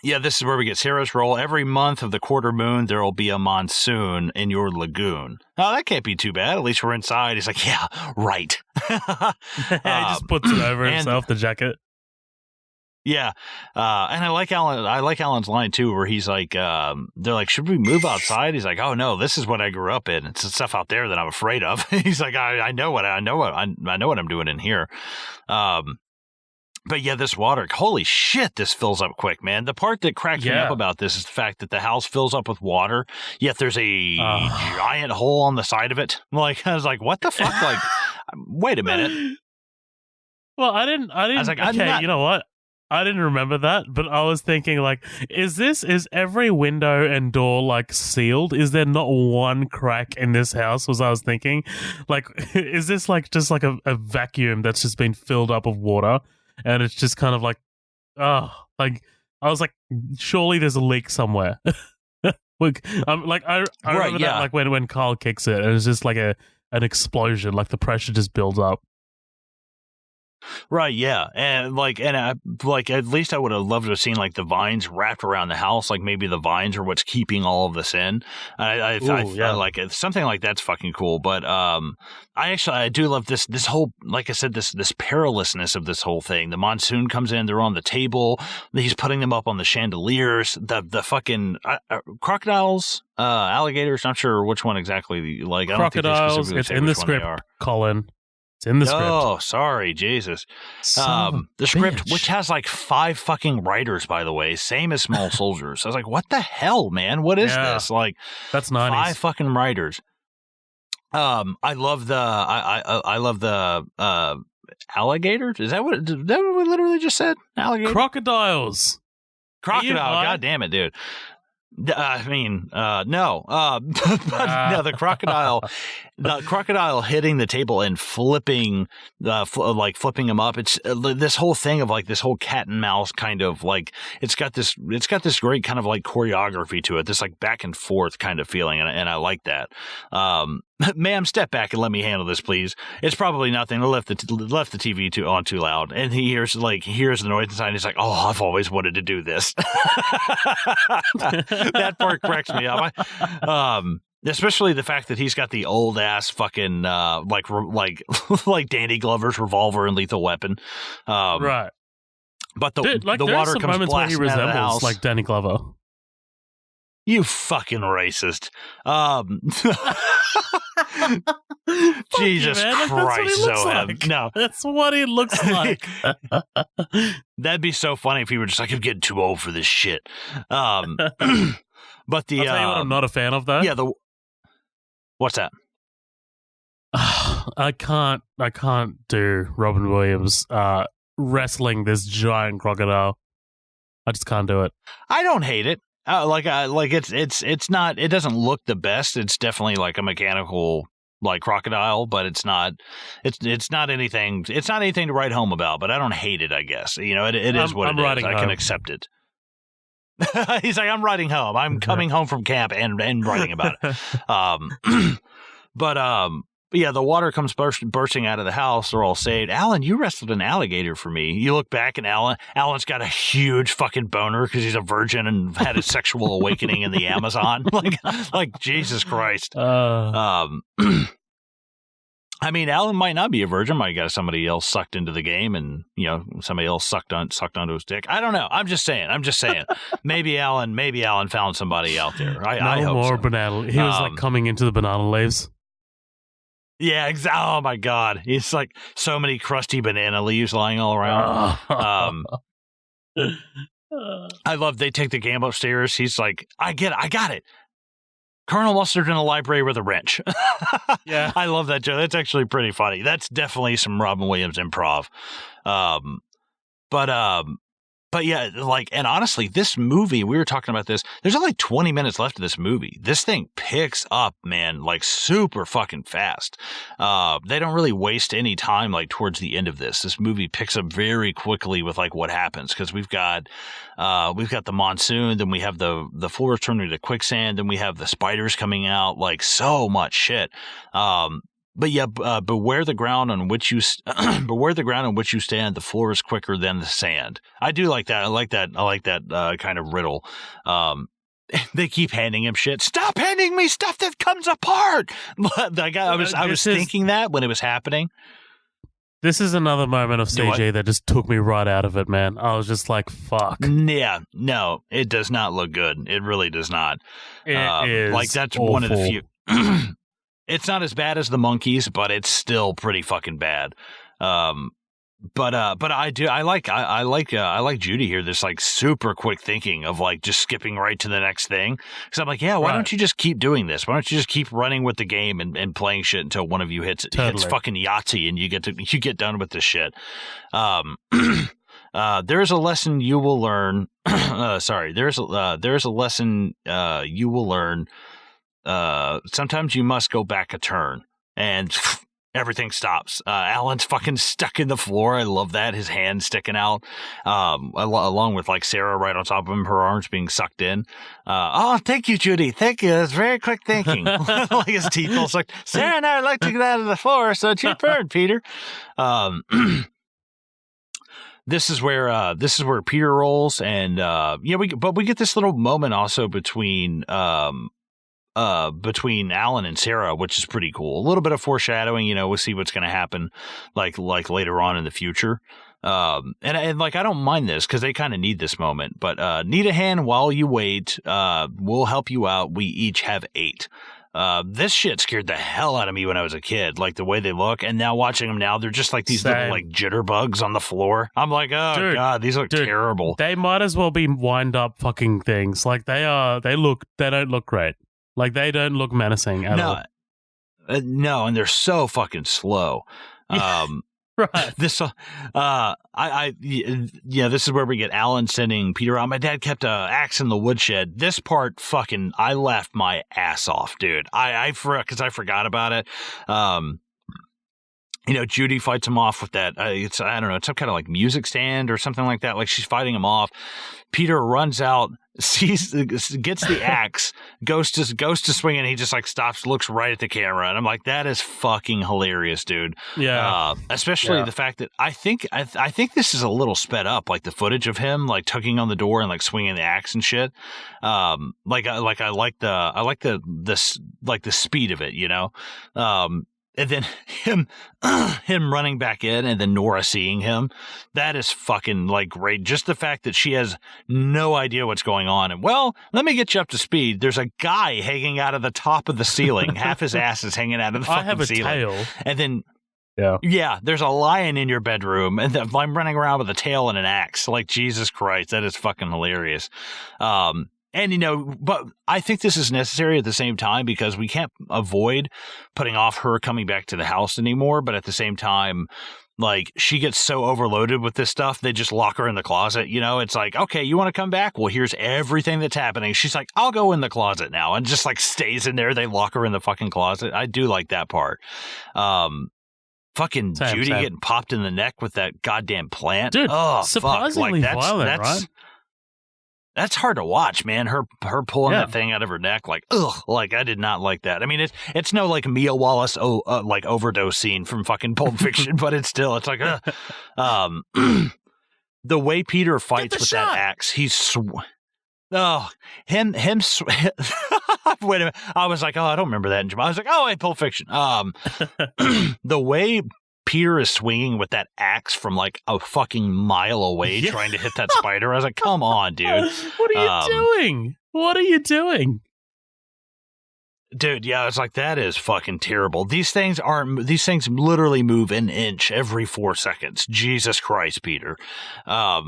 Yeah, this is where we get Sarah's role. Every month of the quarter moon, there will be a monsoon in your lagoon. Oh, that can't be too bad. At least we're inside. He's like, yeah, right. He just puts it over himself, the jacket. Yeah, and I like Alan's line too, where he's like, they're like, should we move outside? He's like, oh no, this is what I grew up in. It's the stuff out there that I'm afraid of. He's like, I know what I'm doing in here. But yeah, this water, holy shit, this fills up quick, man. The part that cracks me up about this is the fact that the house fills up with water, yet there's a giant hole on the side of it. Like, I was like, what the fuck? Like, wait a minute. Well, I didn't. I was like, okay, you know what? I didn't remember that, but I was thinking, like, is every window and door, like, sealed? Is there not one crack in this house, I was thinking? Like, is this, like, just, like, a vacuum that's just been filled up with water? And it's just kind of like, I was like, surely there's a leak somewhere. I remember that, like, when Carl kicks it, and it's just, like, an explosion, like, the pressure just builds up. Right, yeah, and at least I would have loved to have seen like the vines wrapped around the house, like maybe the vines are what's keeping all of this in. I like it. Something like that's fucking cool. But I do love this whole, like I said, this perilousness of this whole thing. The monsoon comes in, they're on the table, he's putting them up on the chandeliers. The fucking crocodiles, alligators. Not sure which one exactly. Like crocodiles. It's in the script, Colin. In the script. Oh, sorry, Jesus. The script, which has like 5 fucking writers, by the way, same as Small Soldiers. I was like, what the hell, man? What is this? Like, that's 90s. 5 fucking writers. I love the alligators. Is that what we literally just said? Alligator? Crocodiles. Crocodile. God damn it, dude. I mean, no, no, the crocodile hitting the table and flipping him up. It's this whole thing of like this whole cat and mouse kind of like, it's got this great kind of like choreography to it, this like back and forth kind of feeling. And I like that. Ma'am, step back and let me handle this, please. It's probably nothing. I left the TV on too loud. And he hears the noise inside. And he's like, oh, I've always wanted to do this. That part cracks me up. Especially the fact that he's got the old ass fucking like Danny Glover's revolver and Lethal Weapon. Right. But the water comes blasting out of the house. Like Danny Glover. You fucking racist. Jesus Christ, Zoheb. No. That's what he looks like. That'd be so funny if he were just like, I'm getting too old for this shit. But I'll tell you what I'm not a fan of, though. Yeah, what's that? I can't do Robin Williams wrestling this giant crocodile. I just can't do it. I don't hate it. It's not. It doesn't look the best. It's definitely like a mechanical like crocodile, but it's not. It's not anything. It's not anything to write home about. But I don't hate it. I guess it is what it is. I can accept it. He's like, I'm riding home. I'm coming home from camp and writing about it. But yeah, the water comes bursting out of the house. They're all saved. Alan, you wrestled an alligator for me. You look back and Alan's got a huge fucking boner because he's a virgin and had a sexual awakening in the Amazon. like Jesus Christ. I mean, Alan might not be a virgin. Might got somebody else sucked into the game, and somebody else sucked onto his dick. I don't know. I'm just saying. Maybe Alan found somebody out there. I hope more so. Banana. He was like coming into the banana leaves. Yeah, exactly. Oh my God, it's like so many crusty banana leaves lying all around. I love. They take the game upstairs. He's like, I got it. Colonel Mustard in the library with a wrench. Yeah, I love that joke. That's actually pretty funny. That's definitely some Robin Williams improv. But yeah, like, and honestly, this movie, we were talking about this, there's only 20 minutes left of this movie. This thing picks up, man, like super fucking fast. They don't really waste any time, like, towards the end of this. This movie picks up very quickly with, like, what happens, because we've got the monsoon, then we have the floor turning to quicksand, then we have the spiders coming out, like, so much shit. But yeah, beware the ground on which you beware the ground on which you stand. The floor is quicker than the sand. I do like that. I like that kind of riddle. They keep handing him shit. Stop handing me stuff that comes apart. I was thinking that when it was happening. This is another moment of CG that just took me right out of it, man. I was just like, fuck. Yeah, no, it does not look good. It really does not. It is like that's awful. One of the few. It's not as bad as the monkeys, but it's still pretty fucking bad. But I like Judy here. This like super quick thinking of like just skipping right to the next thing. Because I'm like, yeah, why don't you just keep doing this? Why don't you just keep running with the game and playing shit until one of you hits fucking Yahtzee and you get done with this shit. There's a lesson you will learn. There's a lesson you will learn. Sometimes you must go back a turn, and everything stops. Alan's fucking stuck in the floor. I love that. His hand sticking out, along with like Sarah right on top of him, her arms being sucked in. Oh, thank you, Judy. Thank you. That's very quick thinking. Like his teeth all sucked. Sarah and I would like to get out of the floor, so it's your turn, Peter. This is where Peter rolls, and we get this little moment also between Alan and Sarah, which is pretty cool. A little bit of foreshadowing, we'll see what's going to happen like later on in the future. And like, I don't mind this because they kind of need this moment, but, need a hand while you wait. We'll help you out. We each have 8. This shit scared the hell out of me when I was a kid, like the way they look. And now watching them now, they're just like these little like jitterbugs on the floor. I'm like, oh dude, God, these look terrible. They might as well be wind up fucking things. Like they don't look great. Like, they don't look menacing at all. No, and they're so fucking slow. Right. This, this is where we get Alan sending Peter out. My dad kept a axe in the woodshed. This part, I laughed my ass off, dude. Because I forgot about it. Judy fights him off with that. It's some kind of like music stand or something like that. Like she's fighting him off. Peter runs out, gets the axe, goes to swing, and he just like stops, looks right at the camera, and I'm like, that is fucking hilarious, dude. Yeah. Especially the fact that I think this is a little sped up, like the footage of him like tugging on the door and like swinging the axe and shit. I like the speed of it, And then him running back in, and then Nora seeing him. That is fucking like great. Just the fact that she has no idea what's going on. And well, let me get you up to speed. There's a guy hanging out of the top of the ceiling. Half his ass is hanging out of the fucking ceiling. I have a tail. And then yeah, there's a lion in your bedroom, and I'm running around with a tail and an axe. Like, Jesus Christ, that is fucking hilarious. And, but I think this is necessary at the same time because we can't avoid putting off her coming back to the house anymore. But at the same time, like, she gets so overloaded with this stuff, they just lock her in the closet. It's like, okay, you want to come back? Well, here's everything that's happening. She's like, I'll go in the closet now, and just like stays in there. They lock her in the fucking closet. I do like that part. Fucking Judy getting popped in the neck with that goddamn plant. Dude, oh, surprisingly violent, right? That's hard to watch, man. Her pulling that thing out of her neck, like, ugh, like, I did not like that. I mean, it's no like Mia Wallace, like overdose scene from fucking Pulp Fiction, but it's like, the way Peter fights with that axe, he's wait a minute. I was like, I don't remember that in Jumanji. I was like, wait, Pulp Fiction. The way Peter is swinging with that axe from like a fucking mile away trying to hit that spider. I was like, come on, dude. What are you doing? What are you doing? Dude, yeah, it's like, that is fucking terrible. These things literally move an inch every 4 seconds. Jesus Christ, Peter. I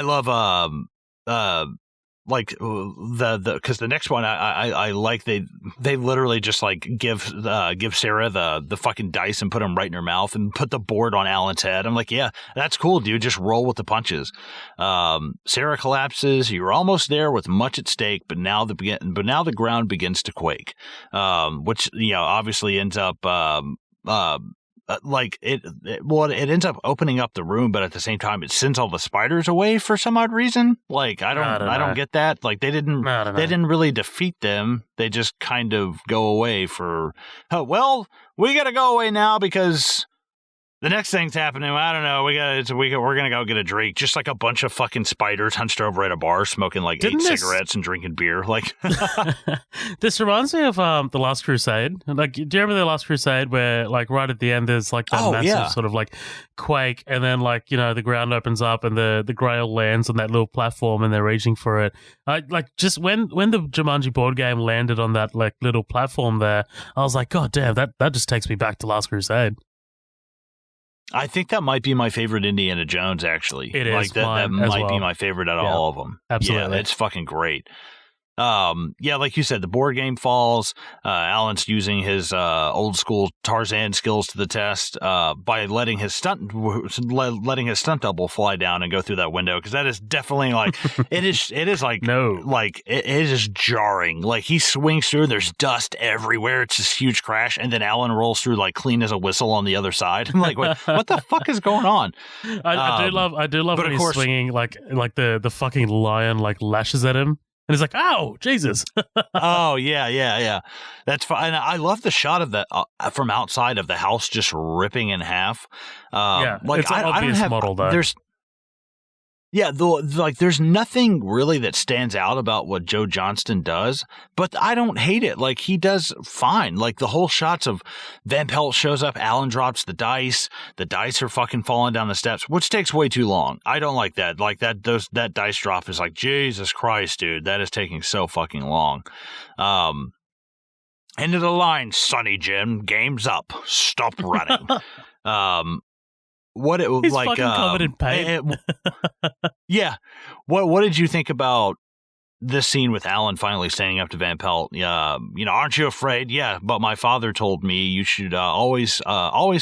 love because the next one I like they literally just like give Sarah the fucking dice and put them right in her mouth and put the board on Alan's head. I'm like, yeah, that's cool, dude. Just roll with the punches. Sarah collapses. You're almost there with much at stake, but now the ground begins to quake, which obviously ends up it ends up opening up the room, but at the same time it sends all the spiders away for some odd reason. Like I don't get that. Like they didn't really defeat them. They just kind of go away for we gotta go away now because the next thing's happening. I don't know. We're gonna go get a drink. Just like a bunch of fucking spiders hunched over at a bar, smoking like cigarettes and drinking beer. Like this reminds me of the Last Crusade. Like, do you remember the Last Crusade where like right at the end there's like that massive sort of like quake, and then like the ground opens up and the Grail lands on that little platform and they're reaching for it. Like just when the Jumanji board game landed on that like little platform there, I was like, God damn, that just takes me back to Last Crusade. I think that might be my favorite Indiana Jones, actually. It is. Like that might be my favorite out of all of them. Absolutely. Yeah, it's fucking great. Like you said, the board game falls. Alan's using his old school Tarzan skills to the test by letting his stunt double fly down and go through that window, because that is definitely like it is like no, like it is jarring. Like he swings through, there's dust everywhere. It's this huge crash, and then Alan rolls through like clean as a whistle on the other side. I'm like, what the fuck is going on? I do love when he's swinging like the fucking lion like lashes at him. And he's like, "Ow, Jesus!" Oh yeah. That's fine. I love the shot of that from outside of the house, just ripping in half. Like it's an obvious model, though. There's nothing really that stands out about what Joe Johnston does, but I don't hate it. Like, he does fine. Like, the whole shots of Van Pelt shows up, Alan drops the dice are fucking falling down the steps, which takes way too long. I don't like that. Like, that dice drop is like, Jesus Christ, dude, that is taking so fucking long. End of the line, Sonny Jim, game's up. Stop running. What it was He's like, fucking covered in paint. Yeah. What did you think about this scene with Alan finally standing up to Van Pelt? Aren't you afraid? Yeah, but my father told me you should always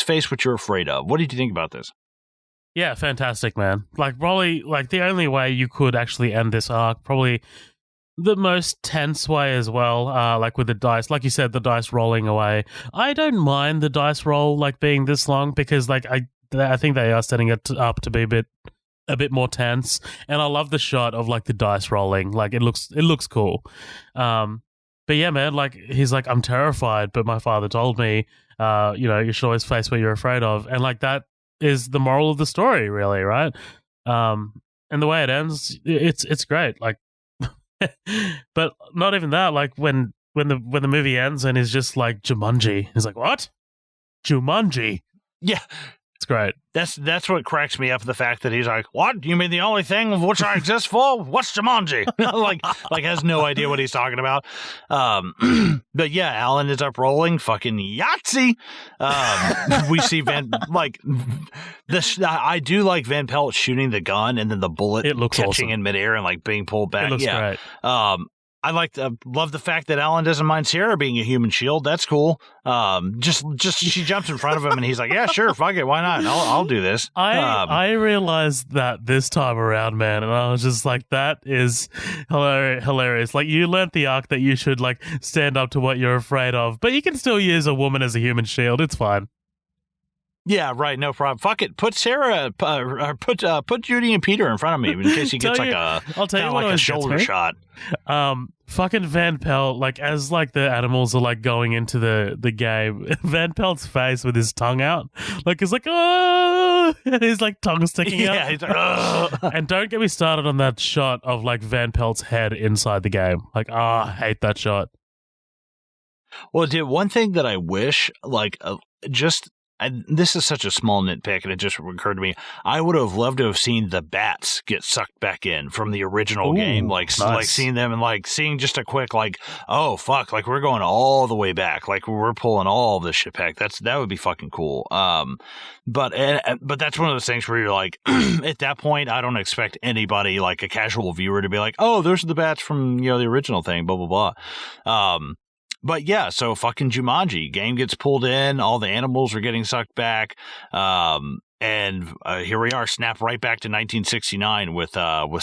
face what you're afraid of. What did you think about this? Yeah, fantastic, man. Like, probably like the only way you could actually end this arc, probably the most tense way as well, like with the dice, like you said, the dice rolling away. I don't mind the dice roll like being this long, because like I think they are setting it up to be a bit more tense, and I love the shot of like the dice rolling. Like it looks cool. But yeah, man, like he's like, I'm terrified, but my father told me, you should always face what you're afraid of, and like that is the moral of the story, really, right? And the way it ends, it's great. Like, but not even that. Like when the movie ends and he's just like Jumanji, he's like, what? Jumanji? Yeah. It's great. That's what cracks me up, the fact that he's like, what? You mean the only thing of which I exist for? What's Jumanji? like has no idea what he's talking about. But yeah, Alan is up rolling, fucking Yahtzee. We see I do like Van Pelt shooting the gun and then the bullet catching awesome in midair and like being pulled back. It looks great. I love the fact that Alan doesn't mind Sarah being a human shield. That's cool. Just she jumps in front of him and he's like, yeah, sure, fuck it, why not? I'll do this. I realized that this time around, man, and I was just like, that is hilarious. Like, you learnt the arc that you should like stand up to what you're afraid of, but you can still use a woman as a human shield. It's fine. Yeah, right. No problem. Fuck it. Put Sarah, put Judy and Peter in front of me in case he gets I'll tell you what, like a shoulder shot. Fucking Van Pelt, like as like the animals are like going into the game, Van Pelt's face with his tongue out, like he's like, oh, and his like tongue sticking out. Yeah, he's like, oh. And don't get me started on that shot of like Van Pelt's head inside the game. Like, I hate that shot. Well, dude, one thing that I wish, like, just this is such a small nitpick, and it just occurred to me. I would have loved to have seen the bats get sucked back in from the original game, like seeing them and like seeing just a quick like, oh fuck, like we're going all the way back, like we're pulling all this shit back. That would be fucking cool. But that's one of those things where you're like, at that point, I don't expect anybody, like a casual viewer, to be like, oh, those are the bats from the original thing, blah blah blah. But yeah, so fucking Jumanji game gets pulled in, all the animals are getting sucked back, and here we are, snap right back to 1969 with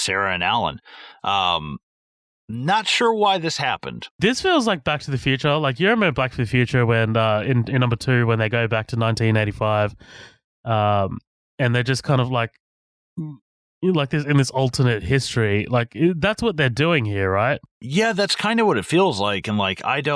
Sarah and Alan. Not sure why this happened. This feels like Back to the Future. Like, you remember Back to the Future when in number 2 when they go back to 1985, and they're just kind of like this in this alternate history. Like, that's what they're doing here, right? Yeah, that's kind of what it feels like. And like, the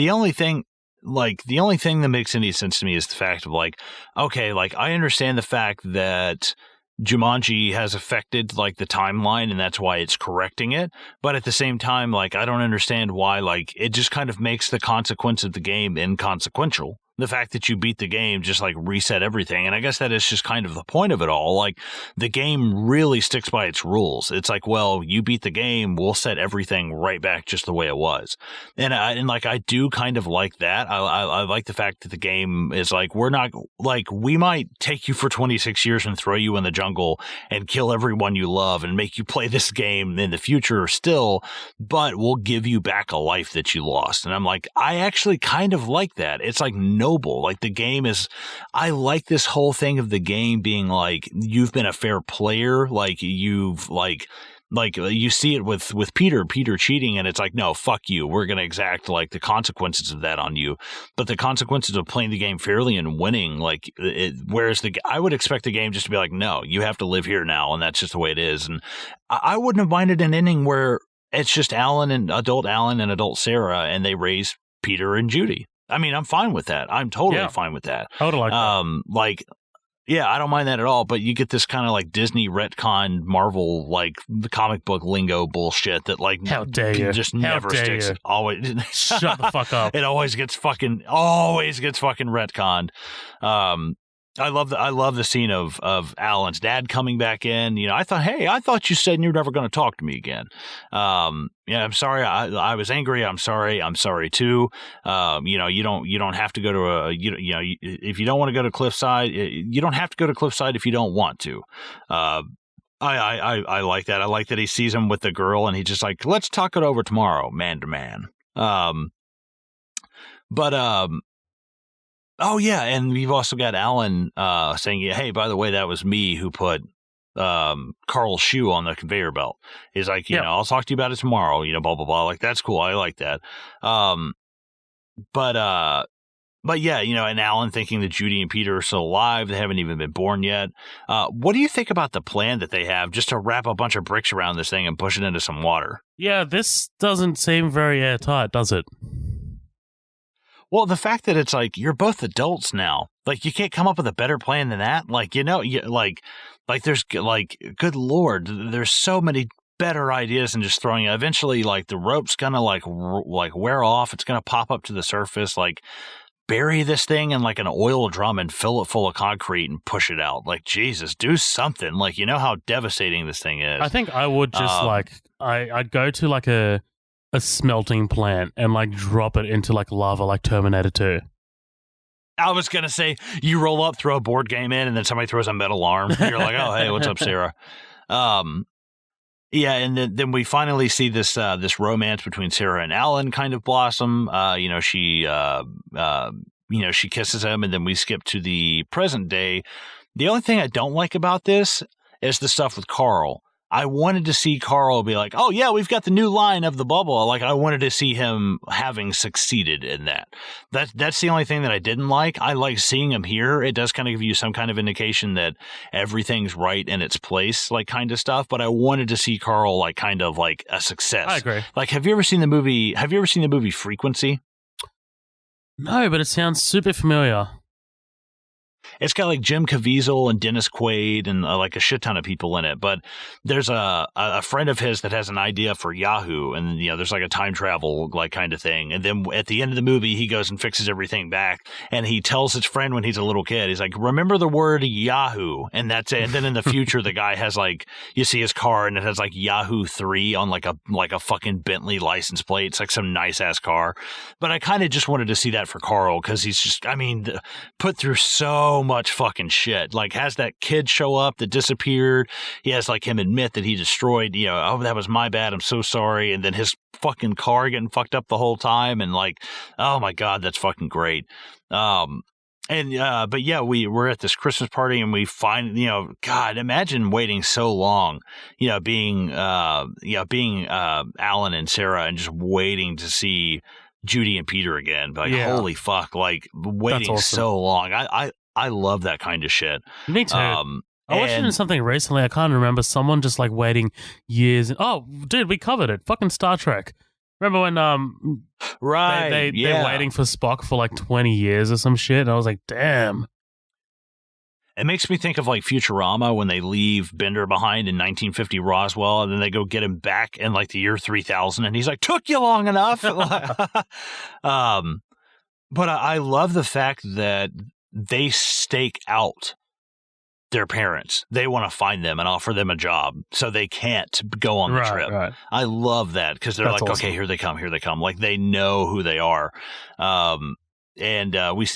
only thing that makes any sense to me is the fact of like, okay, like I understand the fact that Jumanji has affected like the timeline and that's why it's correcting it. But at the same time, like, I don't understand why, like, it just kind of makes the consequence of the game inconsequential. The fact that you beat the game just like reset everything. And I guess that is just kind of the point of it all. Like, the game really sticks by its rules. It's like, well, you beat the game, we'll set everything right back just the way it was. And I do kind of like that. I like the fact that the game is like, we're not like, we might take you for 26 years and throw you in the jungle and kill everyone you love and make you play this game in the future still, but we'll give you back a life that you lost. And I'm like, I actually kind of like that. It's like noble. Like, the game is, I like this whole thing of the game being like, you've been a fair player. Like, you've like you see it with Peter cheating, and it's like, no, fuck you. We're going to exact like the consequences of that on you. But the consequences of playing the game fairly and winning, like, whereas I would expect the game just to be like, no, you have to live here now. And that's just the way it is. And I wouldn't have minded an ending where it's just Alan and adult Sarah, and they raise Peter and Judy. I mean, I'm fine with that. I'm totally fine with that. I would like that. Yeah, I don't mind that at all, but you get this kind of like Disney retcon Marvel, like the comic book lingo bullshit that like how dare you just never sticks. You. Always shut the fuck up. It always gets fucking retconned. I love the scene of Alan's dad coming back in. I thought you said you were never going to talk to me again. I'm sorry. I was angry. I'm sorry. I'm sorry too. You don't have to go to if you don't want to go to Cliffside, you don't have to go to Cliffside if you don't want to. I like that. I like that he sees him with the girl and he's just like, let's talk it over tomorrow, man to man. Oh, yeah, and we've also got Alan saying, hey, by the way, that was me who put Carl's shoe on the conveyor belt. He's like, I'll talk to you about it tomorrow, blah, blah, blah. Like, that's cool. I like that. But yeah, and Alan thinking that Judy and Peter are still alive. They haven't even been born yet. What do you think about the plan that they have just to wrap a bunch of bricks around this thing and push it into some water? Yeah, this doesn't seem very airtight, does it? Well, the fact that it's like, you're both adults now, like, you can't come up with a better plan than that. Like, there's like, good Lord, there's so many better ideas than just throwing it. Eventually, like, the rope's gonna like wear off. It's gonna pop up to the surface. Like, bury this thing in like an oil drum and fill it full of concrete and push it out. Like, Jesus, do something. Like, how devastating this thing is. I think I would just I'd go to like a smelting plant and like drop it into like lava, like Terminator 2. I was gonna say, you roll up, throw a board game in, and then somebody throws a metal arm. You're like, oh, hey, what's up, Sarah? Yeah, and then we finally see this romance between Sarah and Alan kind of blossom. She kisses him, and then we skip to the present day. The only thing I don't like about this is the stuff with Carl. I wanted to see Carl be like, oh, yeah, we've got the new line of the bubble. Like, I wanted to see him having succeeded in that. That's the only thing that I didn't like. I like seeing him here. It does kind of give you some kind of indication that everything's right in its place, like, kind of stuff. But I wanted to see Carl, like, kind of like a success. I agree. Like, have you ever seen the movie Frequency? No, but it sounds super familiar. It's got like Jim Caviezel and Dennis Quaid and like a shit ton of people in it. But there's a friend of his that has an idea for Yahoo, and there's like a time travel like kind of thing. And then at the end of the movie, he goes and fixes everything back, and he tells his friend when he's a little kid, he's like, "Remember the word Yahoo," and that's it. And then in the future, the guy has like, you see his car, and it has like Yahoo 3 on like a fucking Bentley license plate. It's like some nice ass car. But I kind of just wanted to see that for Carl because he's just, put through so much fucking shit. Like, has that kid show up that disappeared. He has like him admit that he destroyed, oh, that was my bad, I'm so sorry. And then his fucking car getting fucked up the whole time. And like, oh my God, that's fucking great. But yeah, we're at this Christmas party and we find, God, imagine waiting so long, being Alan and Sarah and just waiting to see Judy and Peter again. Like, holy fuck, like waiting awesome. So long. I love that kind of shit. Me too. I watched it in something recently. I can't remember. Someone just like waiting years. Oh, dude, we covered it. Fucking Star Trek. Remember when right? They're waiting for Spock for like 20 years or some shit, and I was like, damn. It makes me think of like Futurama when they leave Bender behind in 1950 Roswell, and then they go get him back in like the year 3000, and he's like, "Took you long enough." But I love the fact that they stake out their parents. They want to find them and offer them a job so they can't go on the trip. Right. I love that because they're awesome. Okay, here they come. Like they know who they are. And we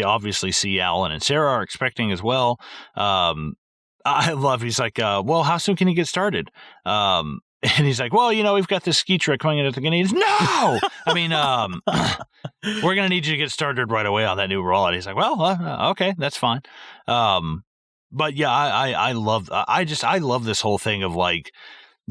obviously see Alan and Sarah are expecting as well. I love, he's like, well, how soon can he get started? And he's like, well, we've got this ski trip coming in at the beginning. No! We're going to need you to get started right away on that new role. And he's like, well, okay, that's fine. But yeah, I love this whole thing of like,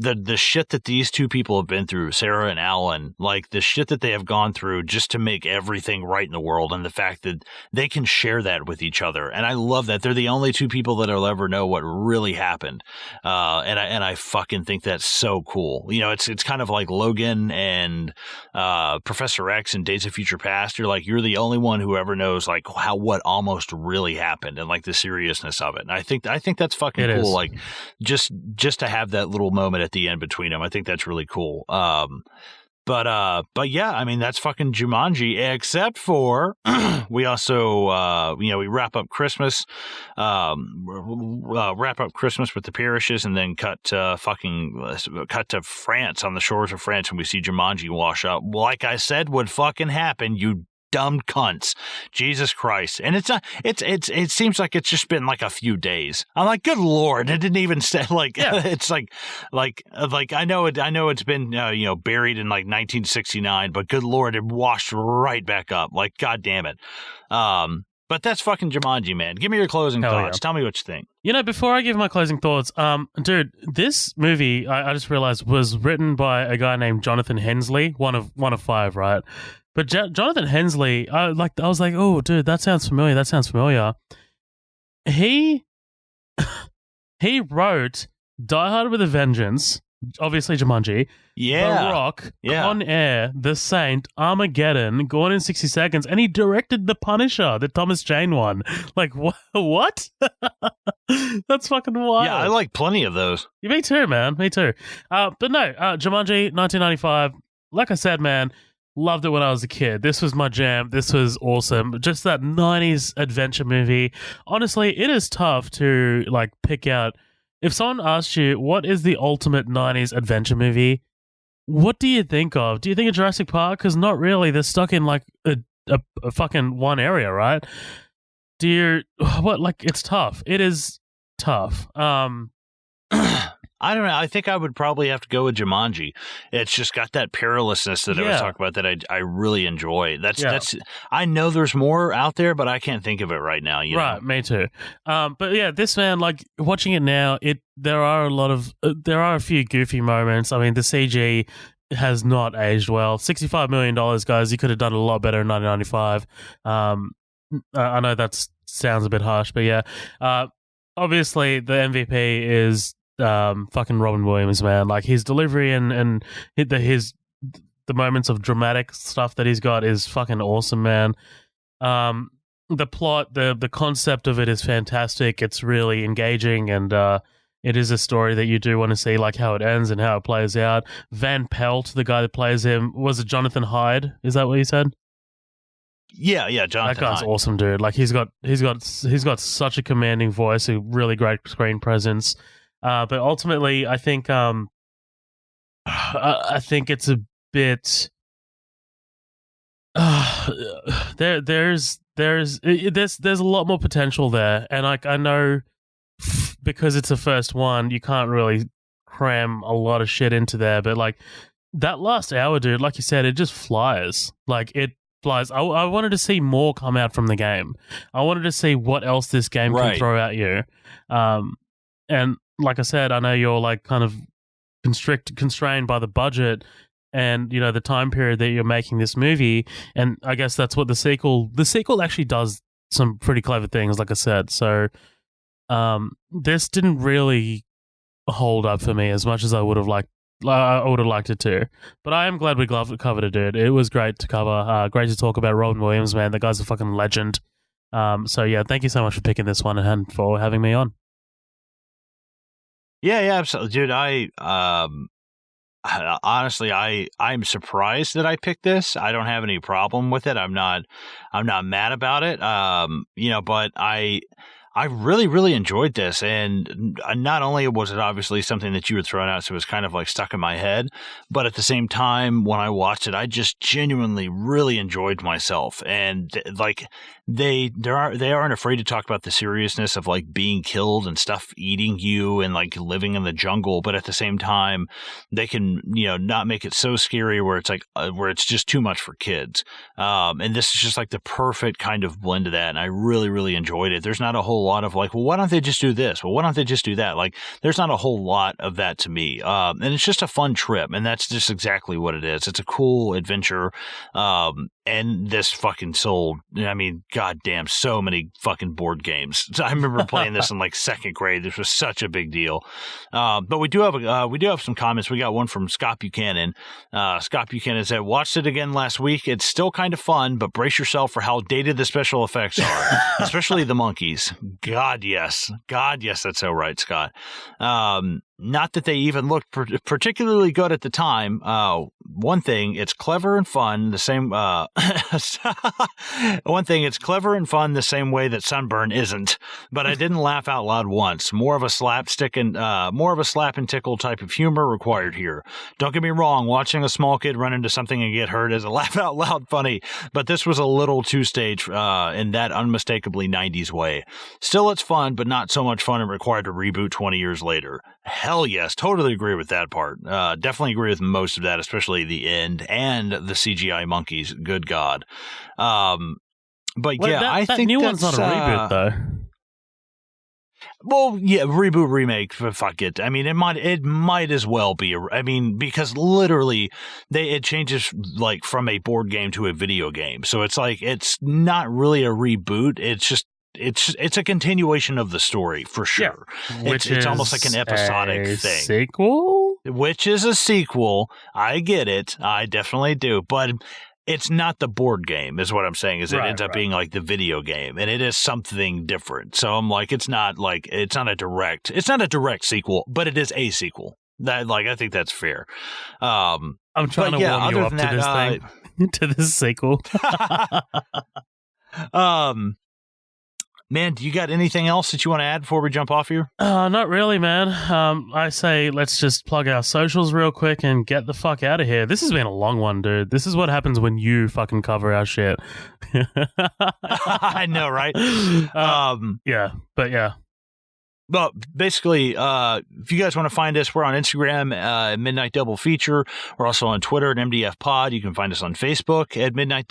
the shit that these two people have been through, Sarah and Alan, like the shit that they have gone through just to make everything right in the world, and the fact that they can share that with each other. And I love that they're the only two people that'll ever know what really happened. And I fucking think that's so cool. It's kind of like Logan and Professor X and Days of Future Past. You're the only one who ever knows like what almost really happened and like the seriousness of it. And I think that's fucking cool. Is. Like just to have that little moment at the end between them. I think that's really cool. But yeah, that's fucking Jumanji, except for we also, we wrap up Christmas with the parishes and then cut to France, on the shores of France, and we see Jumanji wash up. Like I said would fucking happen, you dumb cunts. Jesus Christ. And it seems like it's just been like a few days. I'm like, good Lord. It didn't even say like, it's like I know it's been, buried in like 1969, but good Lord, it washed right back up. Like, God damn it. But that's fucking Jumanji, man. Give me your closing thoughts. Yeah. Tell me what you think. Before I give my closing thoughts, dude, this movie, I just realized, was written by a guy named Jonathan Hensley, one of five, right? But Jonathan Hensley, I was like, oh, dude, that sounds familiar. He wrote Die Hard with a Vengeance, obviously Jumanji, The Rock, Con Air, The Saint, Armageddon, Gone in 60 Seconds, and he directed The Punisher, the Thomas Jane one. Like, what? That's fucking wild. Yeah, I like plenty of those. Me too, man. Me too. But no, Jumanji, 1995, like I said, man, loved it when I was a kid. This was my jam. This was awesome. Just that 90s adventure movie. Honestly, it is tough to like pick out. If someone asks you, what is the ultimate 90s adventure movie? What do you think of? Do you think of Jurassic Park? Because not really. They're stuck in like a fucking one area, right? It's tough. It is tough. I don't know. I think I would probably have to go with Jumanji. It's just got that perilousness that I was talking about that I really enjoy. That's I know there's more out there, but I can't think of it right now. Right, me too. But yeah, this man, like watching it now, there are a few goofy moments. I mean, the CG has not aged well. $65 million, guys. You could have done a lot better in 1995. I know that sounds a bit harsh, but yeah. Obviously, the MVP is fucking Robin Williams, man. Like his delivery and the moments of dramatic stuff that he's got is fucking awesome, man. the plot, the concept of it is fantastic. It's really engaging, and it is a story that you do want to see, like how it ends and how it plays out. Van Pelt, the guy that plays him, was it Jonathan Hyde? Is that what you said? Yeah, Jonathan. That guy's Hyde. awesome, dude. Like he's got such a commanding voice, a really great screen presence. But ultimately, I think it's a bit. There's a lot more potential there, and like I know because it's the first one, you can't really cram a lot of shit into there. But like that last hour, dude, like you said, it just flies. Like it flies. I wanted to see more come out from the game. I wanted to see what else this game can throw at you. And like I said, I know you're like kind of constrained by the budget and the time period that you're making this movie, and I guess that's what the sequel actually does some pretty clever things, like I said. So this didn't really hold up for me as much as I would have liked it to, but I am glad we covered it, dude. It was great to cover, great to talk about Robin Williams, man. The guy's a fucking legend. So yeah, thank you so much for picking this one and for having me on. Yeah, absolutely, dude. Honestly, I'm surprised that I picked this. I don't have any problem with it. I'm not mad about it. But I really, really enjoyed this, and not only was it obviously something that you were throwing out, so it was kind of like stuck in my head, but at the same time, when I watched it, I just genuinely really enjoyed myself, and like they aren't afraid to talk about the seriousness of like being killed and stuff eating you and like living in the jungle, but at the same time, they can not make it so scary where it's like where it's just too much for kids, and this is just like the perfect kind of blend of that, and I really, really enjoyed it. There's not a whole lot of like, well, why don't they just do this? Well, why don't they just do that? Like, there's not a whole lot of that to me. And it's just a fun trip. And that's just exactly what it is. It's a cool adventure. And this fucking sold, I mean, goddamn, so many fucking board games. I remember playing this in like second grade. This was such a big deal. But we do have some comments. We got one from Scott Buchanan. Scott Buchanan said, watched it again last week. It's still kind of fun, but brace yourself for how dated the special effects are, especially the monkeys. God, yes. That's so right, Scott. Not that they even looked particularly good at the time. One thing, it's clever and fun the same. One thing, it's clever and fun the same way that Sunburn isn't. But I didn't laugh out loud once. More of a slap and tickle type of humor required here. Don't get me wrong. Watching a small kid run into something and get hurt is a laugh out loud funny. But this was a little two-stage in that unmistakably 90s way. Still, it's fun, but not so much fun it required to reboot 20 years later. Hell yes, totally agree with that part. Definitely agree with most of that, especially the end and the CGI monkeys. Good God. But yeah, I think new that's one's not a reboot though. Well, yeah, reboot, remake, fuck it. I mean, it might as well be. Because literally, it changes like from a board game to a video game. So it's like it's not really a reboot. It's just. It's a continuation of the story for sure. Yeah. It's almost like an episodic thing. Sequel? Which is a sequel. I get it. I definitely do. But it's not the board game, is what I'm saying. It ends up being like the video game, and it is something different. So I'm like, it's not a direct sequel, but it is a sequel. That I think that's fair. I'm trying to warm you up to this thing, to this sequel. Man, do you got anything else that you want to add before we jump off here? Not really, man. I say let's just plug our socials real quick and get the fuck out of here. This has been a long one, dude. This is what happens when you fucking cover our shit. I know, right? Yeah, but yeah. Well, basically, if you guys want to find us, we're on Instagram at Midnight Double Feature. We're also on Twitter at MDF Pod. You can find us on Facebook at Midnight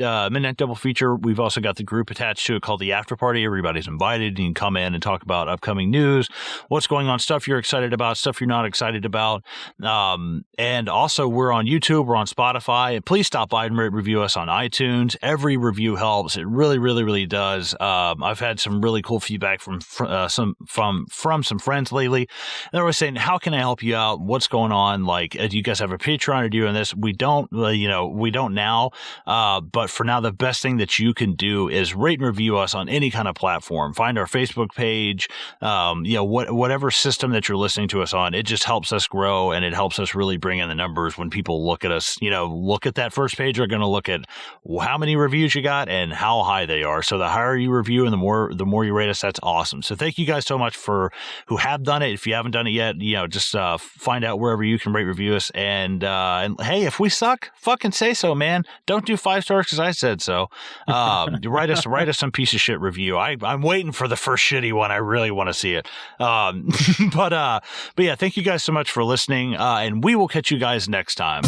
Double Feature. We've also got the group attached to it called the After Party. Everybody's invited. You can come in and talk about upcoming news, what's going on, stuff you're excited about, stuff you're not excited about. And also, we're on YouTube. We're on Spotify. Please stop by and review us on iTunes. Every review helps. It really, really, really does. I've had some really cool feedback from from, some friends lately. They're always saying, how can I help you out? What's going on? Like, do you guys have a Patreon or doing this? We don't, we don't now. But for now, the best thing that you can do is rate and review us on any kind of platform. Find our Facebook page, whatever system that you're listening to us on. It just helps us grow, and it helps us really bring in the numbers when people look at us. Look at that first page. They're going to look at how many reviews you got and how high they are. So the higher you review and the more you rate us, that's awesome. So thank you guys so much for who have done it. If you haven't done it yet, just find out wherever you can rate, review us. And hey, if we suck, fucking say so, man. Don't do 5 stars because I said so. Write us some piece of shit review. I'm waiting for the first shitty one. I really want to see it. But yeah, thank you guys so much for listening. And we will catch you guys next time.